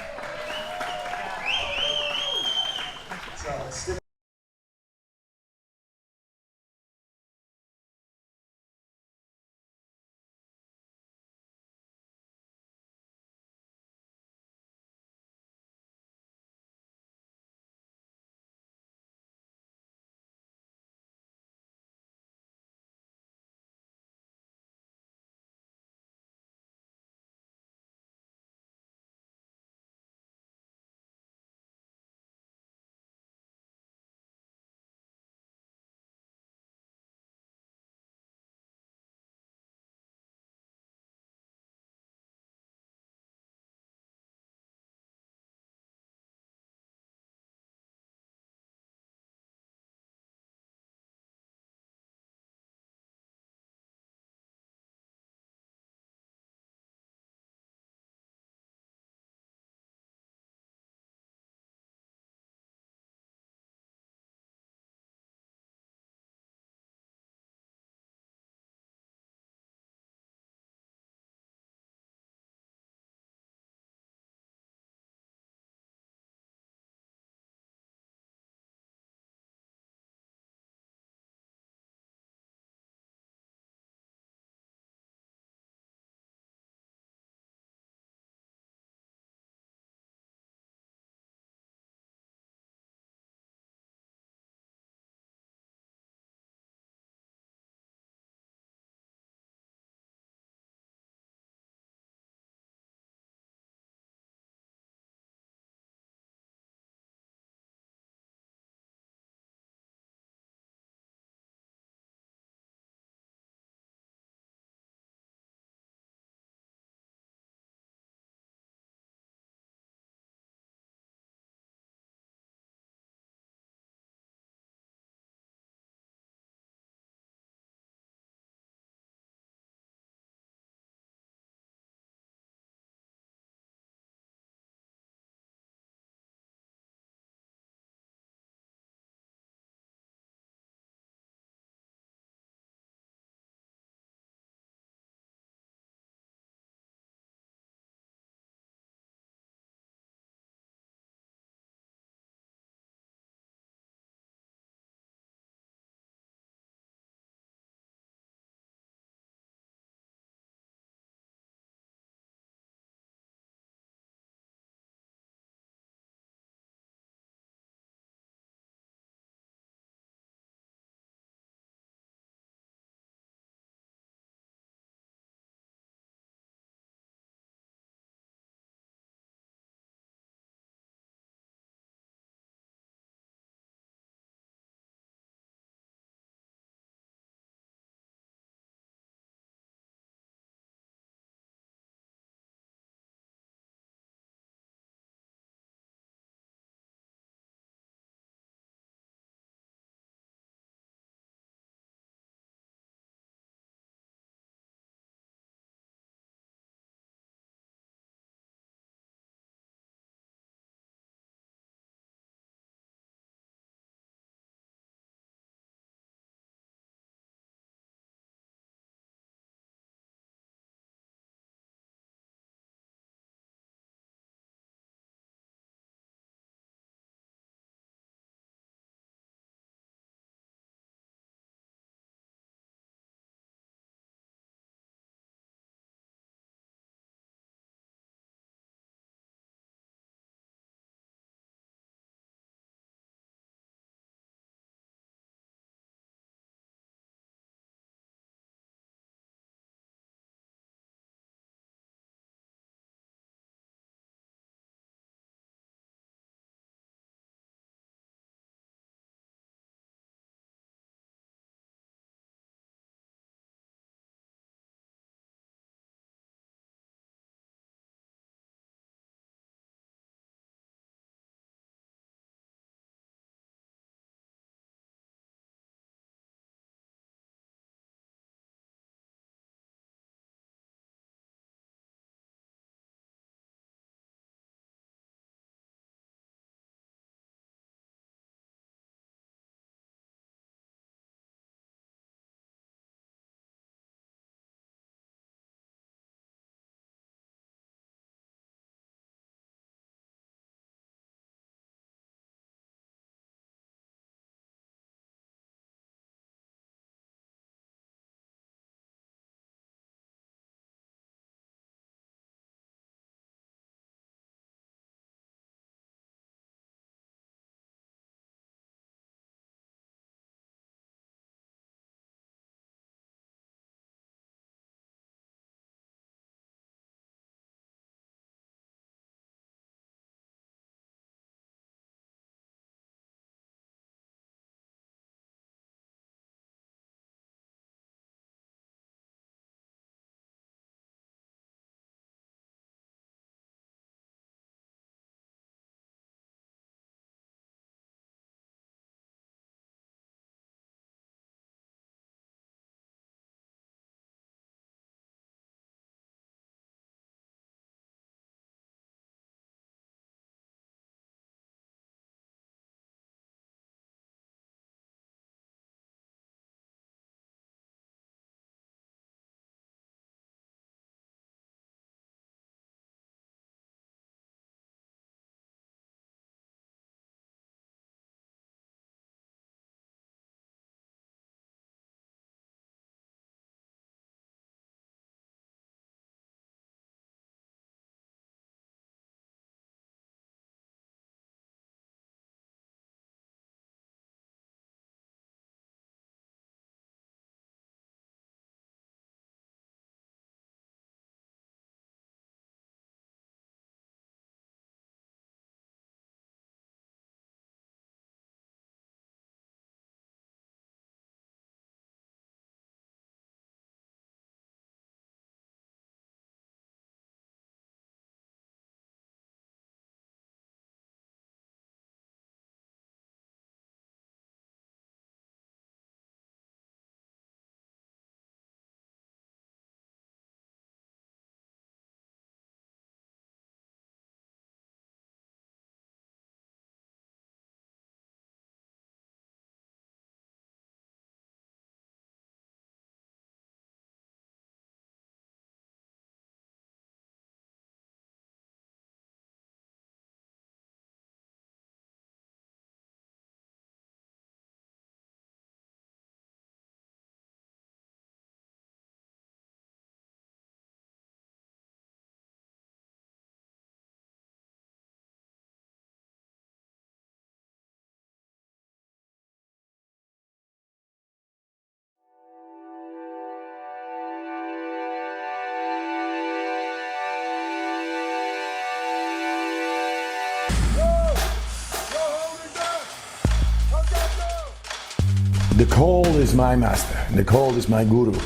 The cold is my master. The cold is my guru,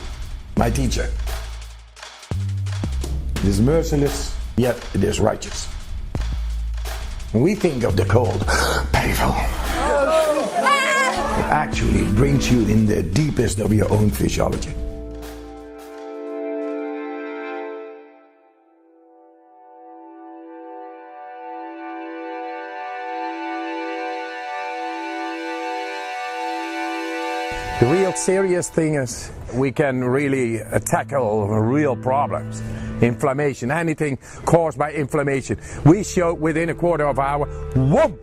my teacher. It is merciless, yet it is righteous. When we think of the cold, painful, it actually brings you in the deepest of your own physiology. The real serious thing is we can really tackle real problems. Inflammation, anything caused by inflammation. We show within a quarter of an hour, whoop,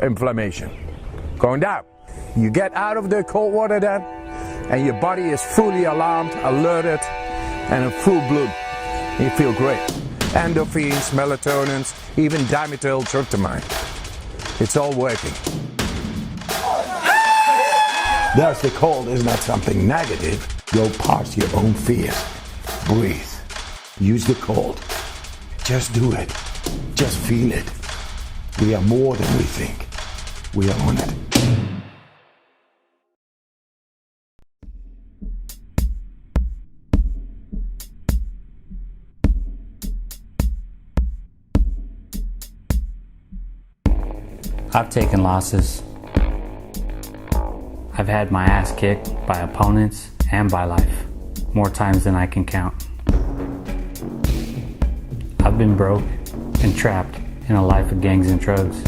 inflammation going down. You get out of the cold water then, and your body is fully alarmed, alerted, and in full bloom. You feel great. Endorphins, melatonins, even dimethyltryptamine. It's all working. Thus, the cold is not something negative. Go past your own fears. Breathe. Use the cold. Just do it. Just feel it. We are more than we think. We are on it. I've taken losses. I've had my ass kicked by opponents and by life, more times than I can count. I've been broke and trapped in a life of gangs and drugs.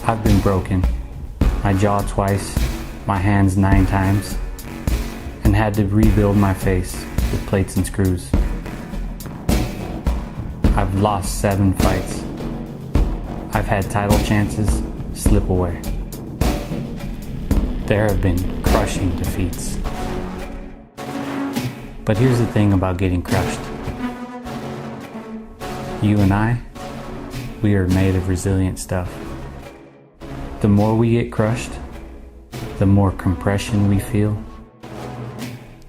I've been broken, my jaw twice, my hands 9 times, and had to rebuild my face with plates and screws. I've lost 7 fights. I've had title chances slip away. There have been crushing defeats. But here's the thing about getting crushed. You and I, we are made of resilient stuff. The more we get crushed, the more compression we feel,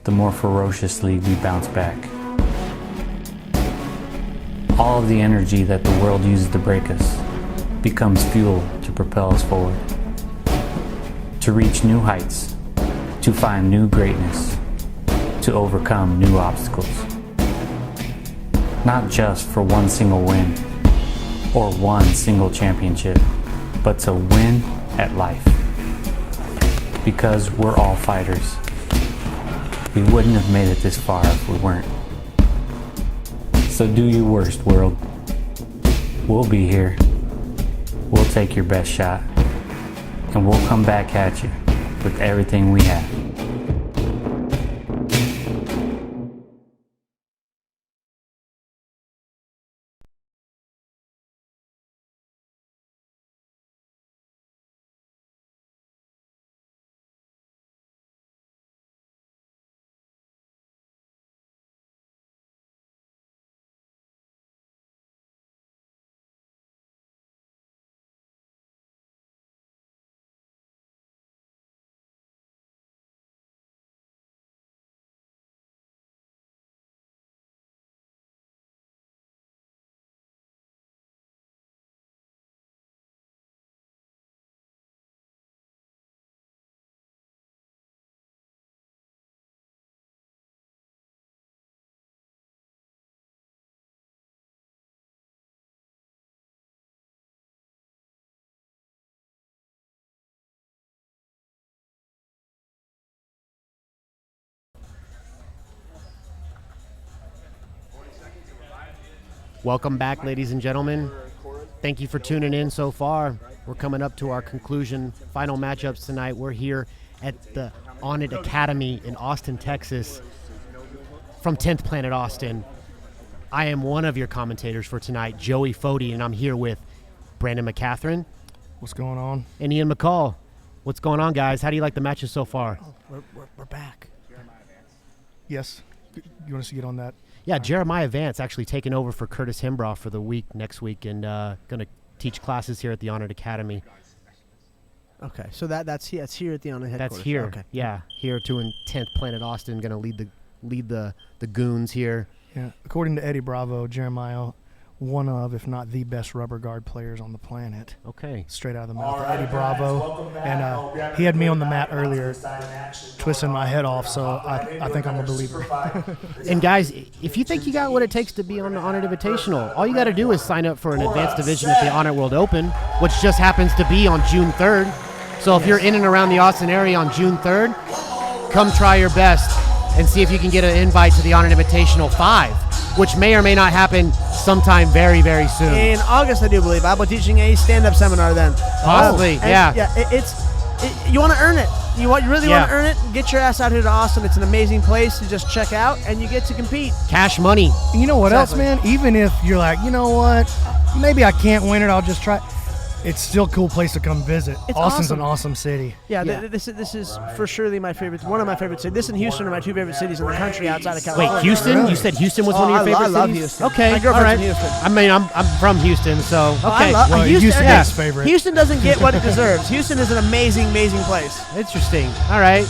the more ferociously we bounce back. All of the energy that the world uses to break us becomes fuel to propel us forward. To reach new heights, to find new greatness, to overcome new obstacles. Not just for one single win or one single championship, but to win at life. Because we're all fighters. We wouldn't have made it this far if we weren't. So do your worst, world. We'll be here. We'll take your best shot. And we'll come back at you with everything we have. Welcome back, ladies and gentlemen. Thank you for tuning in so far. We're coming up to our conclusion. Final matchups tonight. We're here at the Onnit Academy in Austin, Texas, from 10th Planet Austin. I am one of your commentators for tonight, Joey Fody, and I'm here with Brandon McCatherine. What's going on? And Ian McCall. What's going on, guys? How do you like the matches so far? We're back. Yes. You want us to get on that? Yeah, Jeremiah Vance actually taking over for Curtis Hembrough for the week next week and going to teach classes here at the Onnit Academy. Okay, so that's here at the Onnit headquarters. That's here. Okay. Yeah, here to in 10th Planet Austin, going to lead the goons here. Yeah. According to Eddie Bravo, Jeremiah one of, if not the best rubber guard players on the planet. Okay. Straight out of the mouth of Eddie Bravo. And he had me on the mat earlier, twisting my head off, so I think I'm a believer. And guys, if you think you got what it takes to be on the Onnit Invitational, all you got to do is sign up for an advanced division at the Onnit World Open, which just happens to be on June 3rd. So if you're in and around the Austin area on June 3rd, come try your best and see if you can get an invite to the Onnit Invitational 5, which may or may not happen sometime very, very soon. In August, I do believe. I'll be teaching a stand-up seminar then. Possibly, yeah. You want to earn it. You really want to earn it? Get your ass out here to Austin. It's an amazing place to just check out, and you get to compete. Cash money. You know what else, man? Even if you're like, you know what, maybe I can't win it, I'll just try. It's still a cool place to come visit. Austin's an awesome city. Yeah, this is for surely my favorite. One of my favorite cities. This and Houston are my two favorite cities in the country outside of California. Wait, Houston? Really? You said Houston was one of your favorite cities? I love Houston. Okay, my girlfriend's in Houston. I mean, I'm from Houston, so okay. Houston's favorite. Houston doesn't get what it deserves. Houston is an amazing, amazing place. Interesting. All right.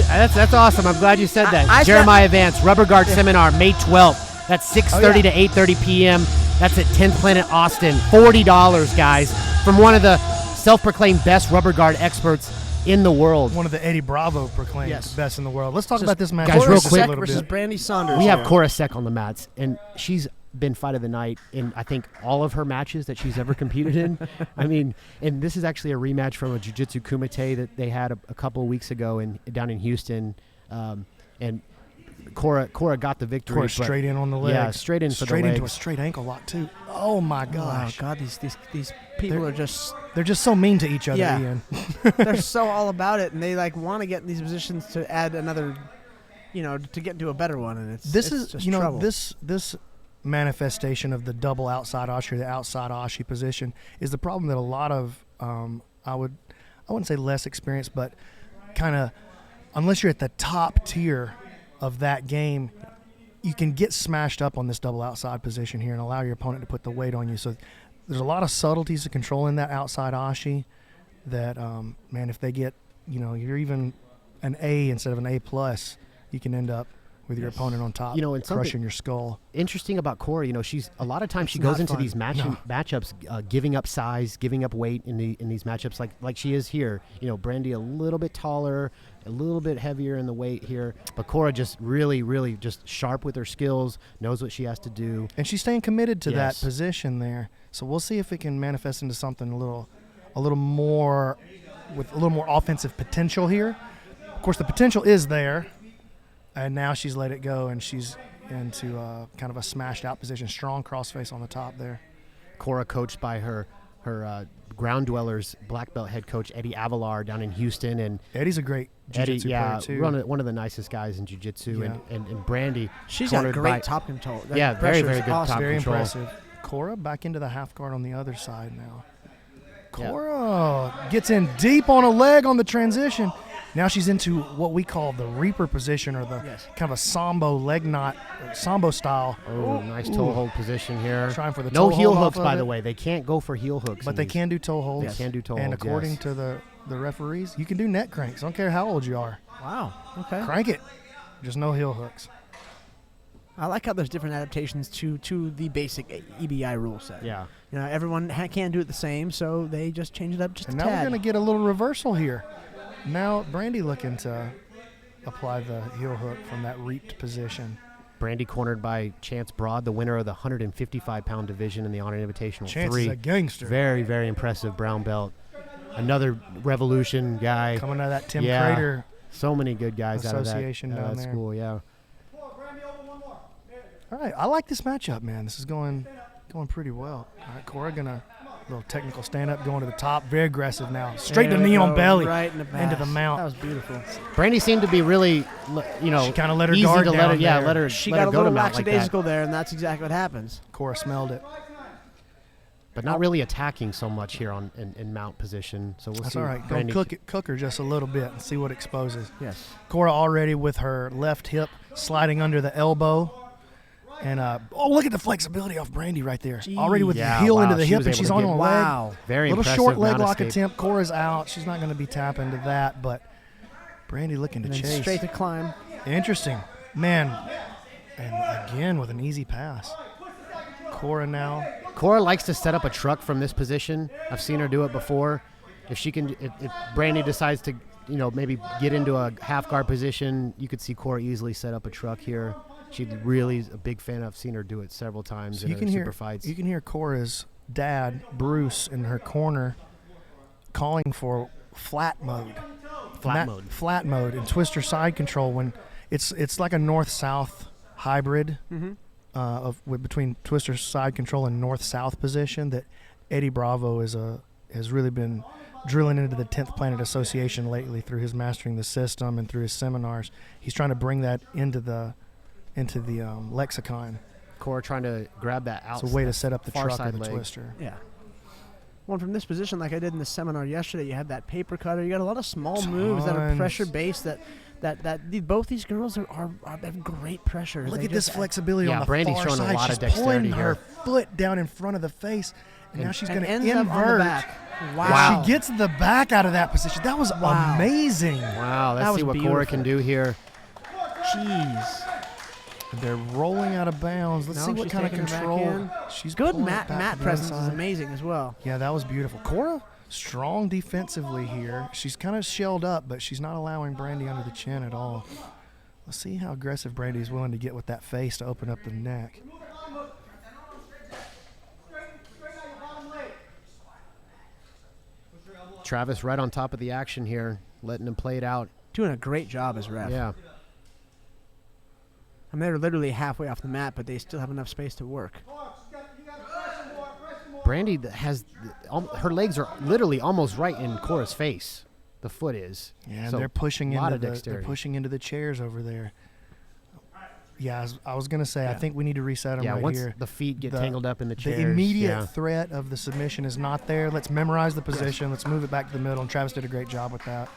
That's awesome. I'm glad you said that. Jeremiah Vance, Rubber Guard Seminar, May 12th. That's 6:30 to 8:30 p.m. That's at 10th Planet Austin. $40, guys, from one of the self-proclaimed best rubber guard experts in the world. One of the Eddie Bravo proclaimed best in the world. Let's talk about this match. Guys, real quick. Versus Brandy Saunders. We have Cora Sek on the mats, and she's been fight of the night in, I think, all of her matches that she's ever competed in. I mean, and this is actually a rematch from a Jiu Jitsu Kumite that they had a couple of weeks ago down in Houston, and Cora got the victory. Cora straight in on the leg. Yeah, straight in for the legs. Straight into a straight ankle lock too. Oh my gosh! Oh God, these people are just so mean to each other. Yeah. Ian. They're so all about it, and they want to get in these positions to add another, to get into a better one, and it's just trouble. This manifestation of the double outside ashi, the outside ashi position, is the problem that a lot of I wouldn't say less experienced, but kind of, unless you're at the top tier of that game, you can get smashed up on this double outside position here and allow your opponent to put the weight on you. So there's a lot of subtleties to controlling that outside ashi that, man, if they get, you're even an A instead of an A+, you can end up with your opponent on top, and crushing your skull. Interesting about Cora, she's a lot of times she goes into these matchups giving up size, giving up weight in these matchups like she is here. Brandy a little bit taller, a little bit heavier in the weight here, but Cora just really, really just sharp with her skills, knows what she has to do. And she's staying committed to that position there. So we'll see if it can manifest into something a little more, with a little more offensive potential here. Of course, the potential is there. And now she's let it go, and she's into kind of a smashed out position. Strong crossface on the top there. Cora coached by her Ground Dwellers black belt head coach Eddie Avalar down in Houston, and Eddie's a great jiu-jitsu player too. One of the nicest guys in jiu-jitsu, and Brandy. She's got great top control. Yeah, very, very good top very control. Impressive. Cora back into the half guard on the other side now. Cora gets in deep on a leg on the transition. Now she's into what we call the Reaper position, or the kind of a Sambo leg knot, Sambo style. Oh, nice toe hold position here. Trying for the no toe heel hold hooks, off by of the it. way. They can't go for heel hooks. But they can do toe holds. Yes. Can do toe and holds, according to the referees, you can do neck cranks. I don't care how old you are. Wow. Okay. Crank it. Just no heel hooks. I like how there's different adaptations to the basic EBI rule set. Yeah. Everyone can't do it the same, so they just change it up just a tad. And now we're going to get a little reversal here. Now Brandy looking to apply the heel hook from that reaped position. Brandy cornered by Chance Broad, the winner of the 155-pound division in the Onnit Invitational. Chance is a gangster. Very, very impressive brown belt. Another Revolution guy. Coming out of that Tim Crater. So many good guys association out of that down there. school, yeah. All right, I like this matchup, man. This is going pretty well. All right, Cora gonna little technical stand up, going to the top, very aggressive now. Straight to knee on belly, right into the mount. That was beautiful. Brandy seemed to be really, she kind of let her easy guard to down. let her. She let got her a go little to mount like that. lackadaisical there, and that's exactly what happens. Cora smelled it, but not really attacking so much here in mount position. So we'll that's see. all right. Brandy Don't cook her just a little bit and see what exposes. Yes. Cora already with her left hip sliding under the elbow. And look at the flexibility off Brandy right there. Jeez. Already with the heel into the hip, and she's on her leg. Wow. Very little impressive short leg mount lock escape. attempt. Cora's out. She's not going to be tapping to that, but Brandy looking to And then chase. straight to climb. Interesting. Man, and again with an easy pass. Cora now. Cora likes to set up a truck from this position. I've seen her do it before. If Brandy decides to, maybe get into a half guard position, you could see Cora easily set up a truck here. She's really a big fan. I've seen her do it several times in super fights. You can hear Cora's dad, Bruce, in her corner calling for flat mode. Flat mode and twister side control when it's like a north-south hybrid between twister side control and north-south position that Eddie Bravo has really been drilling into the 10th Planet Association lately through his mastering the system and through his seminars. He's trying to bring that into the lexicon. Cora trying to grab that out. It's a way to set up the far truck side of the leg. twister. Yeah. Well, from this position, like I did in the seminar yesterday, you have that paper cutter. You got a lot of small moves that are pressure based. Both these girls have great pressure. Look at this flexibility on the Brandy's far showing side. a lot She's of dexterity pulling her here. foot down in front of the face, and now she's going to ends up invert. on the back. Wow. She gets the back out of that position. That was amazing. Wow, let's see what Cora can do here. Jeez. They're rolling out of bounds. Let's see what kind of control. She's good. Mat presence is amazing as well. Yeah, that was beautiful. Cora, strong defensively here. She's kind of shelled up, but she's not allowing Brandy under the chin at all. Let's see how aggressive Brandy is willing to get with that face to open up the neck. Travis right on top of the action here, letting him play it out. Doing a great job as ref. Yeah. I mean, they're literally halfway off the mat, but they still have enough space to work. Brandy has her legs are literally almost right in Cora's face. The foot is. Yeah, and so they're pushing a lot into of dexterity. they're pushing into the chairs over there. Yeah, I was going to say, I think we need to reset them right once here. the feet get tangled up in the chairs. The immediate threat of the submission is not there. Let's memorize the position. Let's move it back to the middle, and Travis did a great job with that.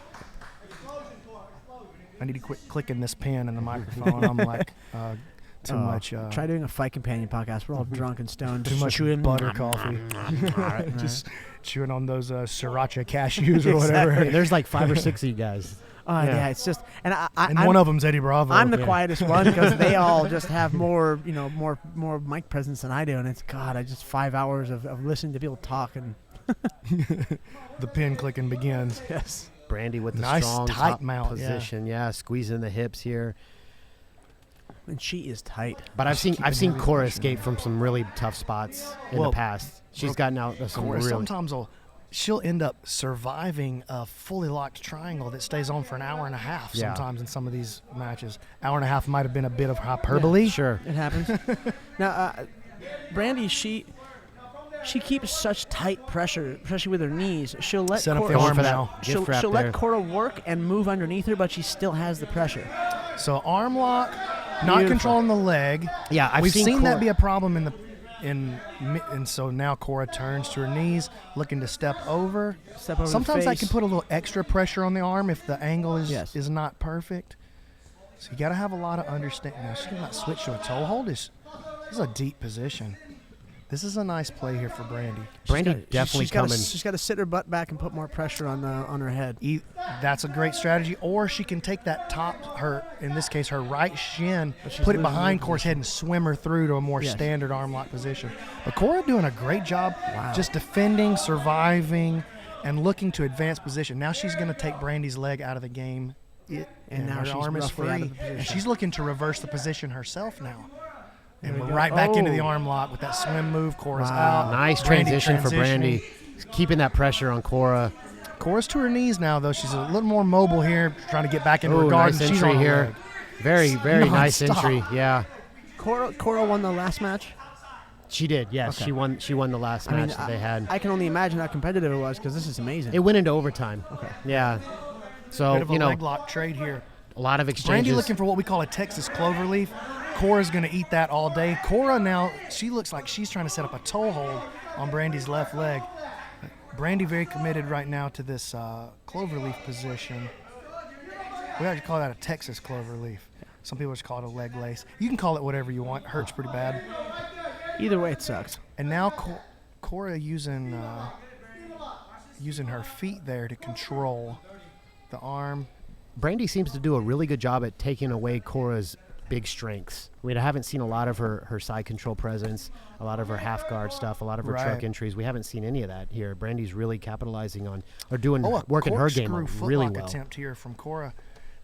I need to quit clicking this pen in the microphone. I'm like too much. Try doing a Fight Companion podcast. We're all drunk and stoned. Too much chewing butter coffee. Just chewing on those sriracha cashews or whatever. Exactly. There's like 5 or 6 of you guys. Yeah, it's just and I'm, one of them's Eddie Bravo. I'm the quietest one because they all just have more mic presence than I do, and it's I just 5 hours of listening to people talk and the pin clicking begins. Yes. Brandy with the nice strong tight top mount position. Yeah, squeezing the hips here. And she is tight. But I've seen Cora escape from some really tough spots in the past. She's gotten out of some Cora really. Sometimes she'll end up surviving a fully locked triangle that stays on for an hour and a half. Sometimes in some of these matches, hour and a half might have been a bit of hyperbole. Yeah, sure, it happens. Now, Brandy, she keeps such tight pressure, especially with her knees. She'll let set up Cora, the arm now. She'll let Cora work and move underneath her, but she still has the pressure. So arm lock, not controlling the leg. Yeah, we've seen that be a problem and so now Cora turns to her knees, looking to step over. Sometimes that can put a little extra pressure on the arm if the angle is not perfect. So you got to have a lot of understanding. Now she's not switch to a toe hold. This is a deep position. This is a nice play here for Brandy. Brandy definitely coming. She's got to sit her butt back and put more pressure on her head. That's a great strategy. Or she can take that in this case, her right shin, put it behind Cora's head and swim her through to a more standard arm lock position. But Cora doing a great job just defending, surviving, and looking to advance position. Now she's going to take Brandy's leg out of the game. And now her arm is free. And she's looking to reverse the position herself now. And we're right back into the arm lock with that swim move. Cora's out. Nice transition for Brandy. Keeping that pressure on Cora. Cora's to her knees now, though. She's a little more mobile here, trying to get back into her guard. Nice and she's entry on here. leg. Very, very nice entry. Yeah. Cora won the last match? She did, yes. Okay. She won the last match that they had. I can only imagine how competitive it was because this is amazing. It went into overtime. Okay. Yeah. So, Bit of a leg lock trade here. A lot of exchanges. Brandy looking for what we call a Texas cloverleaf. Cora's going to eat that all day. Cora now, she looks like she's trying to set up a toe hold on Brandy's left leg. Brandy very committed right now to this cloverleaf position. We actually call that a Texas cloverleaf. Some people just call it a leg lace. You can call it whatever you want. It hurts pretty bad. Either way, it sucks. And now Cora using her feet there to control the arm. Brandy seems to do a really good job at taking away Cora's big strengths. We haven't seen a lot of her side control presence, a lot of her half guard stuff, a lot of her Right. choke entries. We haven't seen any of that here. Brandy's really capitalizing on or doing a working her game corkscrew really footlock well. attempt here from Cora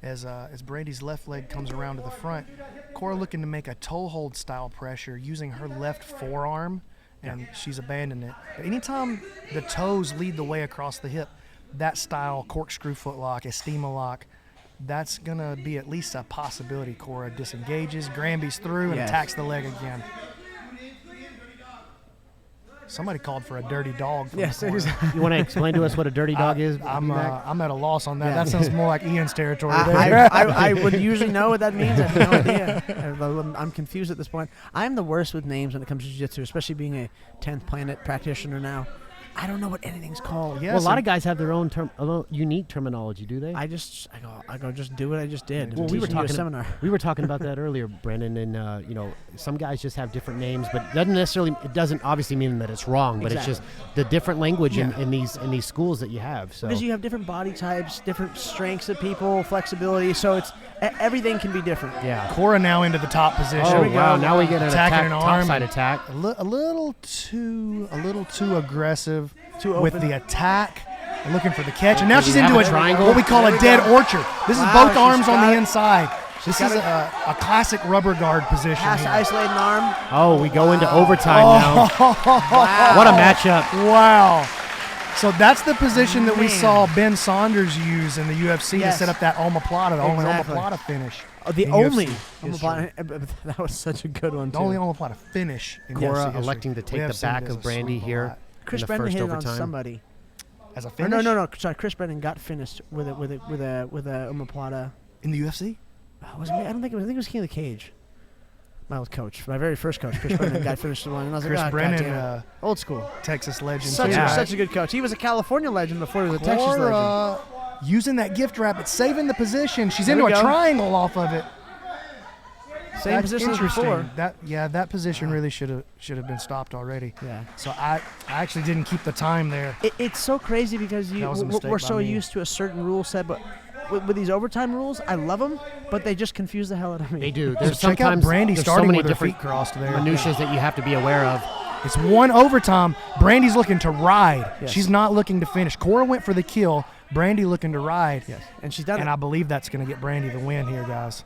as Brandy's left leg comes around to the front. Cora looking to make a toe hold style pressure using her left forearm, and she's abandoned it. But anytime the toes lead the way across the hip, that style corkscrew footlock, estima lock, that's going to be at least a possibility. Cora disengages, Granby's through, and Yes. attacks the leg again. Somebody called for a dirty dog. From Yes, the corner. you want to explain to us what a dirty dog is? I'm at a loss on that. Yeah. That sounds more like Ian's territory. I would usually know what that means. I have no idea. I'm confused at this point. I'm the worst with names when it comes to jiu-jitsu, especially being a 10th Planet practitioner now. I don't know what anything's called. Well, a lot of guys have their own unique terminology, do they? I go, just do what I just did. Well, we were talking. Seminar. We were talking about that earlier, Brandon, and some guys just have different names, but it doesn't obviously mean that it's wrong, but Exactly. it's just the different language Yeah. in these schools that you have. So Because you have different body types, different strengths of people, flexibility, so it's everything can be different. Yeah. Cora now into the top position. Oh, wow, now we get an attacking attack, an arm. topside attack. A little too aggressive Too with open. the attack. And looking for the catch, and now Does she's he have into a triangle? what we call There a we dead go. orchard. This is Wow, both she's arms on got the it. inside. This got is a classic rubber guard position. Pass here. isolated arm. Oh, we go into overtime now. What a matchup. Wow. So that's the position that we saw Ben Saunders use in the UFC Yes. to set up that omoplata, the only Exactly. omoplata finish. The in only UFC omoplata. That was such a good one, The too. only omoplata finish in Cora UFC history. electing to We take have the seen it back as of a Brandy sweep a here lot. Chris in the Brennan first hit it on overtime. somebody. As a Or finish? no. Sorry, Chris Brennan got finished with a omoplata. In the UFC? Was it me? I think it was King of the Cage. My old coach, my very first coach, Chris Brennan, got finished the one, and I was Chris like, Brennan, God damn it. Old school, Texas legend. such too, right? a good coach. He was a California legend before he was a Texas legend. Cora using that gift wrap, it's saving the position. She's There into we a go. triangle off of it. Same That's position as interesting. before. That position really should have been stopped already. Yeah. So I actually didn't keep the time there. It's so crazy because That was a mistake we're by so me. used to a certain rule set, but with these overtime rules, I love them, but they just confuse the hell out of me. They do. So There's check out sometimes Brandy there's so starting many with her different feet crossed there. minutiae that you have to be aware of. It's one overtime. Brandy's looking to ride. Yes. She's not looking to finish. Cora went for the kill. Brandy looking to ride. Yes, and she's done And it. I believe that's going to get Brandy the win here, guys.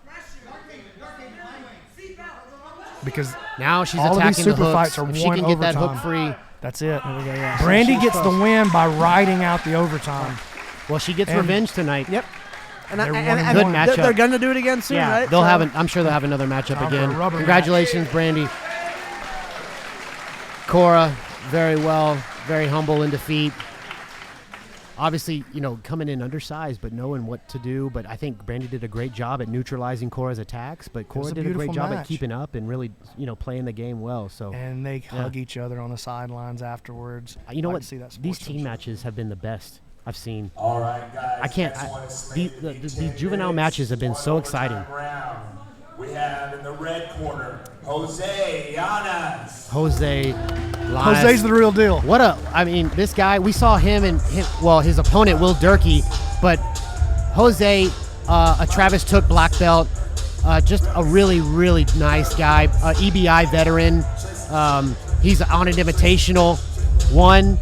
Because Now she's all of these attacking the super hooks. fights are If she one can get that hook overtime. free. That's it. There we go, yeah. Brandy She's gets the close. win by riding out the overtime. Well, she gets And- revenge tonight. Yep. And, They're one and and Good one. matchup. they're going to do it again soon, Yeah, right? they'll So- have I'm sure they'll have another matchup Time for a again. rubber Congratulations, Brandy. Cora, very well, very humble in defeat. Obviously, coming in undersized, but knowing what to do. But I think Brandy did a great job at neutralizing Cora's attacks. But Cora was a did a great beautiful job at match. keeping up and really, playing the game well. So And they hug each other on the sidelines afterwards. you know Like what? to see that These sports team matches have been the best I've seen. All right, guys. I can't. These juvenile matches have been so exciting. We have in the red corner, Jose Llanas. Jose. Jose's the real deal. This guy, we saw him and his opponent, Will Durkee, but Jose, a Travis Took black belt, just a really, really nice guy, EBI veteran. He's on an Invitational, one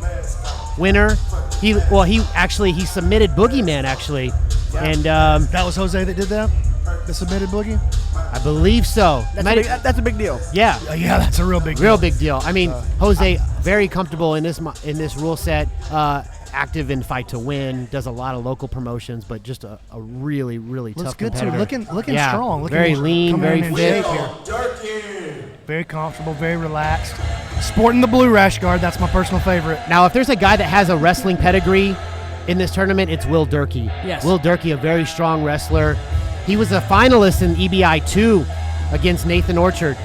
winner. He submitted Boogeyman, actually. Yeah. And that was Jose that did that? The submitted boogie? I believe so. That's a big deal. Yeah. Yeah, that's a real big deal. Real big deal. I mean, Jose, very comfortable in this rule set, active in Fight to Win, does a lot of local promotions, but just a really, really Looks tough good competitor. too. Looking Yeah, strong. very lean, coming very in fit. shape here. Very comfortable, very relaxed. Sporting the blue rash guard. That's my personal favorite. Now, if there's a guy that has a wrestling pedigree in this tournament, it's Will Durkee. Yes. Will Durkee, a very strong wrestler. He was a finalist in EBI 2 against Nathan Orchard.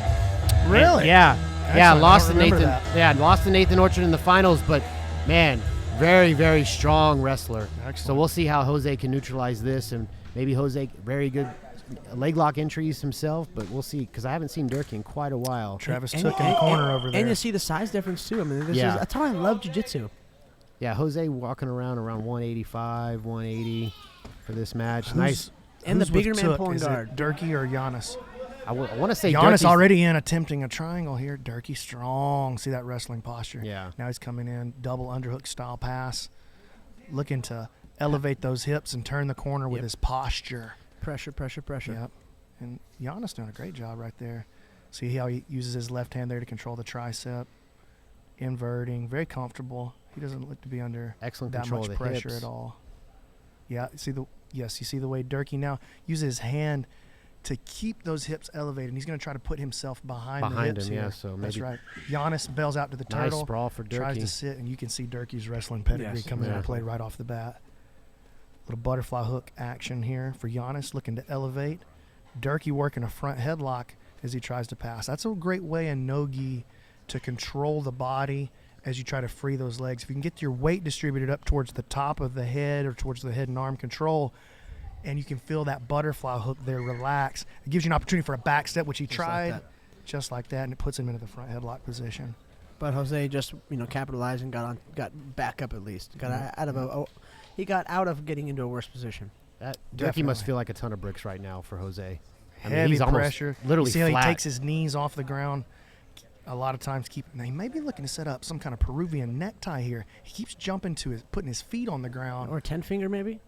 Really? And Excellent. lost I to don't remember Nathan. that. Yeah, lost to Nathan Orchard in the finals, but man, very, very strong wrestler. Excellent. So we'll see how Jose can neutralize this, and maybe Jose very good leg lock entries himself, but we'll see because I haven't seen Durkee in quite a while. Travis Took in the corner over there. And you see the size difference too. I mean, Yeah. that's how I love jiu-jitsu. Yeah, Jose walking around 185, 180 for this match. Nice. And the Who's with bigger man Took? pulling Is guard. it Durkee or Giannis? I want to say Giannis Durkee's already in attempting a triangle here. Durkee strong. See that wrestling posture? Yeah. Now he's coming in, double underhook style pass, looking to elevate those hips and turn the corner with his posture. Pressure. Yep. And Giannis doing a great job right there. See how he uses his left hand there to control the tricep. Inverting, very comfortable. He doesn't look to be under Excellent that control much of the pressure hips. at all. Yeah, you see the way Durkee now uses his hand to keep those hips elevated. And he's going to try to put himself behind the hips him, here. yeah. So that's maybe right. Giannis bails out to the nice turtle. sprawl for Tries to Durkee. sit, and you can see Durkee's wrestling pedigree coming into play right off the bat. Little butterfly hook action here for Giannis, looking to elevate. Durkee working a front headlock as he tries to pass. That's a great way in no-gi to control the body as you try to free those legs. If you can get your weight distributed up towards the top of the head or towards the head and arm control, and you can feel that butterfly hook there relax, it gives you an opportunity for a back step, which he tried just like that, and it puts him into the front headlock position. But Jose just capitalized and got back up at least. Got out of getting into a worse position. That Durkee must feel like a ton of bricks right now for Jose. I mean, Heavy he's almost pressure. literally you see how flat. he takes his knees off the ground. A lot of times now he may be looking to set up some kind of Peruvian necktie here. He keeps putting his feet on the ground. Or a 10-finger maybe?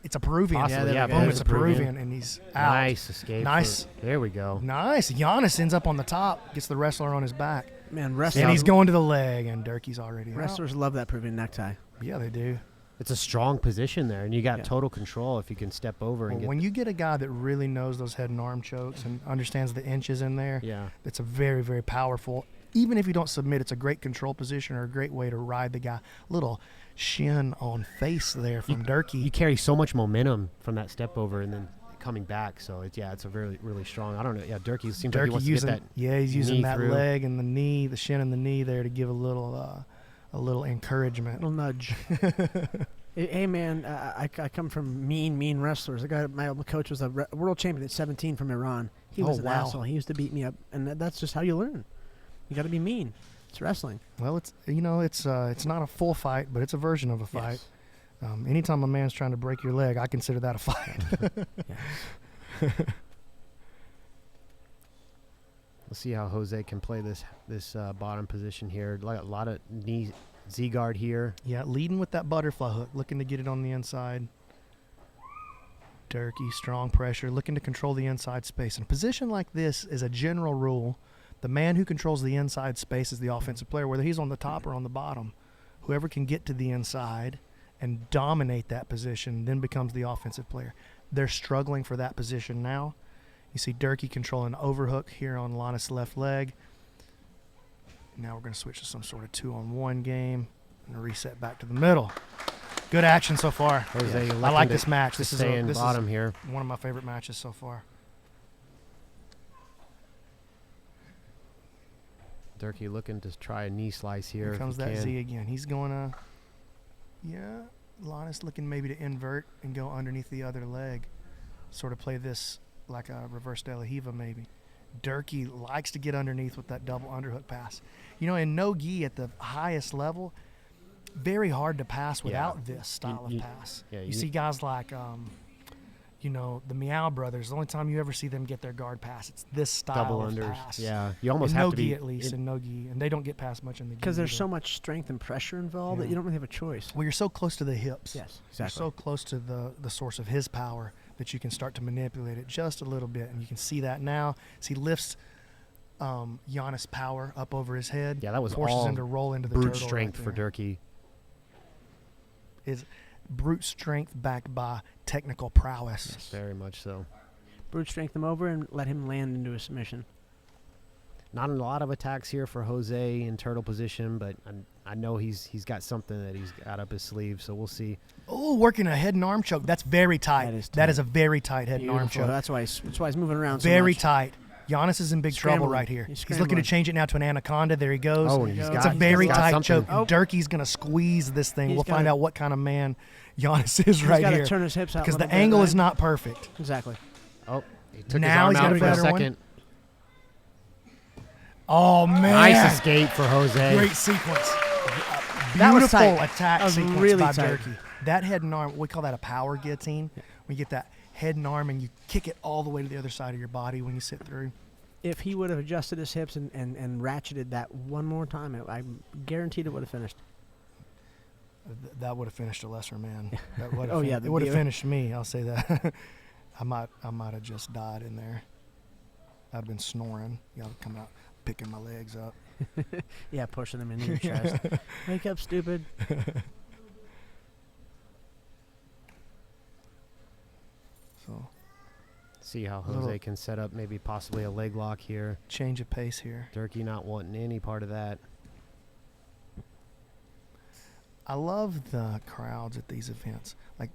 It's a Peruvian. Possibly, Boom, it's a Peruvian, and he's out. Nice escape. Nice. There we go. Nice. Giannis ends up on the top, gets the wrestler on his back. Man, wrestlers. And he's going to the leg, and Durkee's already out. Wrestlers love that Peruvian necktie. Yeah, they do. It's a strong position there, and you got total control if you can step over and Well, get. when you get a guy that really knows those head and arm chokes and understands the inches in there, it's a very, very powerful. Even if you don't submit, it's a great control position or a great way to ride the guy. Little shin on face there from Durkee. You carry so much momentum from that step over and then coming back. So it's a really, really strong. I don't know. Yeah, Durkee seems like he wants to get that. Yeah, he's using knee that through. leg and the knee, the shin and the knee there to give a little encouragement. A little nudge. Hey man, I come from mean wrestlers. My coach was a world champion at 17 from Iran. He was an asshole. He used to beat me up, and that's just how you learn. You got to be mean. It's wrestling. Well, it's not a full fight, but it's a version of a fight. Yes. Anytime a man's trying to break your leg, I consider that a fight. Let's see how Jose can play this bottom position here. A lot of knee Z guard here. Yeah, leading with that butterfly hook, looking to get it on the inside. Durkee, strong pressure, looking to control the inside space. In a position like this, as a general rule, the man who controls the inside space is the offensive player, whether he's on the top or on the bottom. Whoever can get to the inside and dominate that position then becomes the offensive player. They're struggling for that position now. You see Durkee controlling overhook here on Lannis' left leg. Now we're going to switch to some sort of 2-on-1 game and reset back to the middle. Good action so far. Jose, I like this match. This is bottom here. One of my favorite matches so far. Durkee looking to try a knee slice here. Here comes that Z again. He's going to, Lannis looking maybe to invert and go underneath the other leg. Sort of play this like a reverse De La Riva maybe. Durkee likes to get underneath with that double underhook pass. In no-gi at the highest level, very hard to pass without this style of pass. You see guys like, the Meow Brothers. The only time you ever see them get their guard pass, it's this style double of unders. pass. Yeah, you almost in have no-gi to be at least in no-gi, and they don't get past much in the gi. Because there's so much strength and pressure involved that you don't really have a choice. Well, you're so close to the hips. Yes, exactly. You're so close to the source of his power that you can start to manipulate it just a little bit, and you can see that now as he lifts Giannis' power up over his head. Yeah, that was forces all him to roll into the brute turtle strength right for there. Durkee. Is brute strength backed by technical prowess. Yes, very much so. Brute strength him over and let him land into a submission. Not a lot of attacks here for Jose in turtle position, but I know he's got something that he's got up his sleeve, so we'll see. Oh, working a head and arm choke. That's very tight. That is a very tight head and arm Beautiful. choke. That's why he's moving around so Very much. tight. Giannis is in big trouble right here. He's looking to change it now to an anaconda. There he goes. Oh, it's a very tight choke. Durkee's going to squeeze this thing. We'll find out what kind of man Giannis is right here. He's got to turn his hips out because a the little bit, angle right? is not perfect. Exactly. Oh, he took now his he's arm got out a for a better second. Oh, man. Nice escape for Jose. Great sequence. That was Beautiful tight. attack That was sequence really by tight. Durkee. That head and arm, we call that a power guillotine. We get that head and arm, and you kick it all the way to the other side of your body when you sit through. If he would have adjusted his hips and ratcheted that one more time, I'm guaranteed it would have finished. That would have finished a lesser man. That it would have finished me. I'll say that. I might have just died in there. I'd have been snoring. Y'all would come out picking my legs up. Yeah, pushing them into your chest. Wake up, stupid. So, see how Jose can set up maybe possibly a leg lock here. Change of pace here. Durkee not wanting any part of that. I love the crowds at these events. Like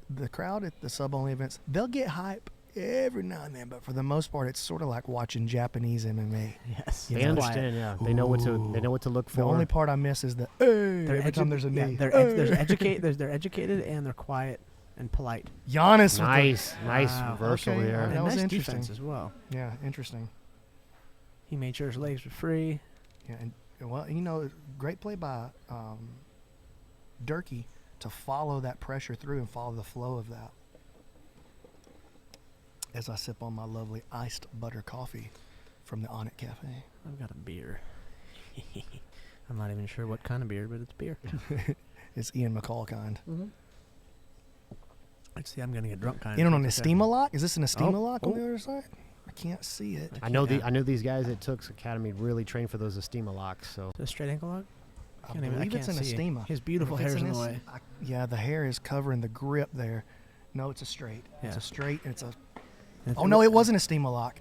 the crowd at the sub-only events, they'll get hype every now and then, but for the most part, it's sort of like watching Japanese MMA. Yes, they understand. Yeah, they know what to look for. The only part I miss is the every time there's a knee. They're educated and they're quiet and polite. Giannis, nice reversal here. That was nice interesting defense as well. Yeah, interesting. He made sure his legs were free. Yeah, and great play by Durkee to follow that pressure through and follow the flow of that. As I sip on my lovely iced butter coffee from the Onnit Cafe. I've got a beer. I'm not even sure what kind of beer, but it's beer. It's Ian McCall kind. Mm-hmm. Let's see, I'm going to get drunk kind. On an Estima lock? Is this an Estima lock on the other side? I can't see it. I know these guys at Tooks Academy really train for those Estima locks. So a straight ankle lock? I believe it's an Estima. His beautiful hair's in the way. Yeah, the hair is covering the grip there. No, it's a straight. Yeah. It's a straight, and it's a... Oh, no, it wasn't a Estima lock.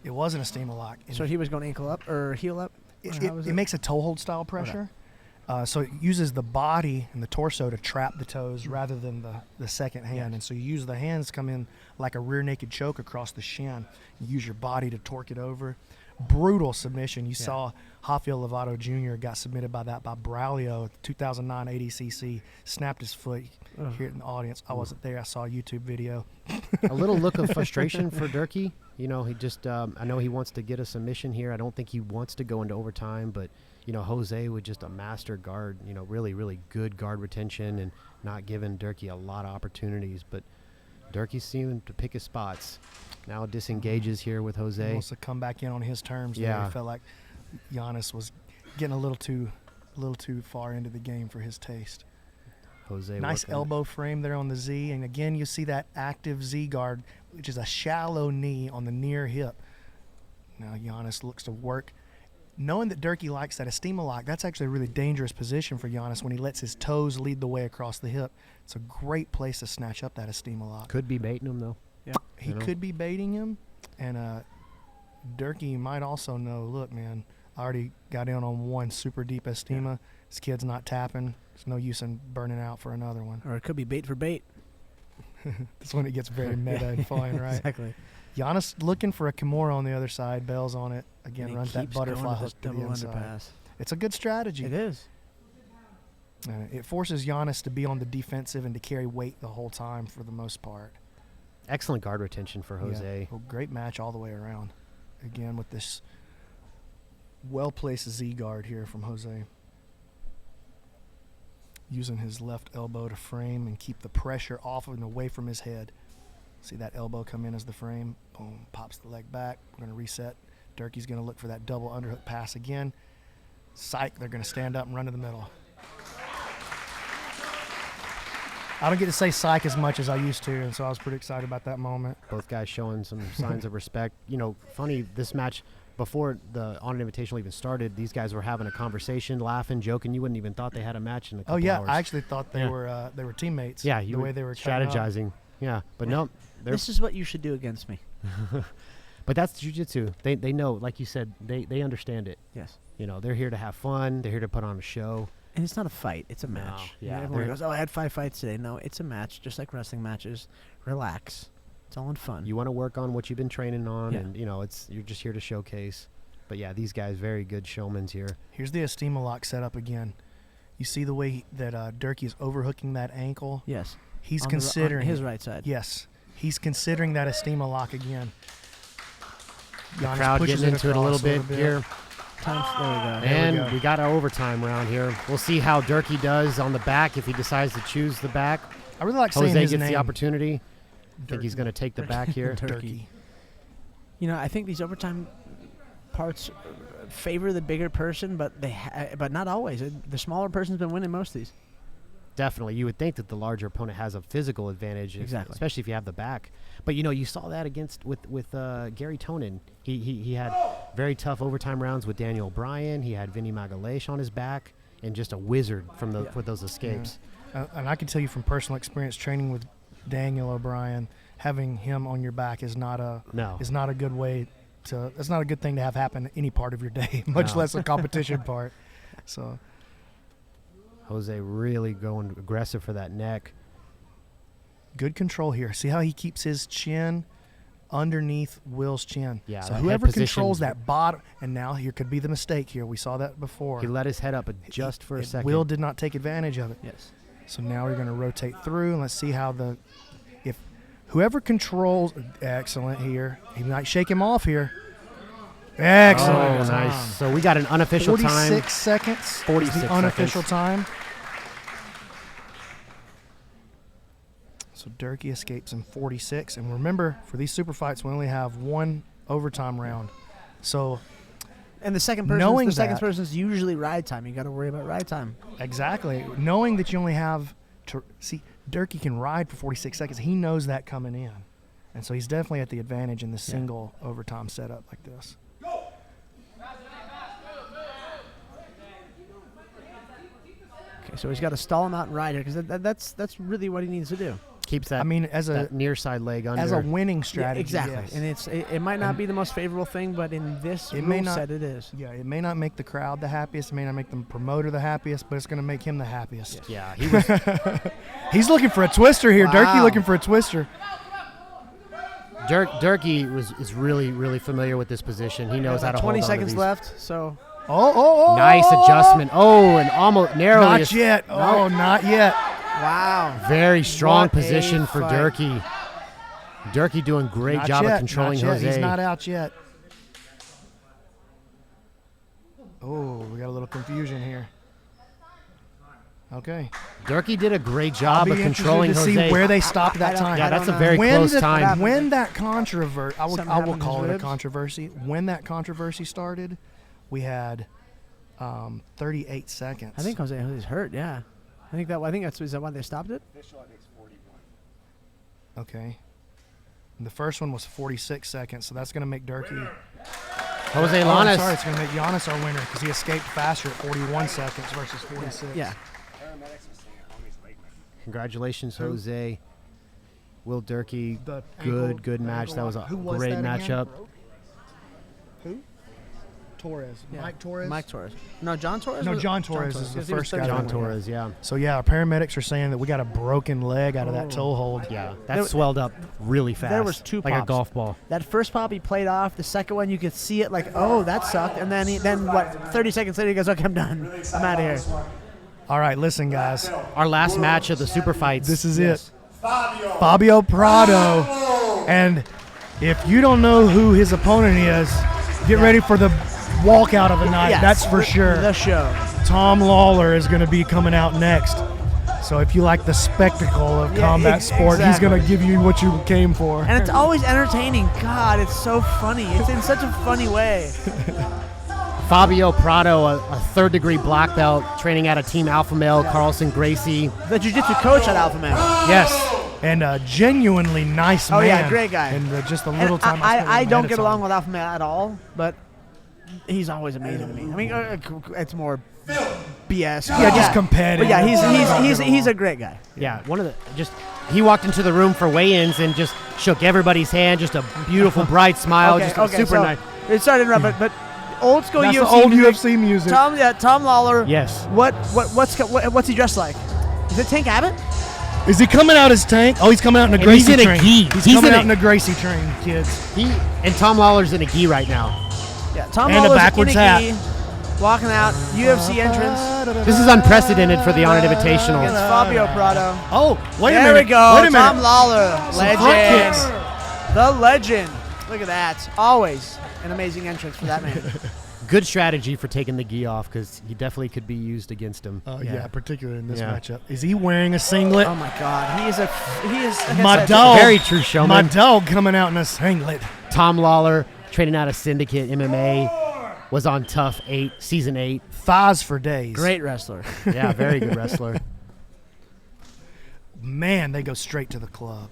It wasn't a Estima lock. So he was going ankle up or heel up? It makes a toe hold style pressure. Okay. So it uses the body and the torso to trap the toes rather than the second hand. Yeah. And so you use the hands come in like a rear naked choke across the shin. You use your body to torque it over. Brutal submission. You saw Rafael Lovato Jr. got submitted by Braulio, 2009 ADCC, snapped his foot here in the audience. I wasn't there. I saw a YouTube video. A little look of frustration for Durkee. He just, I know he wants to get a submission here. I don't think he wants to go into overtime, but, Jose with just a master guard, really, really good guard retention and not giving Durkee a lot of opportunities. But Durkee seemed to pick his spots. Now disengages here with Jose. He wants to come back in on his terms. Yeah. I felt like Giannis was getting a little too far into the game for his taste. Jose nice elbow frame there on the Z, and again you see that active Z guard, which is a shallow knee on the near hip. Now Giannis looks to work. Knowing that Durkee likes that Estima lock, that's actually a really dangerous position for Giannis when he lets his toes lead the way across the hip. It's a great place to snatch up that Estima lock. Could be baiting him, though. Yeah, he could be baiting him, and Durkee might also know, look, man, I already got in on one super deep Estima. Yeah. This kid's not tapping. There's no use in burning out for another one. Or it could be bait for bait. That's when it gets very meta and fun, right? Exactly. Giannis looking for a Kimura on the other side, bails on it. Again, runs that butterfly hook to the inside. Underpass. It's a good strategy. It is. It forces Giannis to be on the defensive and to carry weight the whole time for the most part. Excellent guard retention for Jose. Yeah. Well, great match all the way around. Again, with this well-placed Z guard here from Jose. Using his left elbow to frame and keep the pressure off and away from his head. See that elbow come in as the frame. Boom, pops the leg back. We're going to reset. Durkee's going to look for that double underhook pass again. Psych, they're going to stand up and run to the middle. I don't get to say psych as much as I used to, and so I was pretty excited about that moment. Both guys showing some signs of respect. Funny, this match, before the Onnit Invitational even started, these guys were having a conversation, laughing, joking. You wouldn't even thought they had a match in a couple hours. I actually thought they were teammates. Yeah, the way they were strategizing. Yeah, but no. This is what you should do against me. But that's Jiu Jitsu. They know, like you said, they understand it. Yes. They're here to have fun. They're here to put on a show. And it's not a fight. It's a match. Yeah. Everyone goes, I had 5 fights today. No, it's a match, just like wrestling matches. Relax. It's all in fun. You want to work on what you've been training on, and you're just here to showcase. But yeah, these guys, very good showmans here. Here's the Estima lock set up again. You see the way that Durkee is overhooking that ankle? Yes. He's considering on his right side. Yes. He's considering that Estima lock again. The crowd getting into it a little bit here. There we go. And we got our overtime round here. We'll see how Durkee does on the back if he decides to choose the back. I really like Jose saying his gets name. the opportunity. think he's going to take the back here. Turkey. You know, I think these overtime parts favor the bigger person, but but not always. The smaller person's been winning most of these. Definitely. You would think that the larger opponent has a physical advantage, Exactly. especially if you have the back. But, you know, you saw that with Gary Tonin. He had very tough overtime rounds with Daniel Bryan. He had Vinny Magalhaes on his back, and just a wizard for those escapes. Yeah. And I can tell you from personal experience training with Daniel O'Brien, having him on your back is not a good way to. It's not a good thing to have happen any part of your day, much less a competition part. So. Jose really going aggressive for that neck. Good control here. See how he keeps his chin underneath Will's chin. Yeah. So whoever controls that bottom, and now here could be the mistake here. We saw that before. He let his head up just for a second. Will did not take advantage of it. Yes. So now we're going to rotate through, and let's see how if whoever controls. Excellent here. He might shake him off here. Excellent. Oh, nice. So we got an unofficial 46 time. 46 seconds. 46 the unofficial seconds. time. So Durkee escapes in 46. And remember, for these super fights, we only have one overtime round. So, and the second person's usually ride time. You got to worry about ride time. Exactly. Knowing that you only have to see, Durkee can ride for 46 seconds. He knows that coming in. And so he's definitely at the advantage in the single overtime setup like this. Okay, so he's got to stall him out and ride here because that's really what he needs to do. Keeps that. As that near side leg under. As a winning strategy, exactly. Yes. And it might not be the most favorable thing, but in this rule set, it is. Yeah, it may not make the crowd the happiest. It may not make the promoter the happiest, but it's going to make him the happiest. Yeah, he was. He's looking for a twister here. Wow. Durkee looking for a twister. Durkee is really, really familiar with this position. He knows how to hold 20 on to seconds these. left, so. Nice adjustment. Oh, and almost narrowly. Not yet. Oh, not yet. Wow. Very strong What position a for fight. Durkee. Durkee doing great Not job yet, of controlling not yet. Jose. He's not out yet. Oh, we got a little confusion here. Okay. Durkee did a great job of controlling to see Jose. where they stopped that time. Yeah, that's a very close time. When that controversy, I will happened call to it a ribs? controversy. When that controversy started, we had 38 seconds. I think Jose's hurt. Yeah, I think that's is that why they stopped it? Okay. And the first one was 46 seconds, so that's going to make Durkee. Jose I'm Lanes. sorry, it's going to make Giannis our winner because he escaped faster at 41 seconds versus 46. Yeah. Congratulations, Jose. Will Durkee, The good match. That was a Who was great that again? matchup. Who? Torres. Yeah. Mike Torres? Mike Torres. No, John Torres? No, John Torres is the Because he was first third guy. John that one. went Torres, yeah. So, yeah, our paramedics are saying that we got a broken leg out of that toe hold. Yeah, that swelled up really fast. There was two like pops. a golf ball. That first pop he played off. The second one you could see it like, oh, that sucked. And then 30 seconds later he goes, okay, I'm done. I'm out of here. All right, listen, guys. Our last match of the super fights. This is it. Fabio Prado. And if you don't know who his opponent is, get ready for the walkout of the night. Yes, That's for sure. The show. Tom Lawler is going to be coming out next. So if you like the spectacle of combat sport, he's going to give you what you came for. And it's always entertaining. God, it's so funny. It's in such a funny way. Fabio Prado, a third-degree black belt, training at a Team Alpha Male, Carlson Gracie. The jiu-jitsu coach at Alpha Male. Yes. And a genuinely nice man. Oh, yeah, great guy. And just a little And time I don't get along with Alpha Male at all, but he's always amazing to me. I mean, it's more BS. Yeah, just competitive. But yeah, he's a great guy. Yeah, he walked into the room for weigh-ins and just shook everybody's hand, just a beautiful, bright smile, super so nice. It's sorry to interrupt, but old school That's UFC the old music. UFC music. Tom Lawler. Yes. What's he dressed like? Is it Tank Abbott? Is he coming out as Tank? Oh, he's coming out in a And Gracie he's in train. a gi. He's He's coming in out a- in a Gracie train, kids. And Tom Lawler's in a gi right now. Yeah, Tom And a Lawler's backwards in a hat. gi, walking out, UFC entrance This is unprecedented for the Onnit Invitational. against Fabio Prado. Oh, wait a There minute. we go. Wait a minute. Tom Lawler, Some legend. front kicks. The legend. Look at that. Always an amazing entrance for that man. Good strategy for taking the gi off because he definitely could be used against him. Yeah, particularly in this matchup. Is he wearing a singlet? Oh my God, he is like my I said, dog. Very true showman. My dog coming out in a singlet. Tom Lawler, training out of Syndicate MMA, was on Tough 8, Season 8. Thighs for days. Great wrestler. Yeah, very good wrestler. Man, they go straight to the club.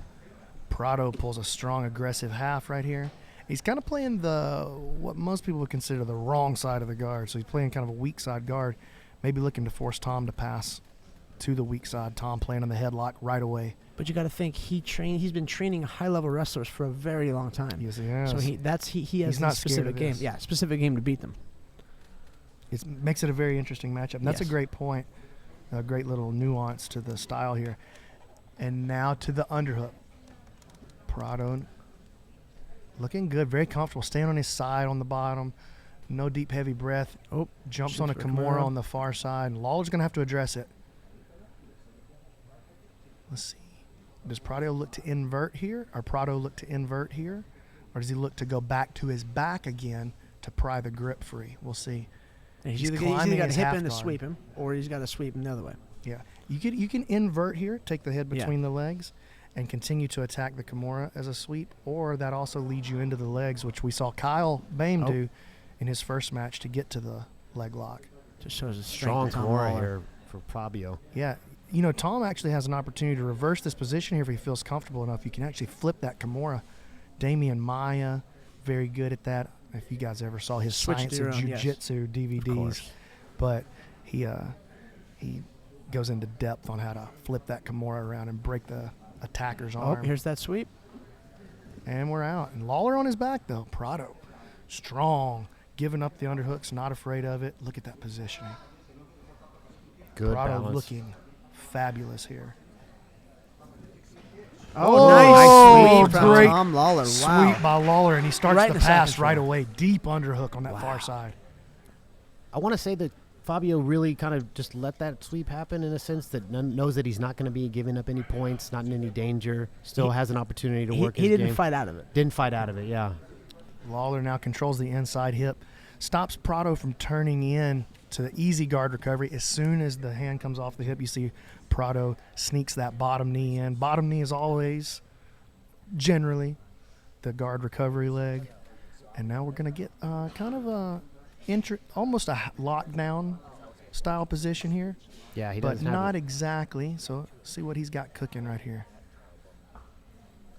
Prado pulls a strong, aggressive half right here. He's kind of playing what most people would consider the wrong side of the guard. So he's playing kind of a weak side guard, maybe looking to force Tom to pass to the weak side. Tom playing on the headlock right away. But you got to think he's been training high-level wrestlers for a very long time. Yes, he has. So he has not a specific scared of game. this. Yeah, specific game to beat them. It makes it a very interesting matchup. And that's a Yes. great point, a great little nuance to the style here. And now to the underhook. Prado looking good, very comfortable, staying on his side on the bottom. No deep, heavy breath. Oh, jumps on a Kimura on the far side. And Lawler's going to have to address it. Let's see. Does Prado look to invert here? Or Prado look to invert here? Or does he look to go back to his back again to pry the grip free? We'll see. He's either got to hip in to sweep him, or he's got to sweep him the other way. Yeah. You can invert here, take the head between the legs, and continue to attack the Kimura as a sweep, or that also leads you into the legs, which we saw Kyle Bame do in his first match to get to the leg lock. Just shows a Strong strong Kimura here for Fabio. Yeah. You know, Tom actually has an opportunity to reverse this position here if he feels comfortable enough. You can actually flip that Kimura. Damian Maya, very good at that. If you guys ever saw his Science of Jiu Jitsu DVDs. But he goes into depth on how to flip that Kimura around and break the attacker's arm. Oh, here's that sweep. And we're out. And Lawler on his back, though. Prado, strong, giving up the underhooks, not afraid of it. Look at that positioning. Good Prado balance. looking fabulous here. Oh, nice sweep from great Tom Lawler. Wow. Sweep by Lawler, and he starts Right the in the pass second right floor. away. Deep underhook on that far side. I want to say that Fabio really kind of just let that sweep happen in a sense that knows that he's not going to be giving up any points, not in any danger, still has an opportunity to work his He didn't game. fight out of it. Didn't fight out of it, yeah. Lawler now controls the inside hip, stops Prado from turning in to the easy guard recovery. As soon as the hand comes off the hip, you see Prado sneaks that bottom knee in. Bottom knee is always, generally, the guard recovery leg. And now we're going to get kind of almost a lockdown style position here. Yeah, he but doesn't have not it. exactly. So see what he's got cooking right here.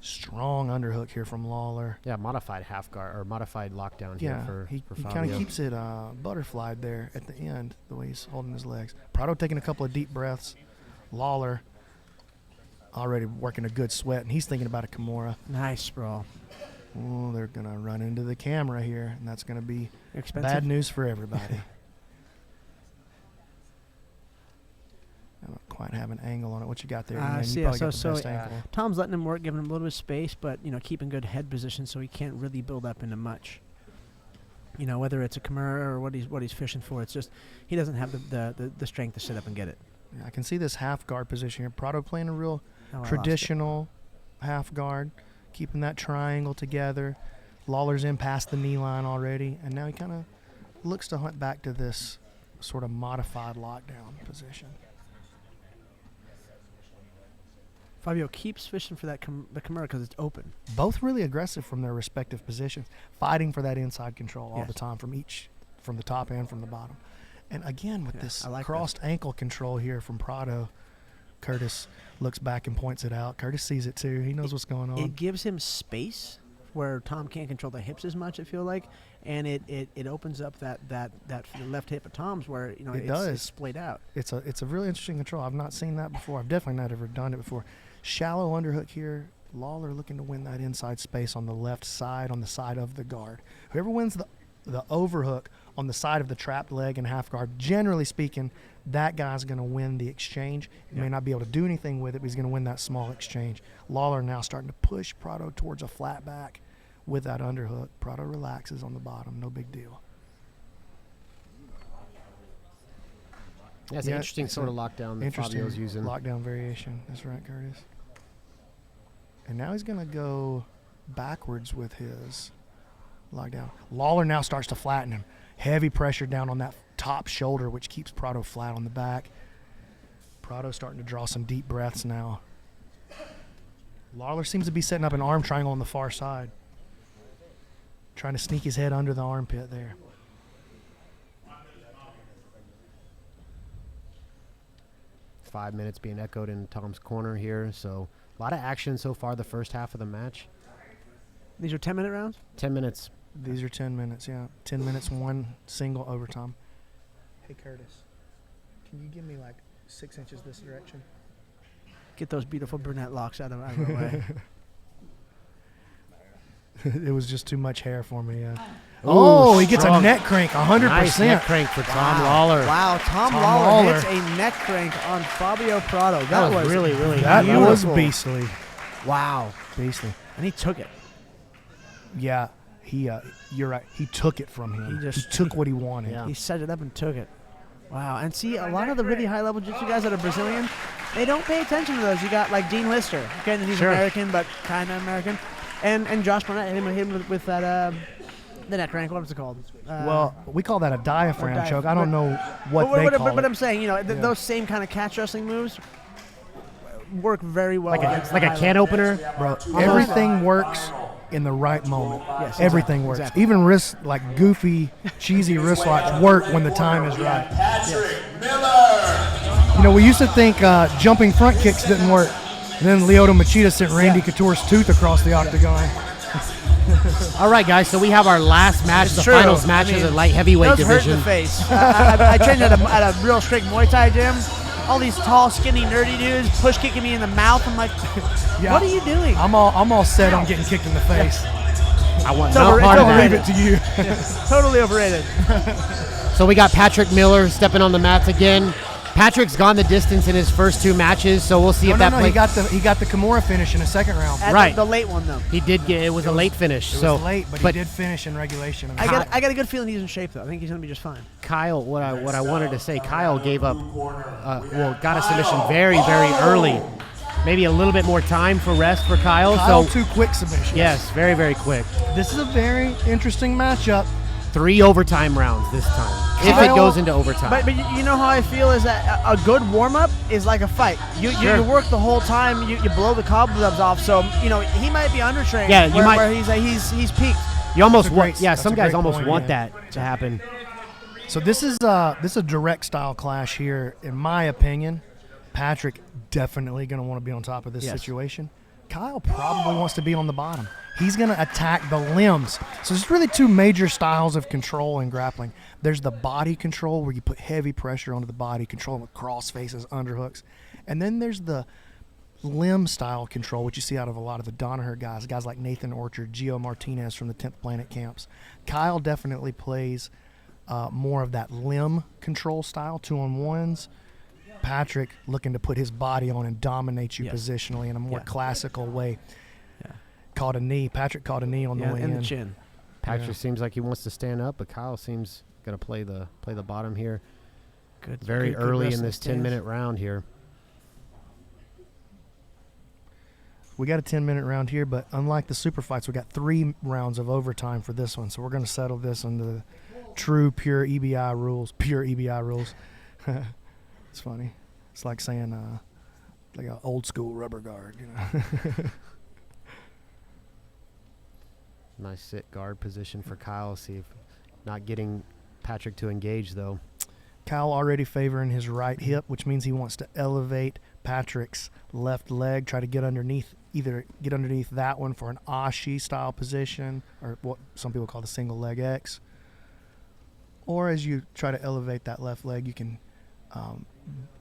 Strong underhook here from Lawler. Yeah, modified half guard or modified lockdown Yeah, here he for Fabio. kind of keeps it butterflied there at the end, the way he's holding his legs. Prado taking a couple of deep breaths. Lawler already working a good sweat, and he's thinking about a Kimura. Nice sprawl. Oh, they're going to run into the camera here, and that's going to be Expensive. bad news for everybody. I don't quite have an angle on it. What you got there? Man? See, You probably got the best so angle. Tom's letting him work, giving him a little bit of space, but keeping good head position so he can't really build up into much. Whether it's a Kimura or what he's fishing for, it's just he doesn't have the strength to sit up and get it. Yeah, I can see this half guard position here. Prado playing a real Oh, I lost it. traditional half guard, keeping that triangle together. Lawler's in past the knee line already, and now he kind of looks to hunt back to this sort of modified lockdown position. Fabio keeps fishing for the Kimura because it's open. Both really aggressive from their respective positions, fighting for that inside control all Yes. the time from the top and from the bottom. And again, with this I like crossed ankle control here from Prado, Curtis looks back and points it out. Curtis sees it too. He knows what's going on. It gives him space where Tom can't control the hips as much, I feel like, and it opens up that left hip of Tom's where it's splayed out. It's a really interesting control. I've not seen that before. I've definitely not ever done it before. Shallow underhook here. Lawler looking to win that inside space on the left side, on the side of the guard. Whoever wins the overhook on the side of the trapped leg and half guard, generally speaking, that guy's going to win the exchange. He may not be able to do anything with it, but he's going to win that small exchange. Lawler now starting to push Prado towards a flat back with that underhook. Prado relaxes on the bottom. No big deal. Yeah, it's an interesting sort of lockdown that Fabio's using. Lockdown variation. That's right, Curtis. And now he's going to go backwards with his lockdown. Lawler now starts to flatten him. Heavy pressure down on that top shoulder, which keeps Prado flat on the back. Prado's starting to draw some deep breaths now. Lawler seems to be setting up an arm triangle on the far side, trying to sneak his head under the armpit there. Five minutes being echoed in Tom's corner here, so a lot of action so far the first half of the match. These are 10-minute rounds? 10 minutes. These are 10 minutes, yeah. 10 minutes, one single overtime. Hey, Curtis, can you give me like 6 inches this direction? Get those beautiful brunette locks out of the way. It was just too much hair for me, yeah. Oh, he gets a neck crank, 100%. Nice neck crank for Tom Lawler. Wow, Tom Lawler hits a neck crank on Fabio Prado. That was really, really That beautiful. was beastly. Wow. Beastly. And he took it. Yeah, you're right. He took it from him. He took what he wanted. Yeah. He set it up and took it. Wow. And see, a lot of the really high-level jiu-jitsu guys that are Brazilian, they don't pay attention to those. You got like Dean Lister. Okay, he's American, but kind of American. And Josh Barnett hit him with that the neck crank. What was it called? Well, we call that a diaphragm choke. I don't know what they call it. But I'm saying, you know, those same kind of catch wrestling moves work very well. Like a can opener? Bro, everything works in the right moment. Yes, everything works. exactly. Even wrist, like goofy, cheesy wrist locks work when the time is right. Patrick Miller. You know, we used to think jumping front kicks didn't work. And then Lyoto Machida sent Randy Couture's tooth across the octagon. All right, guys, so we have our last match, It's the true. finals match of the light heavyweight those hurt in division. the face. I trained at a real strict Muay Thai gym. All these tall, skinny, nerdy dudes push kicking me in the mouth. I'm like, what are you doing? I'm all set on getting kicked in the face. I want It's no part of I'll that. leave it to you. Totally overrated. So we got Patrick Miller stepping on the mats again. Patrick's gone the distance in his first two matches, so we'll see if that No, he got the Kimura finish in the second round. Right. The late one, though. He did get it was a late finish. It so was late, but he did finish in regulation. I got a good feeling he's in shape, though. I think he's going to be just fine. Kyle, what I wanted to say, Kyle gave up, got a submission very, very early. Maybe a little bit more time for rest for Kyle. Kyle, so two quick submissions. Yes, very, very quick. This is a very interesting matchup. 3 overtime rounds this time, if it goes into overtime. But you know how I feel is that a good warm-up is like a fight. You work the whole time. You blow the cobwebs off. So, you know, he might be undertrained. Yeah, you might- where he's peaked. You almost That's a want, great- yeah. that's Some a guys great almost point, want yeah. that to happen. So this is a direct style clash here. In my opinion, Patrick definitely going to want to be on top of this situation. Kyle probably wants to be on the bottom. He's going to attack the limbs. So there's really two major styles of control in grappling. There's the body control where you put heavy pressure onto the body, control with cross faces, underhooks. And then there's the limb style control, which you see out of a lot of the Danaher guys like Nathan Orchard, Gio Martinez from the 10th Planet camps. Kyle definitely plays more of that limb control style, 2-on-1s. Patrick looking to put his body on and dominate you positionally in a more classical way. Caught a knee. Patrick caught a knee on the way in in. the chin. Patrick seems like he wants to stand up, but Kyle seems going to play the bottom here. Good. Very good early in wrestling this stance. 10-minute round here. We got a 10-minute round here, but unlike the super fights, we got 3 rounds of overtime for this one. So we're going to settle this on the true, pure EBI rules. Pure EBI rules. It's funny. It's like saying like an old school rubber guard, you know. Nice sit guard position for Kyle. See if not getting Patrick to engage though. Kyle already favoring his right hip, which means he wants to elevate Patrick's left leg, try to get underneath that one for an Ashi style position, or what some people call the single leg X. Or as you try to elevate that left leg, you can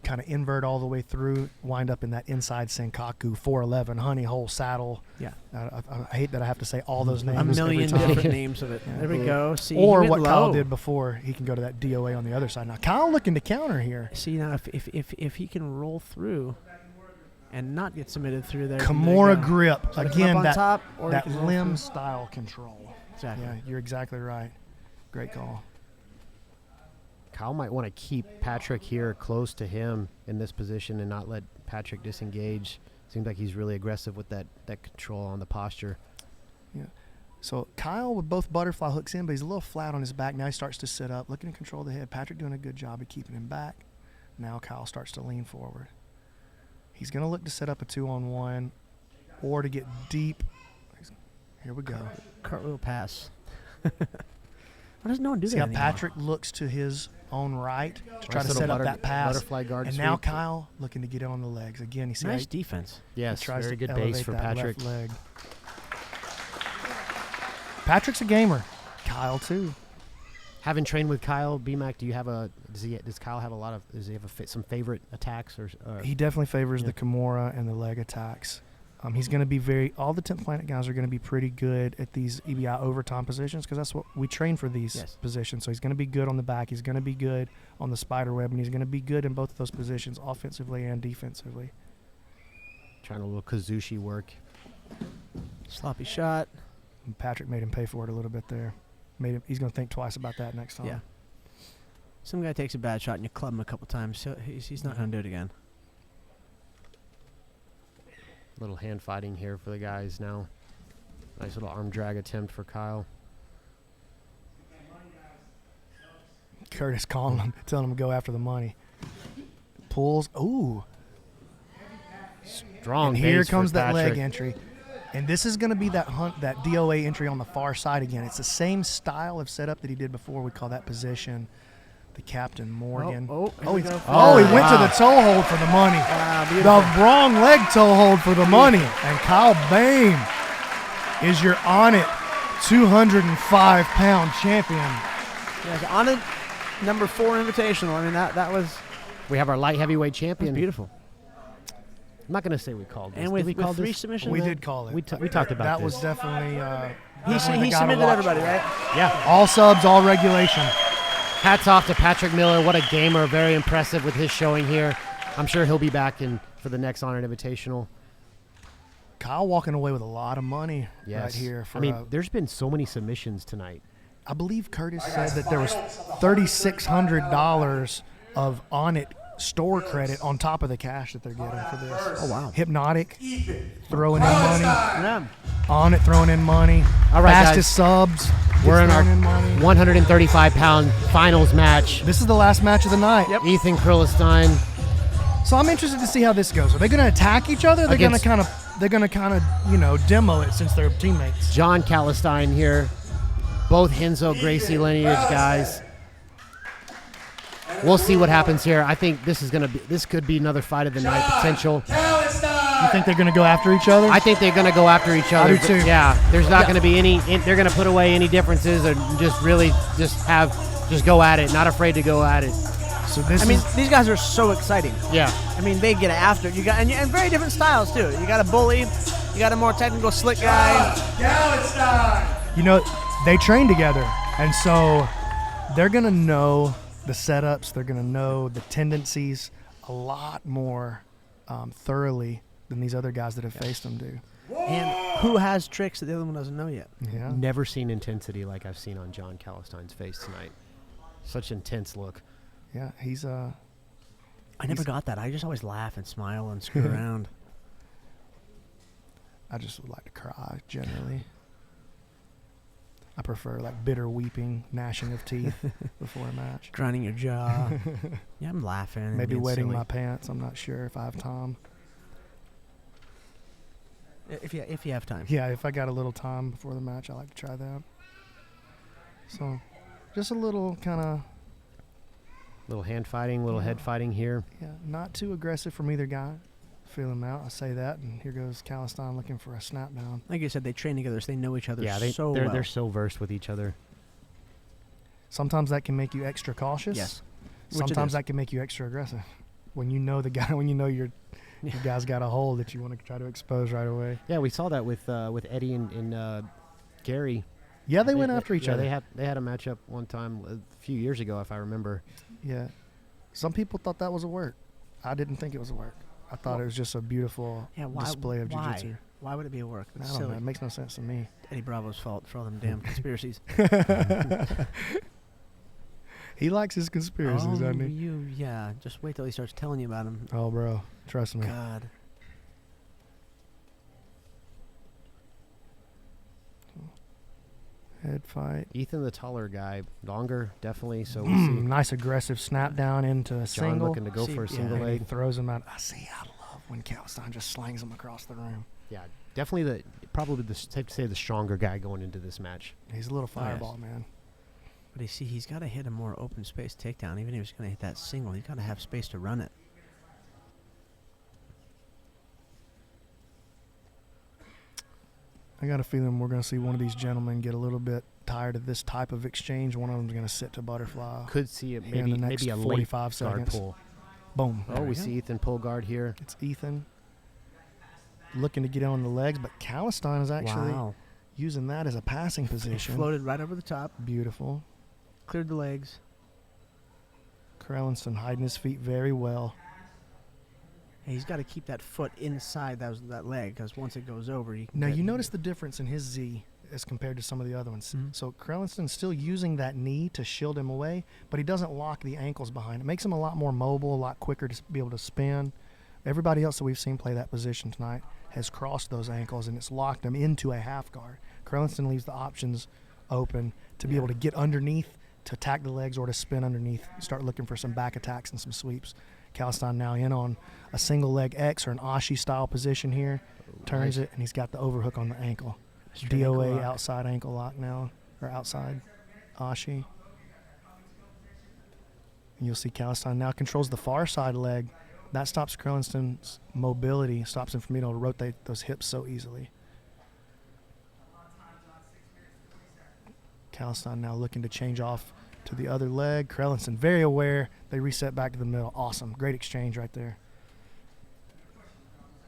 kind of invert all the way through, wind up in that inside Senkaku 411 honey hole saddle. Yeah. I hate that I have to say all those names. A million every time. different names of it. There we go. See, or he went what Kyle low. did before, he can go to that DOA on the other side. Now Kyle looking to counter here. See, now if he can roll through and not get submitted through there. Kimura grip. So to come Again, up on that, top, or that he can roll limb through. style control. Exactly. Yeah, you're exactly right. Great call. Kyle might want to keep Patrick here close to him in this position and not let Patrick disengage. Seems like he's really aggressive with that control on the posture. Yeah. So Kyle with both butterfly hooks in, but he's a little flat on his back. Now he starts to sit up, looking to control the head. Patrick doing a good job of keeping him back. Now Kyle starts to lean forward. He's going to look to set up a 2-on-1 or to get deep. Here we go. Cartwheel pass. Why does no one do See that how anymore? Patrick looks to his own right to try Nice to little set up that pass. butterfly guard And now sweep. Kyle looking to get it on the legs. Again, you see Nice how defense. Yes, he tries very to good base elevate for that Patrick. left leg. Patrick's a gamer. Kyle too. Having trained with Kyle, BMAC, does Kyle have does he have some favorite attacks or He definitely favors yeah. the Kimura and the leg attacks. He's going to be all the 10th Planet guys are going to be pretty good at these EBI overtime positions because that's what we train for these positions. So he's going to be good on the back. He's going to be good on the spider web, and he's going to be good in both of those positions, offensively and defensively. Trying a little Kazushi work. Sloppy shot. And Patrick made him pay for it a little bit there. He's going to think twice about that next time. Yeah. Some guy takes a bad shot and you club him a couple times, so he's not going to do it again. Little hand fighting here for the guys now. Nice little arm drag attempt for Kyle. Curtis calling him, telling him to go after the money. Pulls. Ooh. Strong. And here base comes for that leg Patrick. entry. And this is going to be that DOA entry on the far side again. It's the same style of setup that he did before. We call that position the Captain Morgan. He he went to wow. the toe hold for the money. The wrong leg toe hold for the money. And Kyle Bain is your Onnit 205-pound champion. Yeah, Onnit number 4 invitational. I mean, that was We have our light heavyweight champion. beautiful. I'm not going to say we called this. And Did we with call 3 this? submissions? We did call it. We talked about that. That this. was definitely He definitely the guy to submitted watch. everybody, right? Yeah. All subs, all regulation. Hats off to Patrick Miller. What a gamer. Very impressive with his showing here. I'm sure he'll be back for the next Onnit Invitational. Kyle walking away with a lot of money right here. I mean, there's been so many submissions tonight. I believe Curtis said that there was $3,600 of Onnit store credit on top of the cash that they're getting for this. Oh, wow. Hypnotic throwing in money. Yeah. Onnit throwing in money. All right, Fastest guys. subs. We're in our throwing in money. 135-pound finals match. This is the last match of the night. Yep. Ethan Krillestein. So I'm interested to see how this goes. Are they going to attack each other? They're going to kind of demo it since they're teammates. John Kallenstein here. Both Henzo Gracie lineage guys. We'll see what happens here. I think this could be another fight of the night potential. You think they're going to go after each other? I think they're going to go after each other. I do too. Yeah, there's not going to be any. They're going to put away any differences and just go at it. Not afraid to go at it. So these guys are so exciting. Yeah. I mean, they get after it. You got and very different styles too. You got a bully, you got a more technical, slick guy. You know, they train together, and so they're going to know the setups. They're going to know the tendencies a lot more thoroughly than these other guys that have faced them do. And who has tricks that the other one doesn't know yet? Yeah. Never seen intensity like I've seen on John Kallenstein's face tonight. Such intense look. Yeah, he's I never got that. I just always laugh and smile and screw around. I just would like to cry generally. I prefer like bitter weeping, gnashing of teeth before a match. Grinding your jaw. Yeah, I'm laughing. and Maybe being wetting silly. my pants. I'm not sure if I have time. If you have time. Yeah, if I got a little time before the match, I like to try that. So, just a little kind of... Little hand fighting, little head fighting here. Yeah, not too aggressive from either guy. Feel him out. I say that, and here goes Kallenstein looking for a snap down. Like you said, they train together, so they know each other so they're, well. They're so versed with each other. Sometimes that can make you extra cautious. Yes. Sometimes that can make you extra aggressive. When you know the guy, when you know your guy's got a hole that you want to try to expose right away. Yeah, we saw that with Eddie and Gary. Yeah, they went after each other. They had a matchup one time a few years ago, if I remember. Yeah. Some people thought that was a work. I didn't think it was a work. I thought it was just a beautiful display of jiu-jitsu. Why would it be a work? I don't know. It makes no sense to me. Eddie Bravo's fault for all them damn conspiracies. He likes his conspiracies, doesn't he? Yeah. Just wait till he starts telling you about them. Oh, bro. Trust me. God. Head fight. Ethan, the taller guy, longer, definitely. So Nice aggressive snap down into a John single. looking to go for a single and leg. He throws him out. I see. I love when Calistine just slings him across the room. Yeah, definitely probably safe to say the stronger guy going into this match. He's a little fireball, man. But you see, he's got to hit a more open space takedown. Even if he's going to hit that single, he's got to have space to run it. I got a feeling we're going to see one of these gentlemen get a little bit tired of this type of exchange. One of them's going to sit to butterfly. Could see it here in the next maybe a 45 late seconds. guard pull. Boom. Oh, we see Ethan pull guard here. It's Ethan looking to get on the legs, but Calistine is actually using that as a passing position. Floated right over the top. Beautiful. Cleared the legs. Krellinsson hiding his feet very well. Hey, he's got to keep that foot inside that leg, because once it goes over, you can Now, you notice the difference in his Z as compared to some of the other ones. So Krellinson's still using that knee to shield him away, but he doesn't lock the ankles behind. It makes him a lot more mobile, a lot quicker to be able to spin. Everybody else that we've seen play that position tonight has crossed those ankles, and it's locked them into a half guard. Krellinsson leaves the options open to be able to get underneath, to attack the legs, or to spin underneath, start looking for some back attacks and some sweeps. Calistine now in on a single leg X or an Ashi style position here. Turns it, and he's got the overhook on the ankle. DOA outside ankle lock now, or outside Ashi. And you'll see Calistine now controls the far side leg. That stops Krellinson's mobility, stops him from being able to rotate those hips so easily. Calistine now looking to change off to the other leg. Krellinsson very aware. They reset back to the middle. Awesome. Great exchange right there.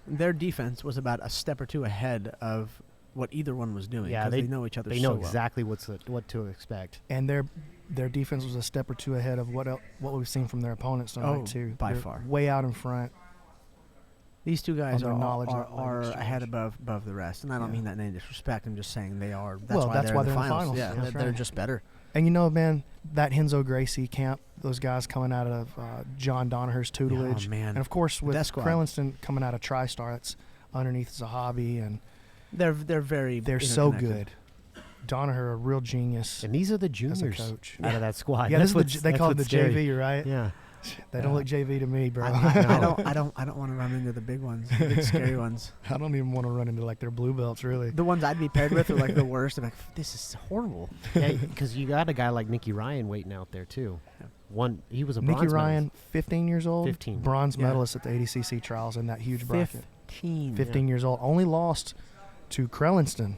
Their defense was about a step or two ahead of what either one was doing. Yeah, they know each other. They know so exactly what to expect. And their defense was a step or two ahead of what we've seen from their opponents tonight too. By They're far, way out in front. These two guys are ahead above the rest, and I don't mean that in any disrespect. I'm just saying they are. That's Well, why that's they're why in the they're in the finals. finals. Yeah, That's they're right. just better. And you know, man, that Henzo Gracie camp, those guys coming out of John Donaher's tutelage, man. and of course with Death Squad. Krellinsson coming out of TriStar, that's underneath Zahabi, and they're so good. Donaher, a real genius. And these are the as a juniors coach. out of that squad. Yeah, That's they call it the what's scary. JV, right? Yeah. They don't look JV to me, bro. I don't want to run into the big ones, the big scary ones. I don't even want to run into like their blue belts, really. The ones I'd be paired with are like the worst. I'm like, this is horrible. Yeah, because you got a guy like Nicky Ryan waiting out there too. He was a bronze Nicky Ryan, medalist. 15 years old, 15. bronze medalist at the ADCC trials in that huge bracket. 15 years old, only lost to Krellinsson,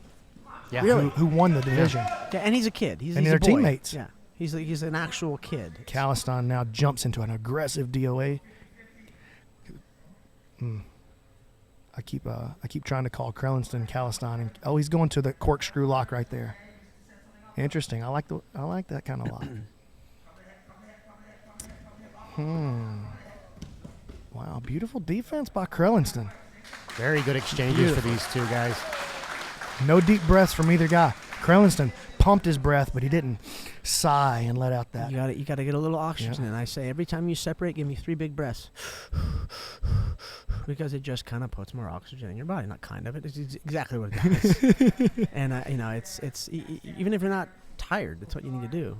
who won the division. Yeah, and he's a kid. He's their a boy. teammates. Yeah, he's an actual kid. Calistine now jumps into an aggressive DOA. I keep trying to call Krellinsson Calistine, and he's going to the corkscrew lock right there. Interesting. I like that kind of lock. Wow, beautiful defense by Krellinsson. Very good exchanges for these two guys. No deep breaths from either guy. Krellinsson pumped his breath, but he didn't sigh and let out that. You got to get a little oxygen in. I say every time you separate, give me 3 big breaths, because it just kind of puts more oxygen in your body. Not kind of, it's exactly what it does. And it's even if you're not tired, that's what you need to do.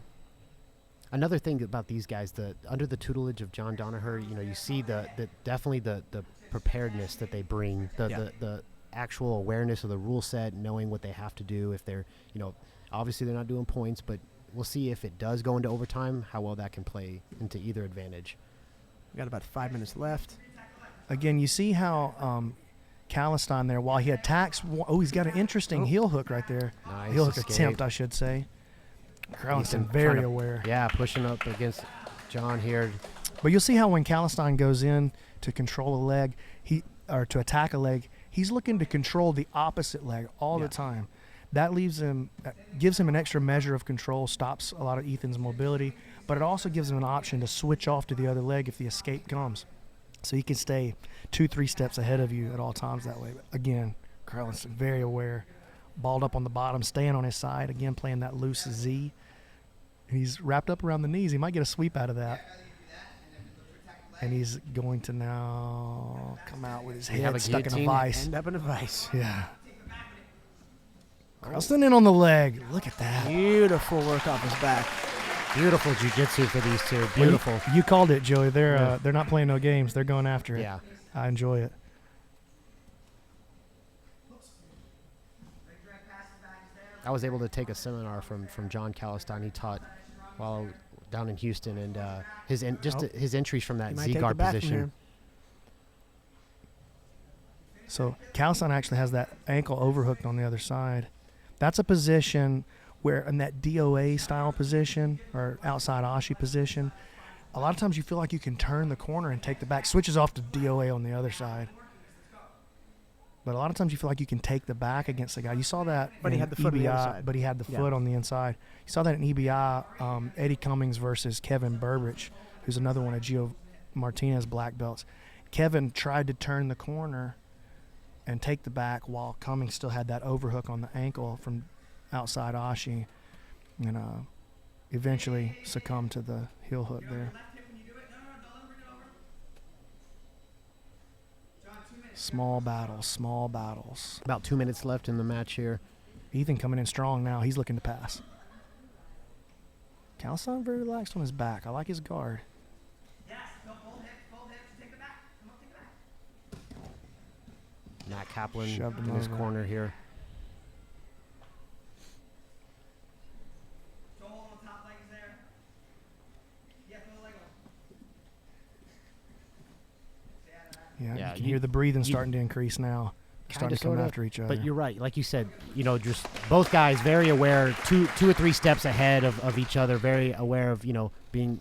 Another thing about these guys, under the tutelage of John Donaher, you see definitely the preparedness that they bring, the actual awareness of the rule set, knowing what they have to do. If they're, obviously they're not doing points, but we'll see if it does go into overtime, how well that can play into either advantage. We got about 5 minutes left. Again, you see how Calistine there, while he attacks, he's got an interesting heel hook right there. Nice heel hook escape. attempt, I should say. Krellinsson Ethan very trying to- aware. Yeah, pushing up against John here. But you'll see how when Calistine goes in to control a leg, to attack a leg, he's looking to control the opposite leg all the time. That gives him an extra measure of control, stops a lot of Ethan's mobility, but it also gives him an option to switch off to the other leg if the escape comes. So he can stay 2-3 steps ahead of you at all times that way. But again, Krellinsson very aware. Balled up on the bottom, staying on his side, again playing that loose Z. He's wrapped up around the knees. He might get a sweep out of that. And he's going to now come out with his head stuck in a vice. End up in a vice. Yeah. Krellston in on the leg. Look at that. Beautiful work off his back. Beautiful jiu-jitsu for these two. Beautiful. Well, you called it, Joey. They're not playing no games. They're going after it. Yeah. I enjoy it. I was able to take a seminar from John Caliston. He taught while down in Houston, and his entries from that Z guard position. So Caliston actually has that ankle overhooked on the other side. That's a position where in that DOA style position or outside Ashi position, a lot of times you feel like you can turn the corner and take the back. Switches off to DOA on the other side. But a lot of times you feel like you can take the back against the guy. You saw that But he had the foot on the other side. But he had the foot on the inside. You saw that in EBI, Eddie Cummings versus Kevin Burbridge, who's another one of Gio Martinez black belts. Kevin tried to turn the corner and take the back while Cummings still had that overhook on the ankle from outside Ashi, and eventually succumbed to the heel hook there. Small battles. About 2 minutes left in the match here. Ethan coming in strong now. He's looking to pass. Caliston very relaxed on his back. I like his guard. Matt Kaplan Shoved him in his over. corner here. Yeah, Yeah, you can hear the breathing starting to increase now. Starting to come sorta, after each other. But you're right. Like you said, just both guys very aware, two or three steps ahead of each other, very aware of,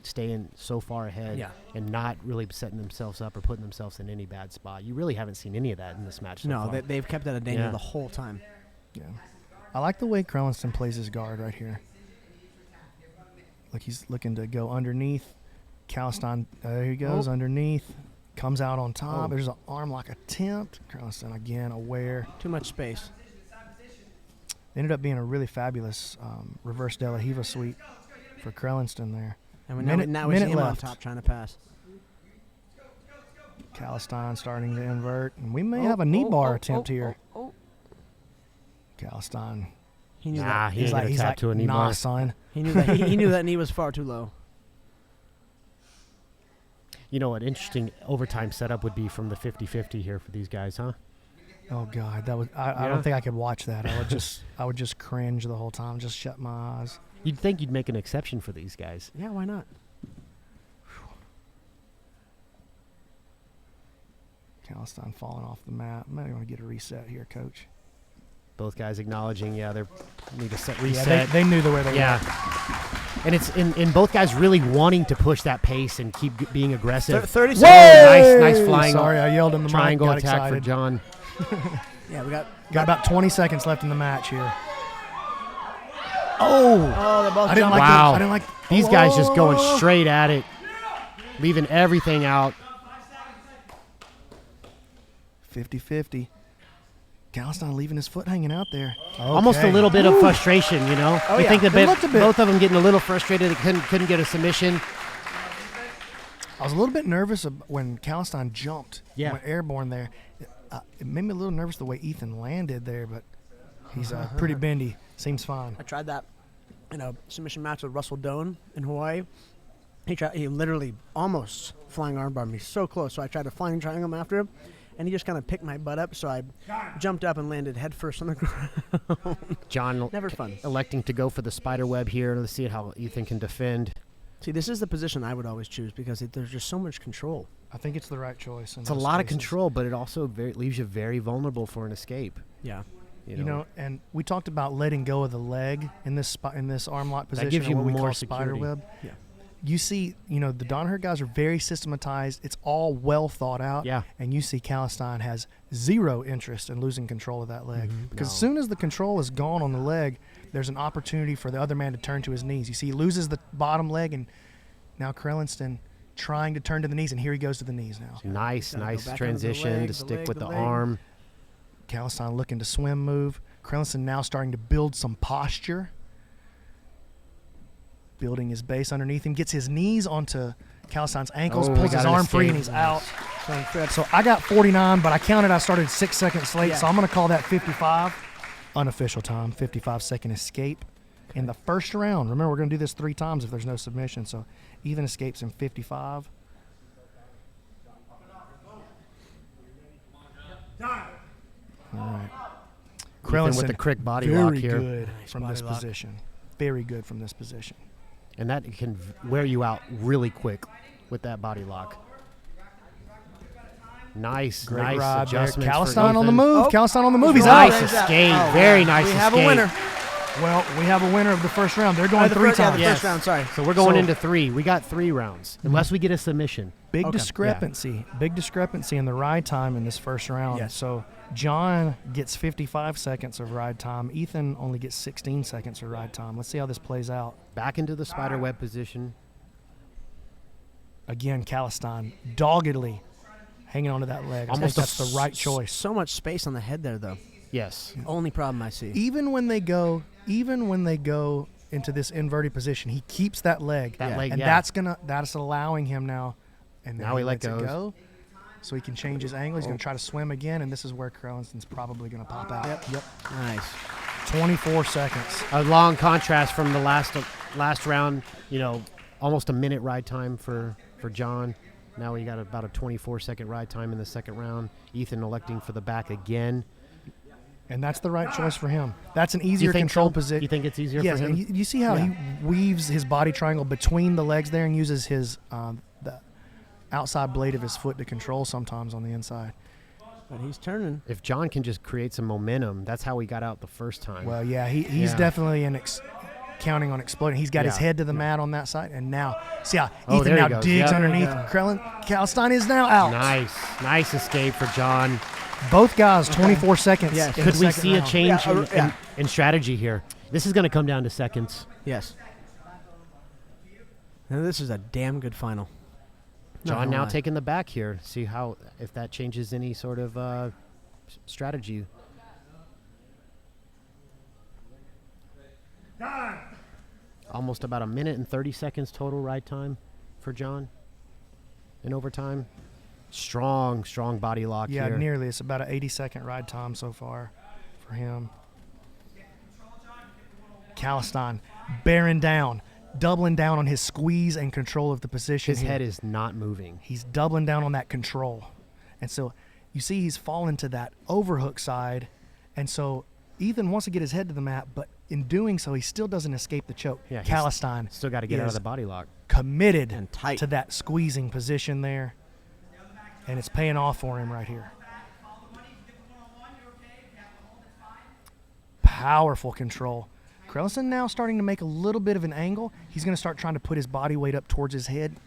staying so far ahead and not really setting themselves up or putting themselves in any bad spot. You really haven't seen any of that in this match so far. They've kept that a danger the whole time. Yeah. I like the way Krellinston plays his guard right here. Like he's looking to go underneath. Caliston, there he goes, underneath. Comes out on top. There's an arm lock attempt. Krellinston again aware. Too much space. Ended up being a really fabulous reverse De La Hiva sweep for Krellinston there. And now we see him on top trying to pass. Caliston starting to invert. And we may have a knee bar attempt here. Caliston. He knew that. He's like, to a knee bar. Son. He knew that. He knew that knee was far too low. An interesting overtime setup would be from the 50-50 here for these guys, huh? Oh God, that was. I don't think I could watch that. I would just cringe the whole time. Just shut my eyes. You'd think you'd make an exception for these guys. Yeah, why not? Caliston falling off the mat. I might want to get a reset here, Coach. Both guys acknowledging, they need a reset. Yeah, they knew the way they were. And it's in both guys really wanting to push that pace and keep being aggressive. 30 seconds. Nice flying. Sorry, I yelled in the triangle mic. Got attack excited. for John. Yeah, we got about 20 seconds left in the match here. Oh, they both I didn't jumped. like Wow. I didn't like These guys just going straight at it, leaving everything out. 50-50. Caliston leaving his foot hanging out there. Almost a little bit of frustration, Oh, You yeah. think that It looked a bit- both of them getting a little frustrated. They couldn't get a submission. I was a little bit nervous when Caliston jumped. Yeah. Went airborne there. It made me a little nervous the way Ethan landed there, but he's pretty bendy. Seems fine. I tried that in a submission match with Russell Doan in Hawaii. He literally almost flying armbar me so close. So I tried to flying triangle him after him, and he just kind of picked my butt up. So I jumped up and landed head first on the ground. John Never fun. electing to go for the spider web here. Let's see how Ethan can defend. See, this is the position I would always choose because there's just so much control. I think it's the right choice. It's a lot of control, but it also leaves you very vulnerable for an escape. Yeah. You know, and we talked about letting go of the leg in this arm lock position. That gives you or what we more call security. spider web. Yeah. You see, the Danaher guys are very systematized. It's all well thought out. Yeah. And you see Caliston has zero interest in losing control of that leg. Because as soon as the control is gone on the leg, there's an opportunity for the other man to turn to his knees. You see he loses the bottom leg, and now Krellinston trying to turn to the knees, and here he goes to the knees now. Nice Gotta go back under transition the leg, to the stick leg, with the the leg. arm. Caliston looking to swim move. Krellinston now starting to build some posture. Building his base underneath him. Gets his knees onto Caliston's ankles. Oh, Pulls got his an arm free, and escape. he's out. So I got 49, but I counted I started 6 seconds late, Yeah. so I'm going to call that 55. unofficial time, 55-second escape in the first round. Remember, we're going to do this 3 times if there's no submission. So Ethan escapes in 55. All right. Ethan with the crick body lock here. Very good from this position. Very good from this position. And that can wear you out really quick with that body lock. Nice, Great nice ride there. adjustment. Calistan on the move. Calistan on the move. He's nice out. escape. Oh, Very yeah. nice We escape. have a winner. Well, we have a winner of the first round. They're going 3 times. First round, sorry. So we're going into 3. We got 3 rounds, unless we get a submission. Big discrepancy. Big discrepancy in the ride time in this first round. Yes. So John gets 55 seconds of ride time. Ethan only gets 16 seconds of ride time. Let's see how this plays out. Back into the spider web position. Again, Calistan doggedly hanging onto that leg. Almost I think that's the right choice. So much space on the head there, though. Yes. Only problem I see. Even when they go into this inverted position, he keeps that leg. And that's allowing him now. And now he lets let it go. So he can change his angle. He's going to try to swim again, and this is where Krellinson's probably going to pop out. Yep. Nice. 24 seconds. A long contrast from the last round. You know, almost a minute ride time for John. Now we got about a 24-second ride time in the second round. Ethan electing for the back again. And that's the right choice for him. That's an easier control position. You think it's easier yes, for him? And you see how he weaves his body triangle between the legs there and uses his the outside blade of his foot to control sometimes on the inside. But he's turning. If John can just create some momentum, that's how he got out the first time. Well, yeah, he's definitely counting on exploding. He's got his head to the mat on that side, and now see how Ethan now digs underneath. Calistan is now out. Nice escape for John. Both guys, 24 seconds. Yes. Could we see round. a change in strategy here? This is going to come down to seconds. Yes. Now this is a damn good final. John now taking the back here. See if that changes any sort of strategy. Almost about a minute and 30 seconds total ride time for John in overtime. Strong body lock here. Yeah, nearly. It's about an 80-second ride time so far for him. Calistan bearing down, doubling down on his squeeze and control of the position. His head is not moving. He's doubling down on that control. And so you see he's fallen to that overhook side. And so Ethan wants to get his head to the mat, but in doing so, he still doesn't escape the choke. Yeah, Calistan still got to get out of the body lock. Committed and tight to that squeezing position there. And it's paying off for him right here. Powerful control. Krellinson now starting to make a little bit of an angle. He's going to start trying to put his body weight up towards his head.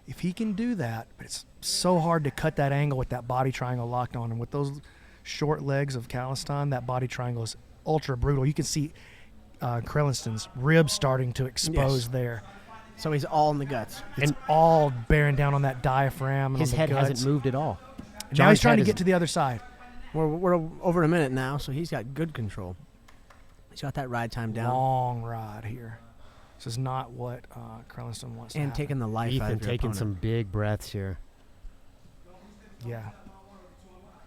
If he can do that, but it's so hard to cut that angle with that body triangle locked on him. With those short legs of Calistan, that body triangle is ultra brutal. You can see Krellinson's ribs starting to expose there. So he's all in the guts. It's all bearing down on that diaphragm. And His on the head guts. hasn't moved at all. Now he's trying to get to the other side. We're over a minute now, so he's got good control. He's got that ride time down. Long ride here. This is not what Krellinson wants to And happen. taking the life out Ethan of your taking opponent. some big breaths here. Yeah.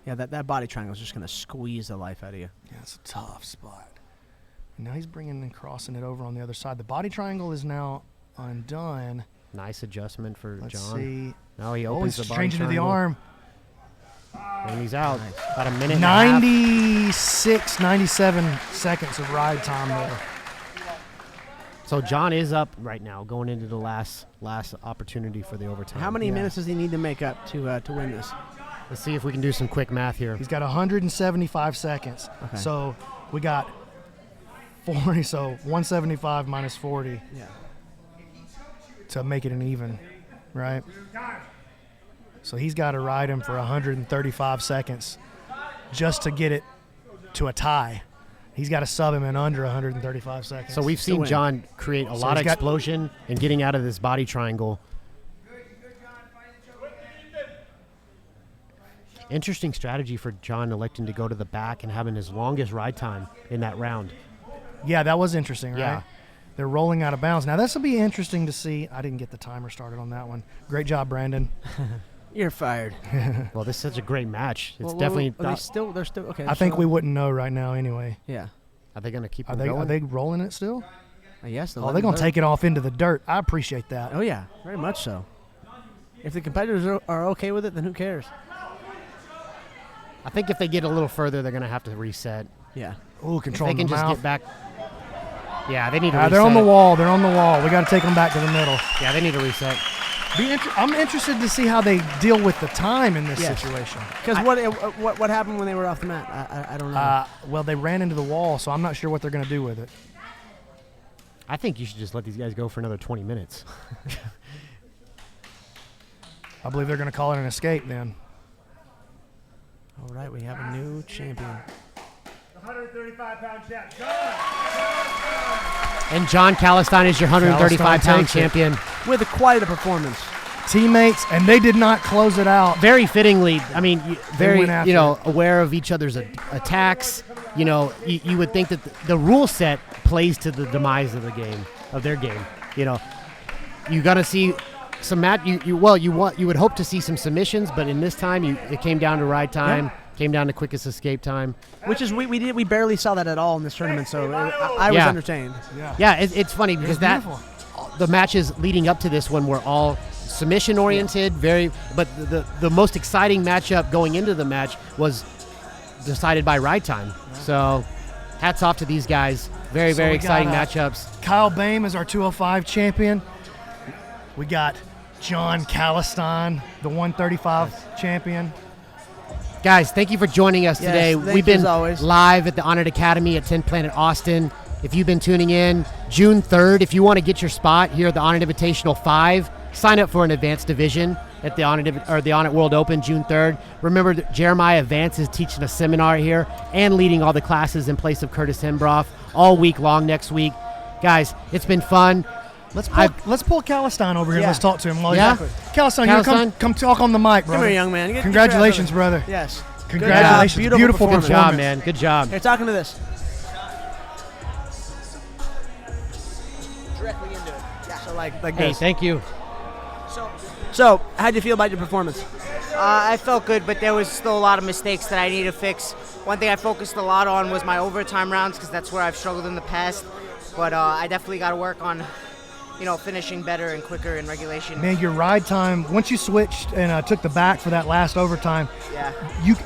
Yeah, that body triangle is just going to squeeze the life out of you. Yeah, it's a tough spot. And now he's bringing and crossing it over on the other side. The body triangle is now undone. Nice adjustment for Let's John. see. Now he opens the body changing to the triangle. arm. And he's out. About a minute and a half. 96, 97 seconds of ride time there. So John is up right now, going into the last opportunity for the overtime. How many minutes does he need to make up to win this? Let's see if we can do some quick math here. He's got 175 seconds. Okay. So we got 40, so 175 minus 40 to make it an even, right? So he's got to ride him for 135 seconds just to get it to a tie. He's got to sub him in under 135 seconds. So we've seen John create a lot of explosion and getting out of this body triangle. Interesting strategy for John electing to go to the back and having his longest ride time in that round. Yeah, that was interesting, right? Yeah. They're rolling out of bounds. Now, this will be interesting to see. I didn't get the timer started on that one. Great job, Brandon. You're fired. Well, this is such a great match. It's Well, definitely. They're still okay. I think we wouldn't know right now anyway. Yeah. Are they going to keep Are them they going? Are they rolling it still? Yes. Oh, they're going to take it off into the dirt. I appreciate that. Oh yeah, very much so. If the competitors are okay with it, then who cares? I think if they get a little further, they're going to have to reset. Yeah. Ooh, control If they the can just mouth. get back. Yeah, they need to reset. They're on the wall. They're on the wall. We got to take them back to the middle. Yeah, they need to reset. I'm interested to see how they deal with the time in this situation. Because what happened when they were off the mat? I don't know. Well, they ran into the wall, so I'm not sure what they're going to do with it. I think you should just let these guys go for another 20 minutes. I believe they're going to call it an escape then. All right, we have a new champion. 135-pound champ, And John Calistine is your 135-pound champion. With quite a performance. Teammates, and they did not close it out. Very fittingly, I mean, very, went after aware of each other's attacks. You would think that the rule set plays to the demise of the game, of their game. You got to see some you would hope to see some submissions, but in this time, it came down to ride time, came down to quickest escape time. Which is we barely saw that at all in this tournament, so I was entertained. Yeah, it's funny because the matches leading up to this one were all submission oriented, but the most exciting matchup going into the match was decided by ride time. So hats off to these guys. Very exciting matchups. Kyle Boehm is our 205 champion. We got John Calistine, the 135 champion. Guys, thank you for joining us today. We've been live at the Onnit Academy at 10 Planet Austin. If you've been tuning in, June 3rd, if you want to get your spot here at the Onnit Invitational 5, sign up for an advanced division at the Onnit World Open June 3rd. Remember that Jeremiah Vance is teaching a seminar here and leading all the classes in place of Curtis Hembroff all week long next week. Guys, it's been fun. Let's pull Calistine over here. Yeah. Let's talk to him. Calistine, come talk on the mic, brother. Come here, young man. Congratulations, brother. Yes. Congratulations. Beautiful Good job, man. Good job. Here, talking to this. Directly into it. Yeah. So like Hey, this. thank you. So, how'd you feel about your performance? I felt good, but there was still a lot of mistakes that I need to fix. One thing I focused a lot on was my overtime rounds because that's where I've struggled in the past. But I definitely got to work on, finishing better and quicker in regulation. Man, your ride time, once you switched and took the back for that last overtime, Yeah.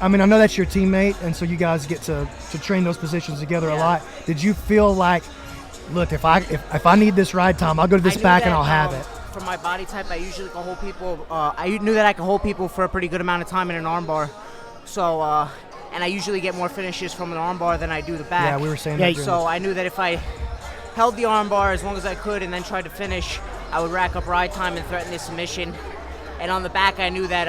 I know that's your teammate, and so you guys get to train those positions together a lot. Did you feel like, look, if I need this ride time, I'll go to this back and I'll have it? For my body type, I usually can hold people. I knew that I could hold people for a pretty good amount of time in an armbar. So, and I usually get more finishes from an armbar than I do the back. Yeah, we were saying that. So I knew that if I held the armbar as long as I could and then tried to finish, I would rack up ride time and threaten the submission. And on the back, I knew that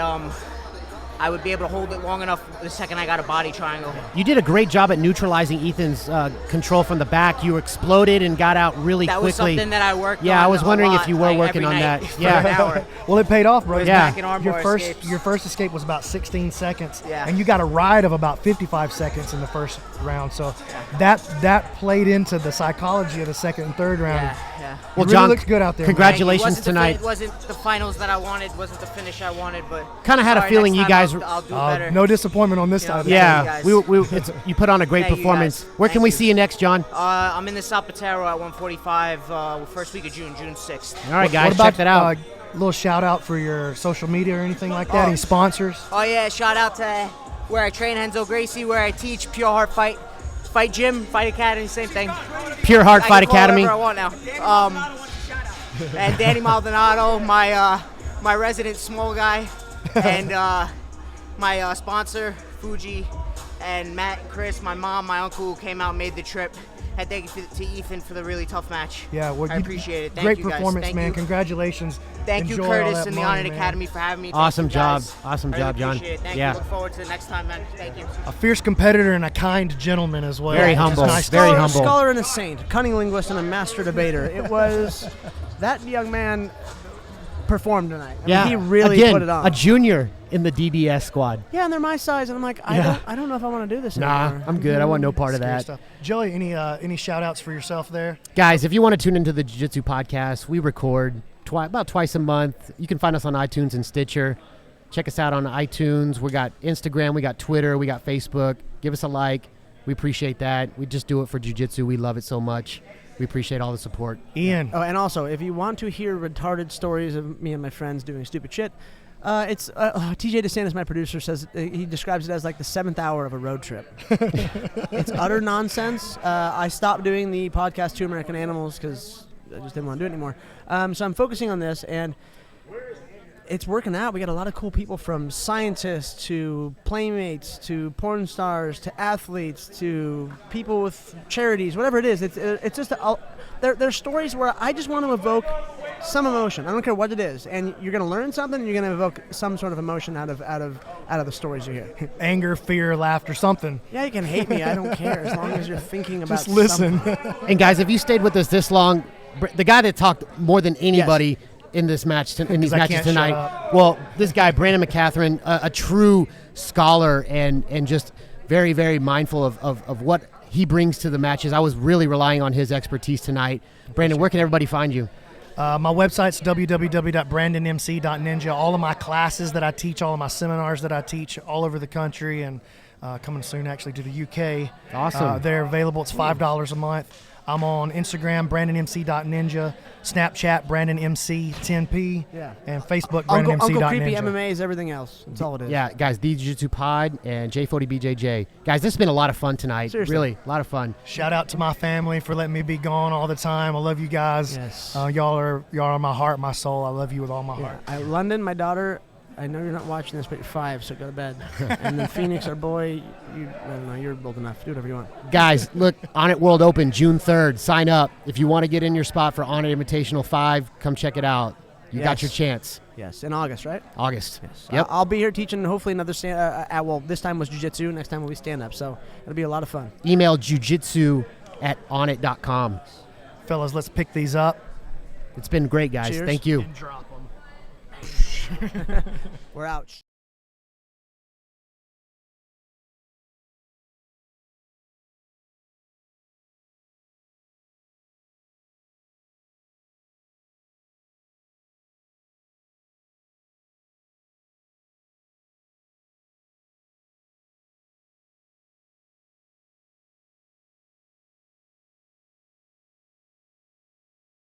I would be able to hold it long enough the second I got a body triangle. You did a great job at neutralizing Ethan's control from the back. You exploded and got out really quickly. That was something that I worked on. Yeah, I was wondering a lot, if you were working on that. Yeah. Well, it paid off, bro. Back in armbar Your first escape was about 16 seconds, Yeah. and you got a ride of about 55 seconds in the first round. So that played into the psychology of the second and third round. Yeah. Well, You John, really looked good out there. congratulations It tonight. wasn't the finals that I wanted, wasn't the finish I wanted, but Kinda had a sorry, feeling next you time guys I'll do better. No disappointment on this side. Yeah, you put on a great Thank you, performance. guys. Where can Thank we you. see you next, John? I'm in the Zapatero at 145 first week of June 6th. All right, guys, What about, check that out. A little shout out for your social media or anything like that. Any sponsors? Oh yeah, shout out to where I train, Henzo Gracie, where I teach Pure Heart Fight Gym, Fight Academy, same thing. Pure Heart I Fight can call it Academy. whatever I want now. And Danny Maldonado, my resident small guy, and my sponsor Fuji, and Matt and Chris, my mom, my uncle, who came out and made the trip. And thank you to Ethan for the really tough match. Yeah, well, I appreciate it. Thank great you guys. performance, Thank man. you. Congratulations. Thank you, Enjoy all Curtis that and the money, Onnit man. Academy for having me. Thank Awesome you guys. job. Awesome I really job, John. appreciate it. Thank Yeah. you. Look forward to the next time, man. Thank you. A fierce competitor and a kind gentleman as well. Very Which is humble. nice. Very humble. Scholar and a saint, cunning linguist and a master debater. It was that young man performed tonight. I mean, he really Again, put it on. a junior in the DBS squad. Yeah, and they're my size, and I'm like, Yeah. I don't know if I want to do this Nah, anymore. I'm good. I want no part of Scary that. stuff. Joey, any shout outs for yourself there? Guys, if you want to tune into the Jiu Jitsu podcast, we record about twice a month. You can find us on iTunes and Stitcher. Check us out on iTunes. We got Instagram, we got Twitter, we got Facebook. Give us a like. We appreciate that. We just do it for jiu-jitsu. We love it so much. We appreciate all the support. Ian. Oh, and also, if you want to hear retarded stories of me and my friends doing stupid shit, it's TJ DeSantis, my producer, says he describes it as like the 7th hour of a road trip. It's utter nonsense. I stopped doing the podcast Two American Animals because I just didn't want to do it anymore. So I'm focusing on this, and it's working out. We got a lot of cool people, from scientists to playmates to porn stars to athletes to people with charities, whatever it is. It's just they're stories where I just want to evoke some emotion. I don't care what it is, and you're going to learn something, and you're going to evoke some sort of emotion out of the stories you hear. Anger, fear, laughter, something. Yeah, you can hate me. I don't care as long as you're thinking about. Just listen. And guys, if you stayed with us this long, the guy that talked more than anybody in this match, in these matches tonight, well, this guy Brandon McCatherine, a true scholar and just very, very mindful of what he brings to the matches. I was really relying on his expertise tonight. Brandon, where can everybody find you? My website's www.brandonmc.ninja. All of my classes that I teach, all of my seminars that I teach all over the country, and coming soon actually to the UK. Awesome. They're available. It's $5 a month. I'm on Instagram, brandonmc.ninja, Snapchat, brandonmc10p, and Facebook, brandonmc.ninja. Uncle Creepy MMA is everything else. That's all it is. Yeah, guys, the Jiu-Jitsu Pod and J40BJJ. Guys, this has been a lot of fun tonight. Seriously. Really, a lot of fun. Shout out to my family for letting me be gone all the time. I love you guys. Yes. Y'all are my heart, my soul. I love you with all my heart. London, my daughter, I know you're not watching this, but you're 5, so go to bed. And then Phoenix, our boy, I don't know, you're old enough. Do whatever you want. Guys, look, Onnit World Open, June 3rd. Sign up. If you want to get in your spot for Onnit Invitational 5, come check it out. You got your chance. Yes, in August, right? August. Yes. Yep. I'll be here teaching, hopefully another this time was jiu-jitsu, next time will be stand-up, so it'll be a lot of fun. Email jujitsu@onnit.com. Fellas, let's pick these up. It's been great, guys. Cheers. Thank you. And drop them. We're out.